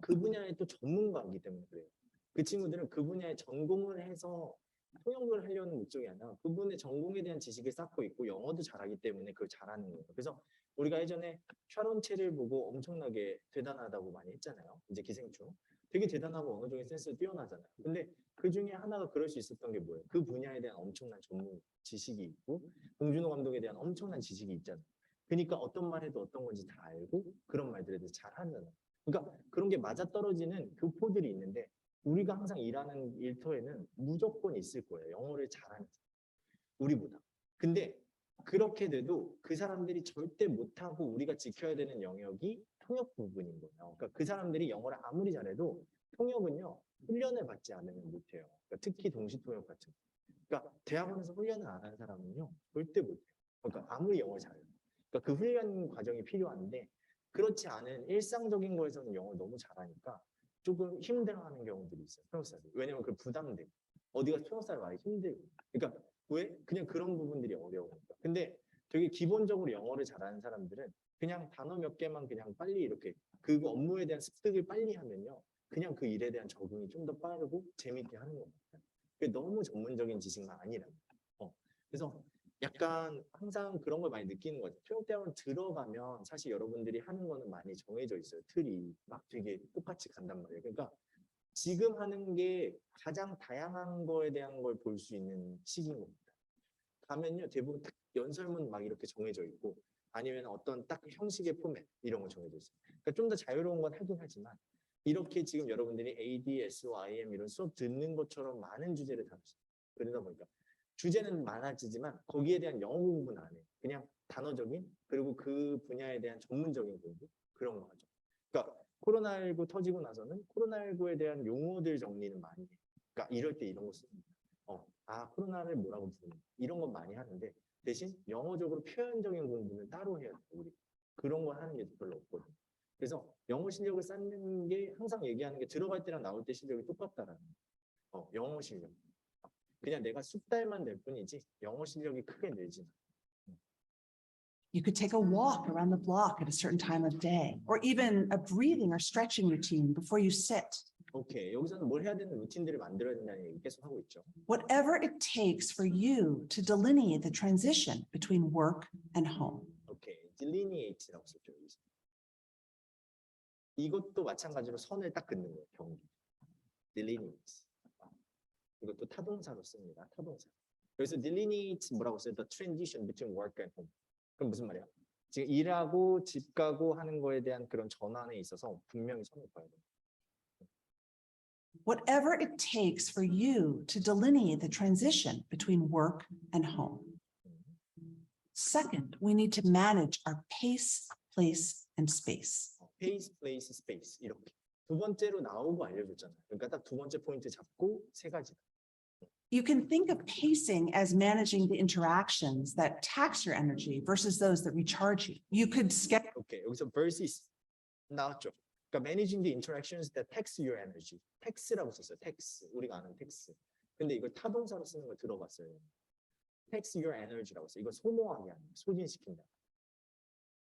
[SPEAKER 1] 그 분야의 또 전문가이기 때문에 그래요. 그 친구들은 그 분야에 전공을 해서 통역을 하려는 목적이 아니라 그분의 전공에 대한 지식을 쌓고 있고 영어도 잘하기 때문에 그걸 잘하는 거예요. 그래서 우리가 예전에 샤론 체를 보고 엄청나게 대단하다고 많이 했잖아요. 이제 기생충. 되게 대단하고 언어적인 센스가 뛰어나잖아요. 근데 그 중에 하나가 그럴 수 있었던 게 뭐예요? 그 분야에 대한 엄청난 전문 지식이 있고 봉준호 감독에 대한 엄청난 지식이 있잖아요. 그러니까 어떤 말 해도 어떤 건지 다 알고 그런 말들에 대해서 잘 하잖아요. 그러니까 그런 게 맞아떨어지는 교포들이 있는데 우리가 항상 일하는 일터에는 무조건 있을 거예요. 영어를 잘하는 사람. 우리보다. 근데 그렇게 돼도 그 사람들이 절대 못하고 우리가 지켜야 되는 영역이 통역 부분인 거예요. 그러니까 그 사람들이 영어를 아무리 잘해도 통역은요. 훈련을 받지 않으면 못해요. 그러니까 특히 동시통역 같은 거. 그러니까 대학원에서 훈련을 안 한 사람은요. 절대 못해요. 그러니까 아무리 영어를 잘해요. 그러니까 그 훈련 과정이 필요한데 그렇지 않은 일상적인 거에서는 영어를 너무 잘하니까 조금 힘들어하는 경우들이 있어요. 통역사들. 왜냐면 그 부담돼. 어디가 통역사를 말이 힘들고. 그러니까 왜? 그냥 그런 부분들이 어려우니까. 근데 되게 기본적으로 영어를 잘하는 사람들은 그냥 단어 몇 개만 그냥 빨리 이렇게 그 업무에 대한 습득을 빨리 하면요. 그냥 그 일에 대한 적응이 좀 더 빠르고 재밌게 하는 것 같아요. 그게 너무 전문적인 지식만 아니라면. 그래서 약간 항상 그런 걸 많이 느끼는 것 같아요. 통역대학원 들어가면 사실 여러분들이 하는 거는 많이 정해져 있어요. 틀이 막 되게 똑같이 간단 말이에요. 그러니까 지금 하는 게 가장 다양한 거에 대한 걸 볼 수 있는 시기인 겁니다. 가면요 대부분 딱 연설문 막 이렇게 정해져 있고 아니면 어떤 딱 형식의 포맷 이런 거 정해져 있어요. 그러니까 좀 더 자유로운 건 하긴 하지만 이렇게 지금 여러분들이 AD, SO, IM 이런 수업 듣는 것처럼 많은 주제를 다루죠. 그러다 보니까 주제는 많아지지만 거기에 대한 영어 공부는 안 해요. 그냥 단어적인 그리고 그 분야에 대한 전문적인 공부 그런 거 하죠. 그러니까 코로나19 터지고 나서는 코로나19에 대한 용어들 정리는 많이 해요. 그러니까 이럴 때 이런 거 씁니다. 코로나를 뭐라고 부르는 이런 건 많이 하는데 대신 영어적으로 표현적인 공부는 따로 해야 돼요. 우리 그런 거 하는 게 별로 없거든요. 그래서 영어 실력을 쌓는 게 항상 얘기하는 게 들어갈 때랑 나올 때 실력이 똑같다라는 영어 실력. 그냥 내가 숙달만 될 뿐이지 영어 실력이 크게 늘지는.
[SPEAKER 10] You could take a walk around the block at a certain time of day, or even a breathing or stretching routine before you sit.
[SPEAKER 1] 오케이. 여기서는 뭘 해야 되는 루틴들을 만들어야 된다는 얘기 계속 하고 있죠.
[SPEAKER 10] Whatever it takes for you to delineate the transition between work and home.
[SPEAKER 1] 오케이. delineate라고 썼죠. 여기서. 이것도 마찬가지로 선을 딱 긋는 거예요. 경계. delineate. 이것도 타동사로 씁니다. 타동사. 그래서 delineate 뭐라고 써요? The transition between work and home. 그럼 무슨 말이야? 지금 일하고 집 가고 하는 거에 대한 그런 전환에 있어서 분명히 선을 봐야 돼요.
[SPEAKER 10] Whatever it takes for you to delineate the transition between work and home. Second, we need to manage our pace, place, and space.
[SPEAKER 1] Pace, place, space 이렇게. 두 번째로 나오고 알려줬잖아요. 그러니까 딱 두 번째 포인트 잡고 세 가지.
[SPEAKER 10] You can think of pacing as managing the interactions that tax your energy versus those that recharge you. You could schedule.
[SPEAKER 1] 오케이. 여기서 versus 나왔죠. 그러니까 managing the interactions that tax your energy. tax라고 썼어요. tax. 우리가 아는 tax. 근데 이걸 타동사로 쓰는 걸 들어봤어요. tax your energy라고 써요. 이거 소모하게 하는 거예요. 소진시킨다.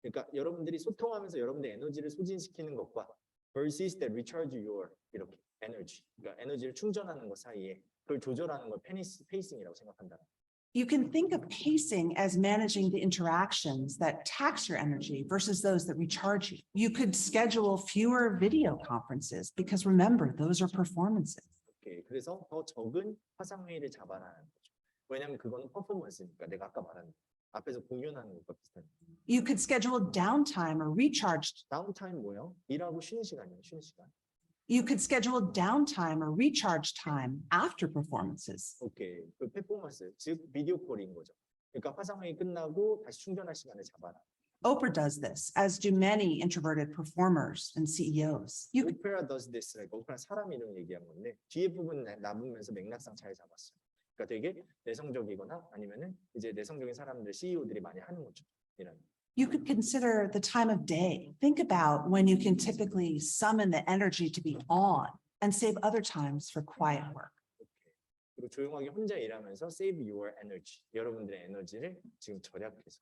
[SPEAKER 1] 그러니까 여러분들이 소통하면서 여러분들의 에너지를 소진시키는 것과 versus that recharge your 이렇게 energy. 그러니까 에너지를 충전하는 것 사이에 그걸 조절하는 걸 pacing이라고 생각한다.
[SPEAKER 10] You can think of pacing as managing the interactions that tax your energy versus those that recharge you. You could schedule fewer video conferences because remember, those are performances.
[SPEAKER 1] 오케이. 그래서 더 적은 화상회의를 잡아라는 거죠. 왜냐하면 그거는 퍼포먼스니까 내가 아까 말한 앞에서 공연하는 것과 비슷한.
[SPEAKER 10] You could schedule downtime or recharge.
[SPEAKER 1] 다운타임 뭐예요? 일하고 쉬는 시간이에요. 쉬는 시간.
[SPEAKER 10] You could schedule downtime or recharge time after performances.
[SPEAKER 1] 오케이. 그 퍼포먼스, 즉 비디오 콜인 거죠. 그러니까 화상회의 끝나고 다시 충전할 시간을 잡아라.
[SPEAKER 10] Oprah does this, as do many introverted performers and CEOs. You could
[SPEAKER 1] 오페라 does this. 오페라 사람 이름 얘기한 건데 뒤에 부분 남으면서 맥락상 잘 잡았어요. 그러니까 되게 내성적이거나 아니면은 이제 내성적인 사람들 CEO들이 많이 하는 거죠. 이런.
[SPEAKER 10] You could consider the time of day. Think about when you can typically summon the energy to be on and save other times for quiet work.
[SPEAKER 1] 오케이. 그리고 조용하게 혼자 일하면서 save your energy. 여러분들의 에너지를 지금 절약해서.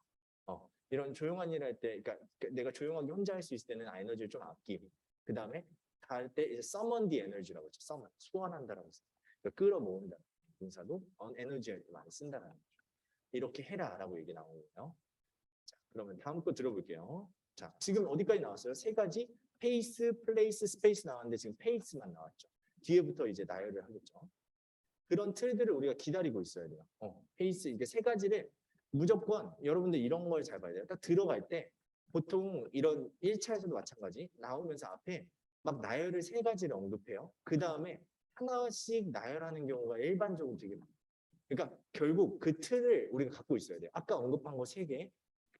[SPEAKER 1] 이런 조용한 일 할 때, 그러니까 내가 조용하게 혼자 할 수 있을 때는 에너지를 좀 아끼고, 그 다음에 할 때 이제 summon the energy라고 했죠. summon, 소환한다라고 했어요. 그러니까 끌어모은다. 동사도 on energy 할 때 많이 쓴다라는 거죠. 이렇게 해라라고 얘기 나온 거예요. 자, 그러면 다음 거 들어볼게요. 자, 지금 어디까지 나왔어요? 세 가지 pace, place, space 나왔는데 지금 pace만 나왔죠. 뒤에부터 이제 나열을 하겠죠. 그런 틀들을 우리가 기다리고 있어야 돼요. pace 이게 세 가지를 무조건 여러분들 이런 걸 잘 봐야 돼요. 딱 들어갈 때 보통 이런 1차에서도 마찬가지 나오면서 앞에 막 나열을 세 가지를 언급해요. 그 다음에 하나씩 나열하는 경우가 일반적으로 되게 많아요. 그러니까 결국 그 틀을 우리가 갖고 있어야 돼요. 아까 언급한 거 세 개.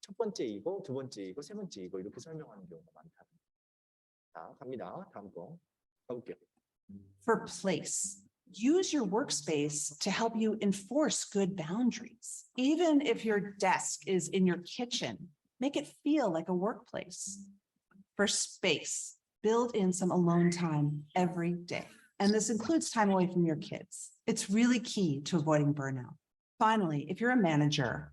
[SPEAKER 1] 첫 번째 이거, 두 번째 이거, 세 번째 이거 이렇게 설명하는 경우가 많다. 자, 갑니다. 다음 거 가볼게요.
[SPEAKER 10] For place, use your workspace to help you enforce good boundaries. Even if your desk is in your kitchen, make it feel like a workplace. For space, build in some alone time every day. And this includes time away from your kids. It's really key to avoiding burnout. Finally, if you're a manager,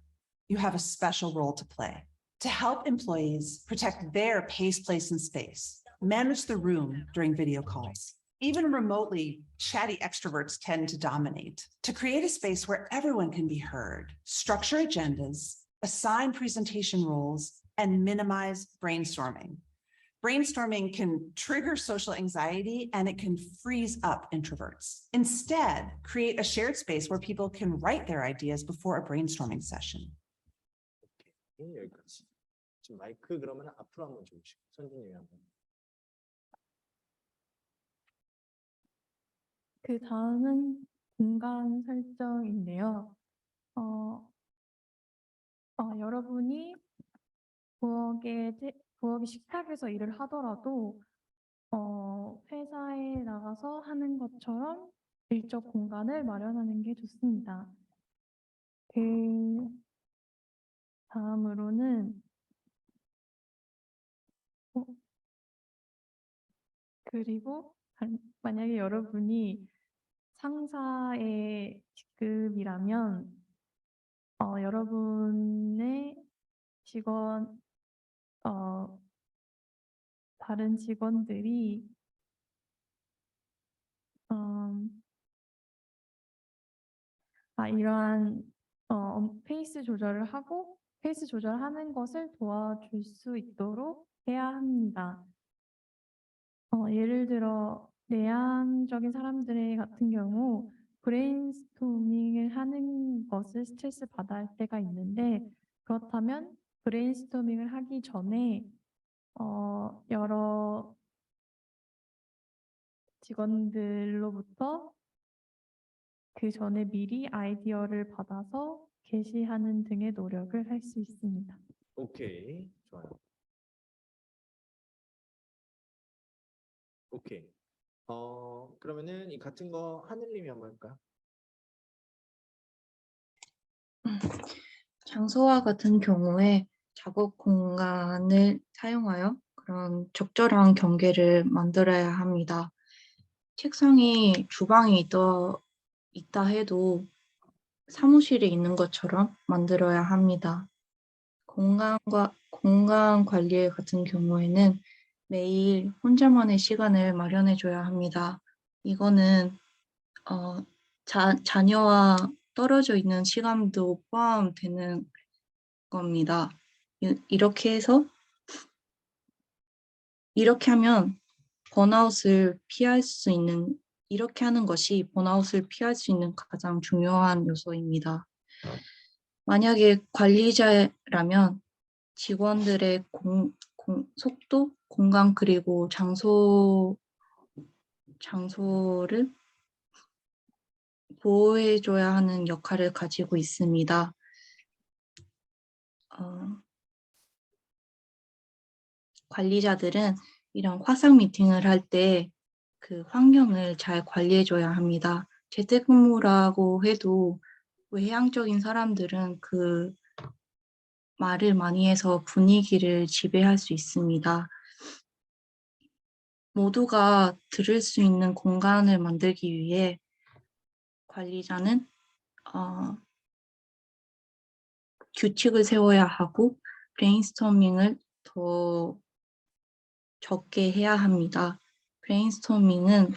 [SPEAKER 10] you have a special role to play to help employees protect their pace, place, and space. Manage the room during video calls. Even remotely, chatty extroverts tend to dominate. To create a space where everyone can be heard, structure agendas, assign presentation roles, and minimize brainstorming. Brainstorming can trigger social anxiety and it can freeze up introverts. Instead, create a shared space where people can write their ideas before a brainstorming session.
[SPEAKER 1] 오케이, 여기까지. 지금 마이크 그러면 앞으로 한번 줘주시고 선진님이 한번.
[SPEAKER 3] 그 다음은 공간 설정인데요. 여러분이 부엌의 식탁에서 일을 하더라도 회사에 나가서 하는 것처럼 일적 공간을 마련하는 게 좋습니다. 그 다음으로는 그리고 만약에 여러분이 상사의 직급이라면 여러분의 다른 직원들이 이러한 페이스 조절을 하고 페이스 조절하는 것을 도와줄 수 있도록 해야 합니다. 예를 들어 내향적인 사람들 같은 경우 브레인스토밍을 하는 것을 스트레스 받아 할 때가 있는데 그렇다면 브레인스토밍을 하기 전에 여러 직원들로부터 그 전에 미리 아이디어를 받아서 게시하는 등의 노력을 할 수 있습니다.
[SPEAKER 1] 오케이, 좋아요. 오케이. 그러면은 이 같은 거 하늘님이 한번 할까요?
[SPEAKER 9] 장소와 같은 경우에 작업 공간을 사용하여 그런 적절한 경계를 만들어야 합니다. 책상이 주방에 있다 해도 사무실에 있는 것처럼 만들어야 합니다. 공간 관리 같은 경우에는 매일 혼자만의 시간을 마련해 줘야 합니다. 이거는 자녀와 떨어져 있는 시간도 포함되는 겁니다. 이렇게 하면 이렇게 하는 것이 번아웃을 피할 수 있는 가장 중요한 요소입니다. 만약에 관리자라면 직원들의 속도, 공간 그리고 장소를 보호해줘야 하는 역할을 가지고 있습니다. 관리자들은 이런 화상 미팅을 할 때 그 환경을 잘 관리해줘야 합니다. 재택근무라고 해도 외향적인 사람들은 그 말을 많이 해서 분위기를 지배할 수 있습니다. 모두가 들을 수 있는 공간을 만들기 위해 관리자는 규칙을 세워야 하고 브레인스토밍을 더 적게 해야 합니다. 브레인스토밍은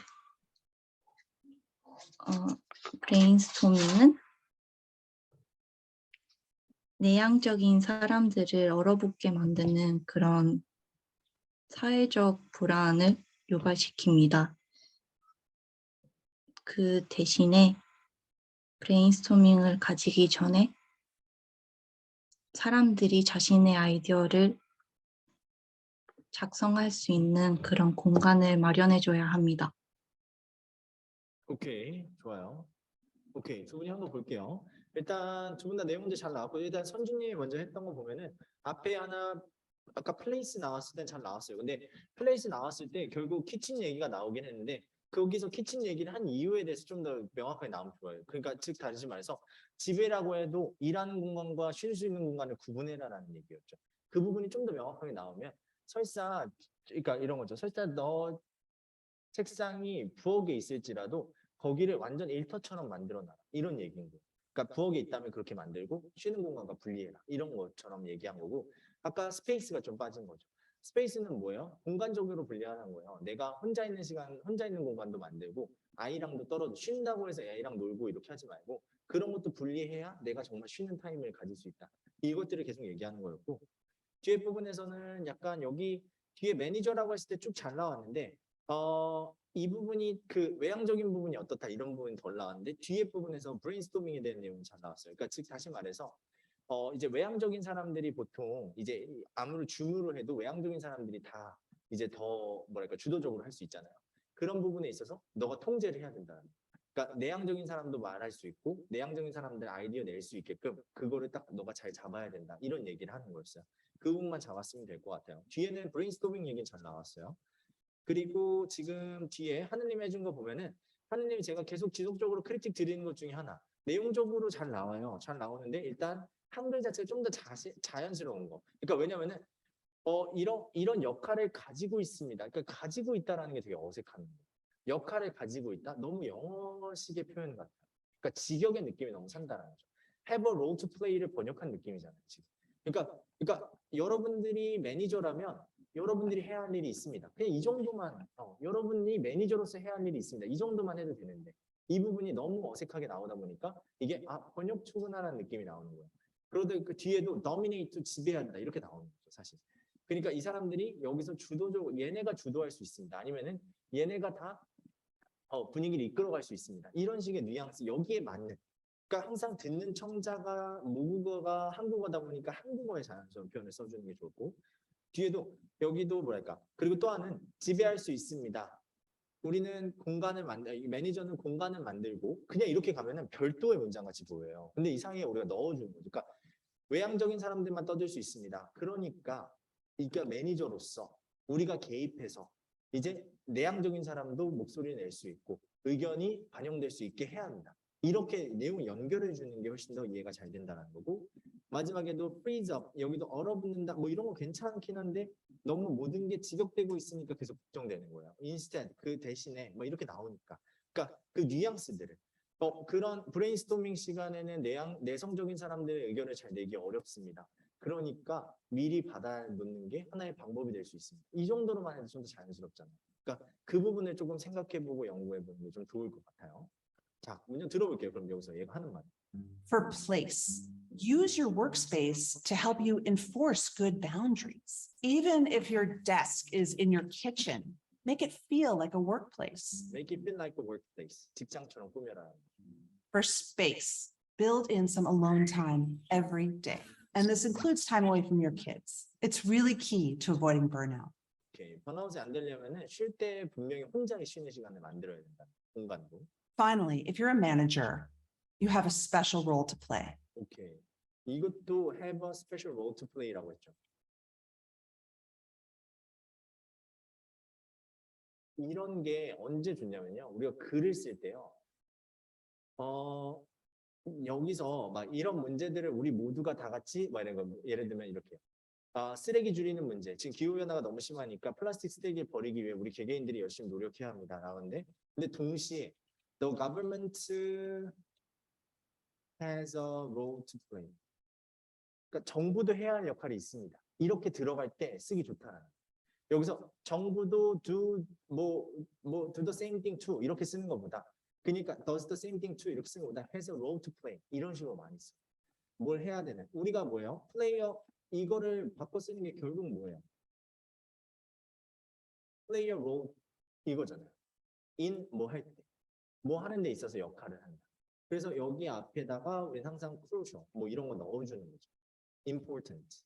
[SPEAKER 9] 내향적인 사람들을 얼어붙게 만드는 그런 사회적 불안을 유발시킵니다. 그 대신에 브레인스토밍을 가지기 전에 사람들이 자신의 아이디어를 작성할 수 있는 그런 공간을 마련해줘야 합니다.
[SPEAKER 1] 오케이, 좋아요. 오케이, 두 분이 한번 볼게요. 일단 두 분 다 내용 문제 잘 나왔고, 일단 선주님이 먼저 했던 거 보면은 앞에 하나 아까 플레이스 나왔을 땐 잘 나왔어요. 근데 플레이스 나왔을 때 결국 키친 얘기가 나오긴 했는데 거기서 키친 얘기를 한 이유에 대해서 좀 더 명확하게 나오면 좋아요. 그러니까 즉 다시 말해서 집이라고 해도 일하는 공간과 쉴 수 있는 공간을 구분해라라는 얘기였죠. 그 부분이 좀 더 명확하게 나오면 설사 그러니까 이런 거죠. 설사 너 책상이 부엌에 있을지라도 거기를 완전 일터처럼 만들어놔라 이런 얘기인 거예요. 그러니까 부엌에 있다면 그렇게 만들고 쉬는 공간과 분리해라 이런 것처럼 얘기한 거고 아까 스페이스가 좀 빠진 거죠. 스페이스는 뭐예요? 공간적으로 분리하는 거예요. 내가 혼자 있는 시간, 혼자 있는 공간도 만들고 아이랑도 떨어져 쉰다고 해서 애랑 놀고 이렇게 하지 말고 그런 것도 분리해야 내가 정말 쉬는 타임을 가질 수 있다. 이것들을 계속 얘기하는 거였고 뒤에 부분에서는 약간 여기 뒤에 매니저라고 했을 때 쭉 잘 나왔는데 이 부분이 그 외향적인 부분이 어떻다 이런 부분이 덜 나왔는데 뒤에 부분에서 브레인스토밍에 대한 내용이 잘 나왔어요. 그러니까 즉 다시 말해서 이제 외향적인 사람들이 보통 이제 아무리 주무를 해도 외향적인 사람들이 다 이제 더 뭐랄까 주도적으로 할 수 있잖아요. 그런 부분에 있어서 너가 통제를 해야 된다. 그러니까 내향적인 사람도 말할 수 있고 내향적인 사람들 아이디어 낼 수 있게끔 그거를 딱 너가 잘 잡아야 된다. 이런 얘기를 하는 거였어요. 그 부분만 잡았으면 될 것 같아요. 뒤에는 브레인스토밍 얘기 잘 나왔어요. 그리고 지금 뒤에 하느님 해준 거 보면은 하느님이 제가 계속 지속적으로 크리틱 드리는 것 중에 하나 내용적으로 잘 나와요. 잘 나오는데 일단 한글 자체가 좀 더 자연스러운 거. 그러니까 왜냐면은 이런 역할을 가지고 있습니다. 그러니까 가지고 있다라는 게 되게 어색한 거예요. 역할을 가지고 있다? 너무 영어식의 표현 같아요. 그러니까 직역의 느낌이 너무 산다는 거죠. have a role to play를 번역한 느낌이잖아요. 지금. 그러니까 여러분들이 매니저라면 여러분들이 해야 할 일이 있습니다. 그냥 이 정도만 여러분이 매니저로서 해야 할 일이 있습니다. 이 정도만 해도 되는데 이 부분이 너무 어색하게 나오다 보니까 이게 번역 출근하라는 느낌이 나오는 거예요. 그러다 그 뒤에도 dominate 지배한다 이렇게 나오는 거죠 사실. 그러니까 이 사람들이 여기서 주도적으로 얘네가 주도할 수 있습니다. 아니면은 얘네가 다 분위기를 이끌어갈 수 있습니다. 이런 식의 뉘앙스 여기에 맞는. 그러니까 항상 듣는 청자가 모국어가 한국어다 보니까 한국어의 자연스러운 표현을 써주는 게 좋고 뒤에도 여기도 뭐랄까 그리고 또 하나는 지배할 수 있습니다. 우리는 매니저는 공간을 만들고 그냥 이렇게 가면은 별도의 문장같이 보여요. 근데 이 상에 우리가 넣어주는 거죠. 그러니까 외향적인 사람들만 떠들 수 있습니다. 그러니까 매니저로서 우리가 개입해서 이제 내향적인 사람도 목소리를 낼 수 있고 의견이 반영될 수 있게 해야 합니다. 이렇게 내용을 연결해 주는 게 훨씬 더 이해가 잘 된다는 거고 마지막에도 freeze up 여기도 얼어붙는다 뭐 이런 거 괜찮긴 한데 너무 모든 게 지적되고 있으니까 계속 걱정되는 거예요. instead 그 대신에 뭐 이렇게 나오니까. 그러니까 그 뉘앙스들을. 그런 브레인스토밍 시간에는 내성적인 사람들의 의견을 잘 내기 어렵습니다. 그러니까 미리 받아놓는 게 하나의 방법이 될 수 있습니다. 이 정도로만 해도 좀 더 자연스럽잖아요. 그러니까 그 부분을 조금 생각해보고 연구해보는 게 좀 좋을 것 같아요. 자, 먼저 들어볼게요. 그럼 여기서 얘가 하는 말.
[SPEAKER 10] For place, use your workspace to help you enforce good boundaries. Even if your desk is in your kitchen, make it feel like a workplace.
[SPEAKER 1] Make it feel like a workplace. 직장처럼 꾸며라.
[SPEAKER 10] For space, build in some alone time every day. And this includes time away from your kids. It's really key to avoiding burnout.
[SPEAKER 1] 오케이. 번아웃이 안 되려면은 쉴 때 분명히 혼자 쉬는 시간을 만들어야 된다. 공간도.
[SPEAKER 10] Finally, if you're a manager, you have a special role to play.
[SPEAKER 1] 오케이. 이것도 have a special role to play라고 했죠. 이런 게 언제 좋냐면요. 우리가 글을 쓸 때요. 여기서 막 이런 문제들을 우리 모두가 다 같이 막 이런 거 예를 들면 이렇게 쓰레기 줄이는 문제. 지금 기후변화가 너무 심하니까 플라스틱 쓰레기를 버리기 위해 우리 개개인들이 열심히 노력해야 합니다. 라는데 근데 동시에 the government has a role to play. 그러니까 정부도 해야 할 역할이 있습니다. 이렇게 들어갈 때 쓰기 좋다라는. 여기서 정부도 do the same thing too 이렇게 쓰는 것보다 그러니까 does the same thing too 이렇게 쓰는 것보다 has a role to play 이런 식으로 많이 써. 뭘 해야 되는? 우리가 뭐예요? 플레이어 이거를 바꿔 쓰는 게 결국 뭐예요? play a role 이거잖아요. in 뭐 할 때, 뭐 하는 데 있어서 역할을 한다. 그래서 여기 앞에다가 우리 항상 crucial 뭐 이런 거 넣어주는 거죠. important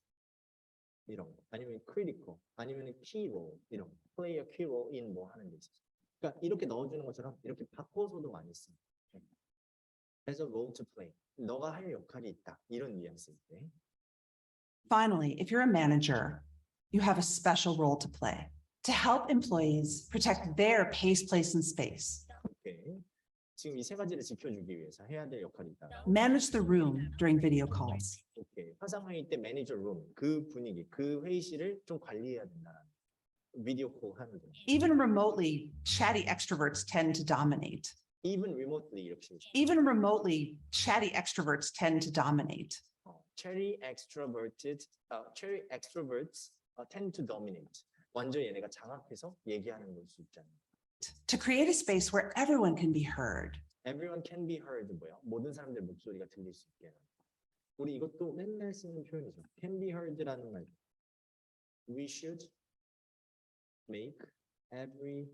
[SPEAKER 1] 이런 거 아니면 critical 아니면 key role 이런 거 play a key role in 뭐 하는 데 있어서. 그러니까 이렇게 넣어주는 것처럼 이렇게 바꿔서도 많이 씁니다. as a role to play 너가 할 역할이 있다 이런 뉘앙스일 때.
[SPEAKER 10] Finally, if you're a manager, you have a special role to play to help employees protect their pace, place, and space.
[SPEAKER 1] 오케이. 지금 이 세 가지를 지켜주기 위해서 해야 될 역할이 있다.
[SPEAKER 10] Manage the room during video calls.
[SPEAKER 1] 오케이. 화상회의 때 매니저 룸, 그 분위기, 그 회의실을 좀 관리해야 된다는 비디오 콜 하는 거.
[SPEAKER 10] Even remotely, chatty extroverts tend to dominate.
[SPEAKER 1] Even remotely 이렇게 쓰죠.
[SPEAKER 10] Even remotely, chatty extroverts tend to dominate.
[SPEAKER 1] Cherry extroverts tend to dominate. 완전 얘네가 장악해서 얘기하는 걸 수 있잖아요.
[SPEAKER 10] To create a space where everyone can be heard.
[SPEAKER 1] Everyone can be heard 뭐야? 모든 사람들 목소리가 들릴 수 있게. 우리 이것도 맨날 쓰는 표현이죠. Can be heard라는 말. We should make every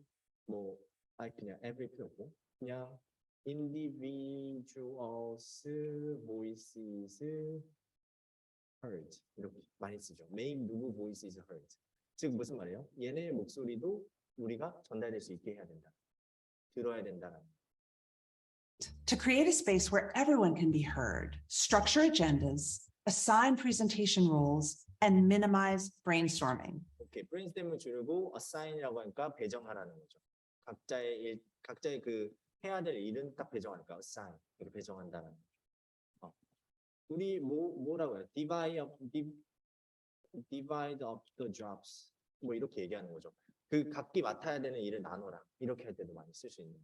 [SPEAKER 1] 그냥 every 필요 없고 그냥 individuals voices heard 이렇게 많이 쓰죠. Make 누구 voices heard. 즉 무슨 말이에요? 얘네의 목소리도 우리가 전달될 수 있게 해야 된다. 들어야 된다는.
[SPEAKER 10] To create a space where everyone can be heard, structure agendas, assign presentation roles, and minimize brainstorming.
[SPEAKER 1] 오케이, 브레인스토밍을 줄이고 assign이라고 하니까 배정하라는 거죠. 각자의 그 해야 될 일은 딱 배정하니까 assign 이렇게 배정한다는 거죠. 우리 뭐라고 해요? divide up the jobs 뭐 이렇게 얘기하는 거죠. 그 각기 맡아야 되는 일을 나눠라 이렇게 할 때도 많이 쓸 수 있는.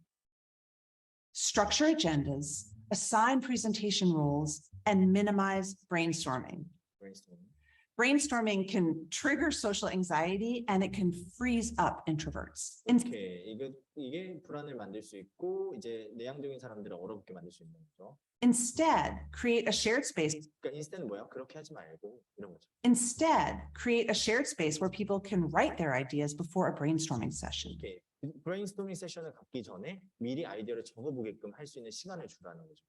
[SPEAKER 10] Structure agendas, assign presentation roles, and minimize brainstorming. Brainstorming can trigger social anxiety and it can freeze up introverts.
[SPEAKER 1] 오케이, 이게 불안을 만들 수 있고 이제 내향적인 사람들을 어렵게 만들 수 있는 거죠.
[SPEAKER 10] Instead, create a shared space.
[SPEAKER 1] 그러니까 인스턴트 뭐야? 그렇게 하지 말고 이런 거죠.
[SPEAKER 10] Instead, create a shared space where people can write their ideas before a brainstorming session.
[SPEAKER 1] 오케이, 브레인스토밍 세션을 갖기 전에 미리 아이디어를 적어보게끔 할 수 있는 시간을 주라는 거죠.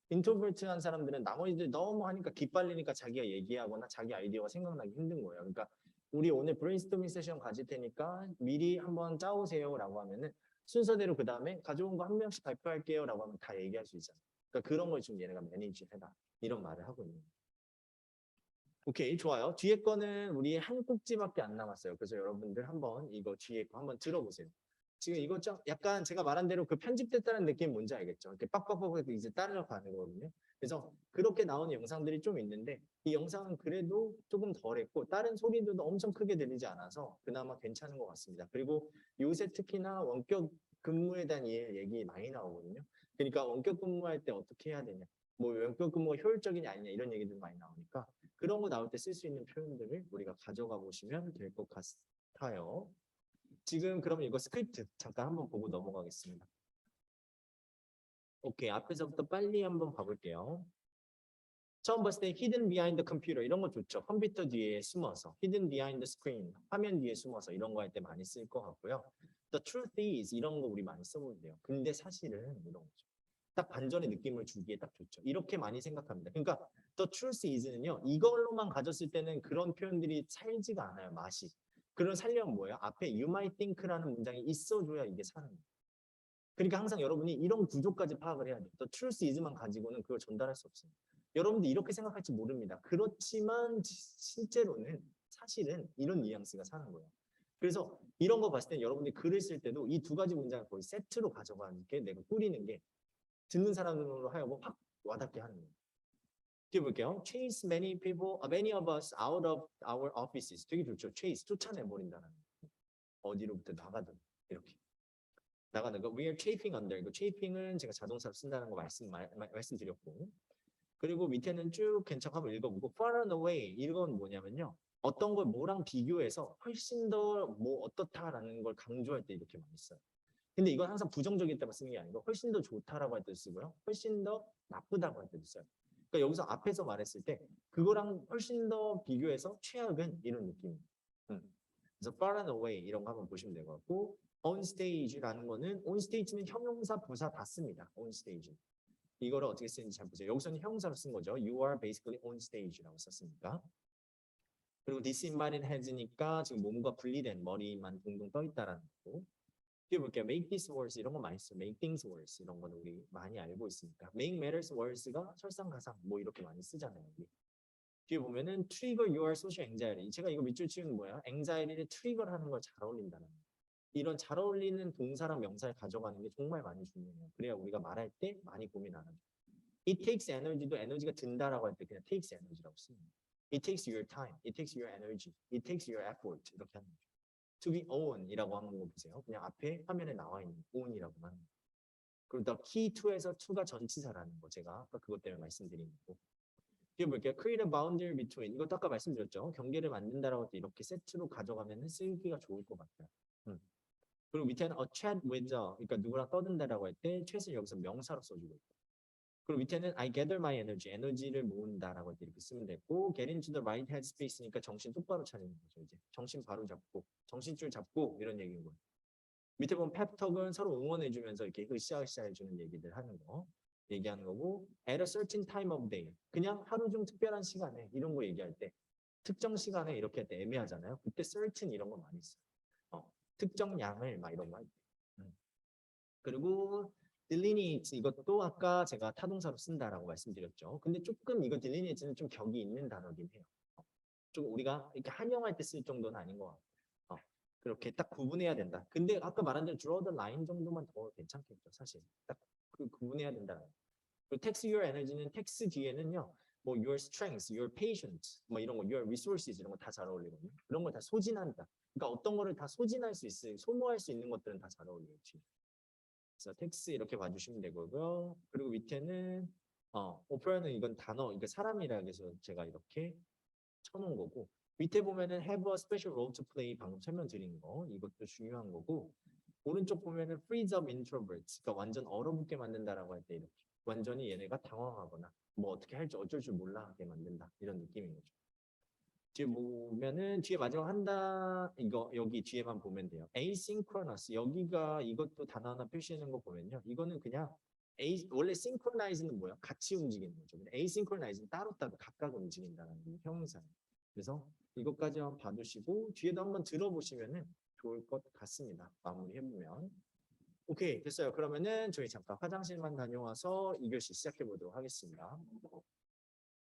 [SPEAKER 1] 인트로버트한 사람들은 나머지들 너무 하니까 기빨리니까 자기가 얘기하거나 자기 아이디어가 생각나기 힘든 거예요. 그러니까 우리 오늘 브레인스토밍 세션 가질 테니까 미리 한번 짜오세요라고 하면은 순서대로 그 다음에 가져온 거 한 명씩 발표할게요라고 하면 다 얘기할 수 있잖아요. 그러니까 그런 걸 좀 얘네가 매니지해라 이런 말을 하고 있는 거예요. 오케이, 좋아요. 뒤에 거는 우리 한 꼭지밖에 안 남았어요. 그래서 여러분들 한번 이거 뒤에 거 한번 들어보세요. 지금 이거 좀 약간 제가 말한 대로 그 편집됐다는 느낌 뭔지 알겠죠? 이렇게 빡빡빡 이제 따라가는 거거든요. 그래서 그렇게 나오는 영상들이 좀 있는데 이 영상은 그래도 조금 덜했고 다른 소리들도 엄청 크게 들리지 않아서 그나마 괜찮은 것 같습니다. 그리고 요새 특히나 원격 근무에 대한 얘기 많이 나오거든요. 그러니까 원격 근무할 때 어떻게 해야 되냐, 뭐 원격 근무가 효율적이냐 아니냐 이런 얘기들 많이 나오니까 그런 거 나올 때 쓸 수 있는 표현들을 우리가 가져가 보시면 될 것 같아요. 지금 그러면 이거 스크립트 잠깐 한번 보고 넘어가겠습니다. 오케이, 앞에서부터 빨리 한번 봐볼게요. 처음 봤을 때 hidden behind the computer 이런 거 좋죠. 컴퓨터 뒤에 숨어서 hidden behind the screen 화면 뒤에 숨어서 이런 거 할 때 많이 쓸 것 같고요. The truth is 이런 거 우리 많이 써보면 돼요. 근데 사실은 이런 거죠. 딱 반전의 느낌을 주기에 딱 좋죠. 이렇게 많이 생각합니다. 그러니까 the truth is는요. 이걸로만 가졌을 때는 그런 표현들이 살지가 않아요. 맛이. 그런 살려면 뭐예요? 앞에 you might think라는 문장이 있어줘야 이게 사는 거예요. 그러니까 항상 여러분이 이런 구조까지 파악을 해야 돼요. The truth is만 가지고는 그걸 전달할 수 없어요. 여러분들 이렇게 생각할지 모릅니다. 그렇지만 실제로는 사실은 이런 뉘앙스가 사는 거예요. 그래서 이런 거 봤을 때 여러분들이 글을 쓸 때도 이 두 가지 문장을 거의 세트로 가져가는 게 내가 꾸리는 게 듣는 사람으로 하여금 확 와닿게 하는 거예요. 뒤에 볼게요. Chase many of us out of our offices. 되게 좋죠. Chase, 쫓아내버린다는 거. 어디로부터 나가든 이렇게. 나가는 거. We are chafing under. 이거 chafing은 제가 자동사로 쓴다는 거 말씀드렸고. 그리고 밑에는 쭉 괜찮고 한번 읽어보고 far and away 이건 뭐냐면요. 어떤 걸 뭐랑 비교해서 훨씬 더 뭐 어떻다라는 걸 강조할 때 이렇게 많이 써요. 근데 이건 항상 부정적일 때만 쓰는 게 아니고 훨씬 더 좋다라고 할 때도 쓰고요. 훨씬 더 나쁘다고 할 때도 써요. 그러니까 여기서 앞에서 말했을 때 그거랑 훨씬 더 비교해서 최악은 이런 느낌. 그래서 far and away 이런 거 한번 보시면 될 것 같고 on stage라는 거는 on stage는 형용사, 부사 다 씁니다. on stage. 이거를 어떻게 쓰는지 잘 보세요. 여기서는 형용사로 쓴 거죠. You are basically on stage라고 썼으니까. 그리고 disinvited heads니까 지금 몸과 분리된 머리만 동동 떠 있다라는 거고. 뒤에 볼게요. Make this worse 이런 거 많이 써요. Make things worse 이런 거는 우리 많이 알고 있으니까. Make matters worse가 설상가상 뭐 이렇게 많이 쓰잖아요. 여기. 뒤에 보면은 trigger your social anxiety. 제가 이거 밑줄 치우는 뭐야? anxiety를 트리거를 하는 걸 잘 어울린다는 거. 이런 잘 어울리는 동사랑 명사를 가져가는 게 정말 많이 중요해요. 그래야 우리가 말할 때 많이 고민 안 하죠. It takes energy도 에너지가 든다라고 할 때 그냥 takes energy라고 씁니다. It takes your time, it takes your energy, it takes your effort 이렇게 하는 거죠. To be own이라고 하는 거 보세요. 그냥 앞에 화면에 나와 있는 own이라고 하는 거. 그리고 the key to에서 to가 전치사라는 거 제가 아까 그것 때문에 말씀드린 거고. 뒤에 볼게요. Create a boundary between 이것도 아까 말씀드렸죠. 경계를 만든다라고 할 때 이렇게 세트로 가져가면 쓰기가 좋을 것 같아요. 그리고 밑에는 a chat with 그러니까 누구랑 떠든다라고 할 때 chat을 여기서 명사로 써주고 있고. 그리고 밑에는 I gather my energy, 에너지를 모은다라고 할 때 이렇게 쓰면 되고 get into the right headspace니까 정신 똑바로 차리는 거죠. 이제 정신 바로 잡고 정신줄 잡고 이런 얘기인 거예요. 밑에 보면 펩톡은 서로 응원해주면서 이렇게 으쌰으쌰 해주는 얘기들 하는 거 얘기하는 거고 at a certain time of day 그냥 하루 중 특별한 시간에 이런 거 얘기할 때 특정 시간에 이렇게 할 때 애매하잖아요. 그때 certain 이런 거 많이 써요. 특정 양을 막 이런 거 할 때. 그리고 delineate 이것도 아까 제가 타동사로 쓴다라고 말씀드렸죠. 근데 조금 이거 delineate는 좀 격이 있는 단어긴 해요. 좀 우리가 이렇게 한영할 때 쓸 정도는 아닌 것 같고 그렇게 딱 구분해야 된다. 근데 아까 말한 대로 draw the line 정도만 더 괜찮겠죠. 사실 딱 그 구분해야 된다. 그리고 tax your energy는 tax 뒤에는요. 뭐 your strength, your patience, 뭐 이런 거, your resources 이런 거 다 잘 어울리거든요. 그런 걸 다 소진한다. 그러니까 어떤 거를 다 소진할 수 있을, 소모할 수 있는 것들은 다 잘 어울려요. 그래서 텍스 이렇게 봐주시면 되고요. 그리고 밑에는 오페라는 이건 단어, 그러니까 사람이라 해서 제가 이렇게 쳐놓은 거고 밑에 보면은 have a special role to play 방금 설명드린 거 이것도 중요한 거고 오른쪽 보면은 freeze up introverts 그러니까 완전 얼어붙게 만든다라고 할 때 이렇게 완전히 얘네가 당황하거나 뭐 어떻게 할지 어쩔 줄 몰라 하게 만든다 이런 느낌인 거죠. 뒤에 보면은 뒤에 마지막 한다 이거 여기 뒤에만 보면 돼요. asynchronous 여기가 이것도 단어 하나 표시하는 거 보면요. 이거는 그냥 원래 synchronize는 뭐야? 같이 움직이는 거죠. 근데 asynchroniz는 따로따로 각각 움직인다는 형용사예요. 그래서 이것까지 한번 봐두시고 뒤에도 한번 들어보시면은 좋을 것 같습니다. 마무리해보면. 오케이 됐어요. 그러면은 저희 잠깐 화장실만 다녀와서 2교시 시작해 보도록 하겠습니다.